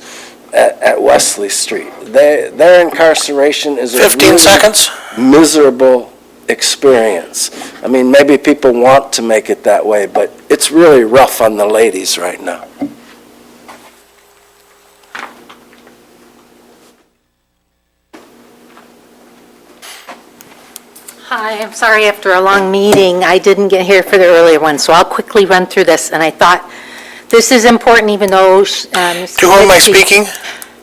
Speaker 9: at Wesley Street. Their incarceration is a
Speaker 1: 15 seconds.
Speaker 9: miserable experience. I mean, maybe people want to make it that way, but it's really rough on the ladies right now.
Speaker 21: Hi, I'm sorry, after a long meeting, I didn't get here for the earlier one, so I'll quickly run through this, and I thought this is important even though...
Speaker 1: To whom am I speaking?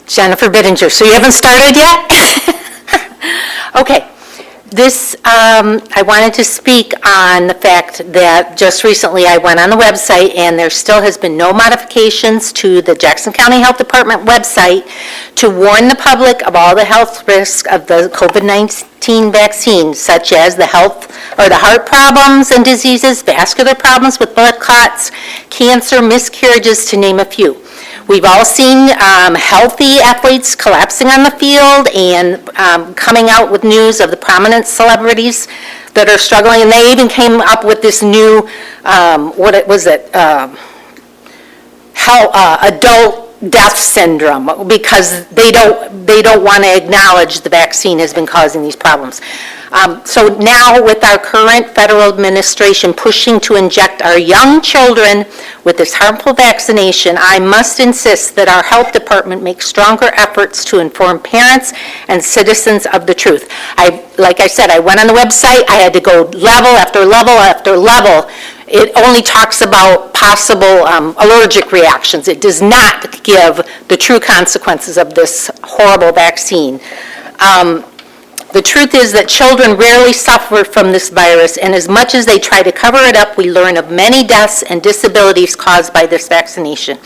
Speaker 21: Jennifer Bittinger. So you haven't started yet? Okay. This, I wanted to speak on the fact that just recently I went on the website and there still has been no modifications to the Jackson County Health Department website to warn the public of all the health risks of the COVID-19 vaccine, such as the heart problems and diseases, vascular problems with blood clots, cancer, miscarriages, to name a few. We've all seen healthy athletes collapsing on the field and coming out with news of the prominent celebrities that are struggling. And they even came up with this new, adult death syndrome, because they don't want to acknowledge the vaccine has been causing these problems. So now, with our current federal administration pushing to inject our young children with this harmful vaccination, I must insist that our health department make stronger efforts to inform parents and citizens of the truth. Like I said, I went on the website, I had to go level after level after level. It only talks about possible allergic reactions. It does not give the true consequences of this horrible vaccine. The truth is that children rarely suffer from this virus, and as much as they try to cover it up, we learn of many deaths and disabilities caused by this vaccination.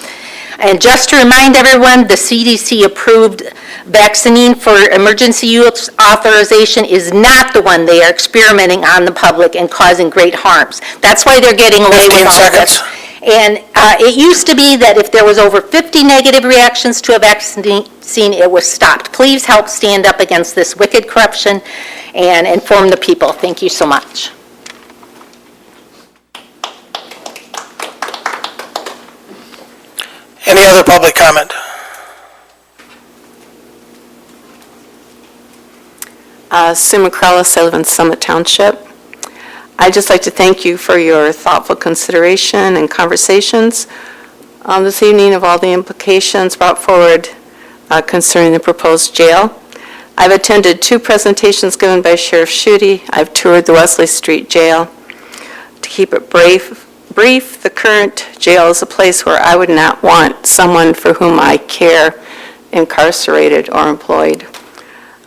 Speaker 21: And just to remind everyone, the CDC-approved vaccine for emergency use authorization is not the one they are experimenting on the public and causing great harms. That's why they're getting away with all this. And it used to be that if there was over 50 negative reactions to a vaccine, it was stopped. Please help stand up against this wicked corruption and inform the people. Thank you so much.
Speaker 1: Any other public comment?
Speaker 22: Sue McCrellis, I live in Summit Township. I'd just like to thank you for your thoughtful consideration and conversations this evening of all the implications brought forward concerning the proposed jail. I've attended 2 presentations given by Sheriff Schutte. I've toured the Wesley Street Jail. To keep it brief, the current jail is a place where I would not want someone for whom I care incarcerated or employed.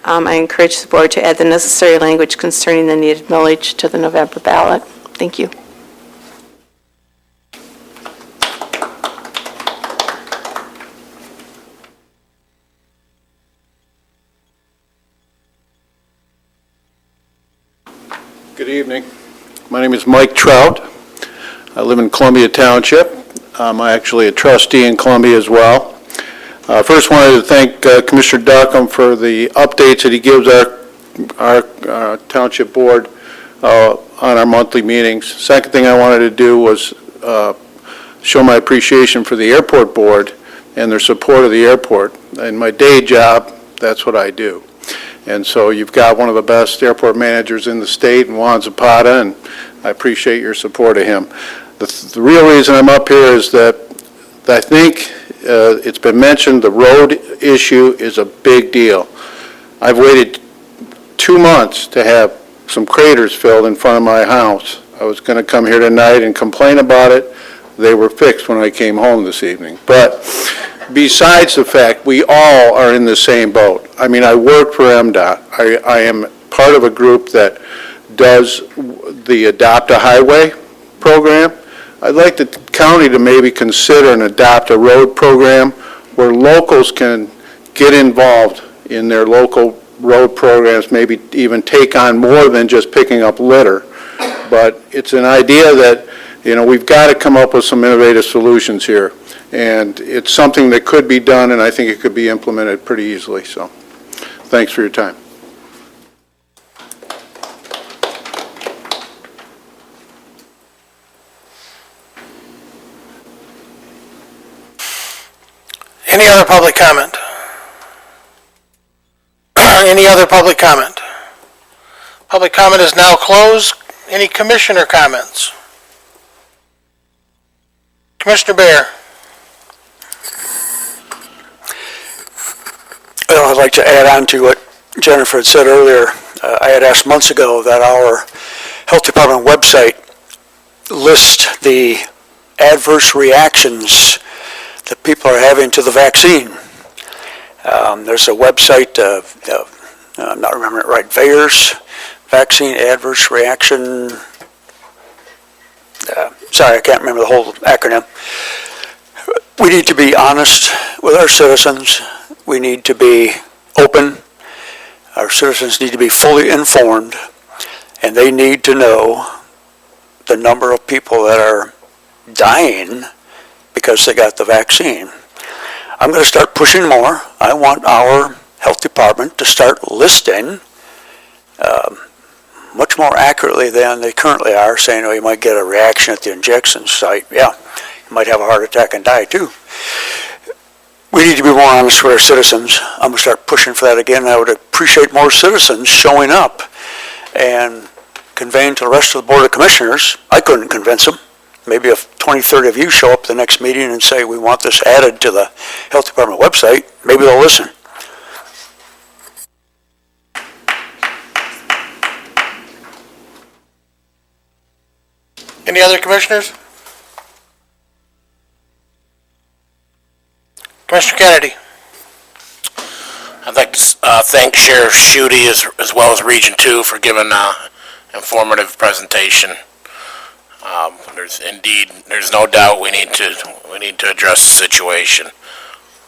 Speaker 22: I encourage the board to add the necessary language concerning the needed millage to the November ballot. Thank you.
Speaker 23: Good evening. My name is Mike Trout. I live in Columbia Township. I'm actually a trustee in Columbia as well. First wanted to thank Commissioner Duckham for the updates that he gives our township board on our monthly meetings. Second thing I wanted to do was show my appreciation for the airport board and their support of the airport. In my day job, that's what I do. And so you've got one of the best airport managers in the state in Juan Zapata, and I appreciate your support of him. The real reason I'm up here is that I think it's been mentioned, the road issue is a big deal. I've waited 2 months to have some craters filled in front of my house. I was going to come here tonight and complain about it. They were fixed when I came home this evening. But besides the fact, we all are in the same boat. I mean, I work for MDOT. I am part of a group that does the Adopt a Highway program. I'd like the county to maybe consider and adopt a road program where locals can get involved in their local road programs, maybe even take on more than just picking up litter. But it's an idea that, you know, we've got to come up with some innovative solutions here. And it's something that could be done, and I think it could be implemented pretty easily. So thanks for your time.
Speaker 1: Any other public comment? Any other public comment? Public comment is now closed. Any commissioner comments? Commissioner Bear.
Speaker 19: Well, I'd like to add on to what Jennifer had said earlier. I had asked months ago that our Health Department website list the adverse reactions that people are having to the vaccine. There's a website, I'm not remembering it right, VAERS, Vaccine Adverse Reaction, sorry, I can't remember the whole acronym. We need to be honest with our citizens. We need to be open. Our citizens need to be fully informed, and they need to know the number of people that are dying because they got the vaccine. I'm going to start pushing more. I want our health department to start listing much more accurately than they currently are, saying, oh, you might get a reaction at the injection site. Yeah, you might have a heart attack and die too. We need to be more honest with our citizens. I'm going to start pushing for that again. I would appreciate more citizens showing up and conveying to the rest of the Board of Commissioners. I couldn't convince them. Maybe if 20, 30 of you show up at the next meeting and say, we want this added to the Health Department website, maybe they'll listen.
Speaker 1: Any other commissioners? Commissioner Kennedy.
Speaker 13: I'd like to thank Sheriff Schutte as well as Region 2 for giving an informative presentation. There's no doubt we need to address the situation.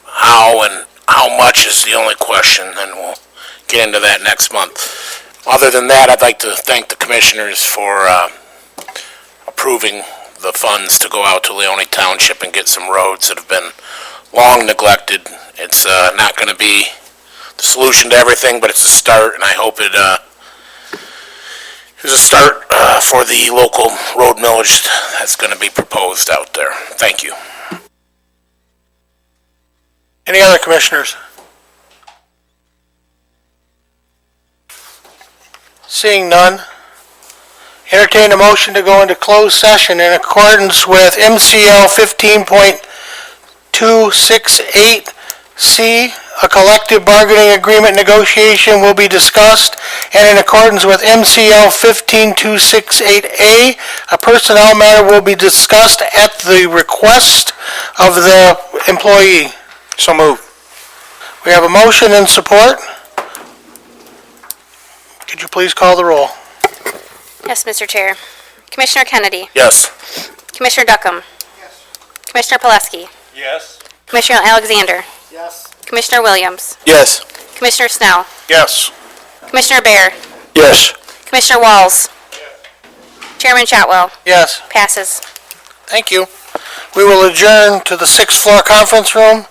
Speaker 13: How and how much is the only question, and we'll get into that next month. Other than that, I'd like to thank the commissioners for approving the funds to go out to Leone Township and get some roads that have been long neglected. It's not going to be the solution to everything, but it's a start, and I hope it is a start for the local road millage that's going to be proposed out there. Thank you.
Speaker 1: Any other commissioners? Seeing none, entertain a motion to go into closed session in accordance with MCL 15.268C. A collective bargaining agreement negotiation will be discussed, and in accordance with MCL 15.268A, a personnel matter will be discussed at the request of the employee.
Speaker 5: So moved.
Speaker 1: We have a motion and support. Could you please call the roll?
Speaker 4: Yes, Mr. Chair. Commissioner Kennedy.
Speaker 13: Yes.
Speaker 4: Commissioner Duckham. Yes. Commissioner Pileski.
Speaker 5: Yes.
Speaker 4: Commissioner Alexander.
Speaker 1: Yes.
Speaker 4: Commissioner Williams.
Speaker 5: Yes.
Speaker 4: Commissioner Snell.
Speaker 5: Yes.
Speaker 4: Commissioner Bear.
Speaker 19: Yes.
Speaker 4: Commissioner Walls. Chairman Shotwell.
Speaker 1: Yes.
Speaker 4: Passes.
Speaker 1: Thank you. We will adjourn to the 6th floor conference room,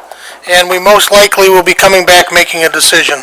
Speaker 1: and we most likely will be coming back making a decision.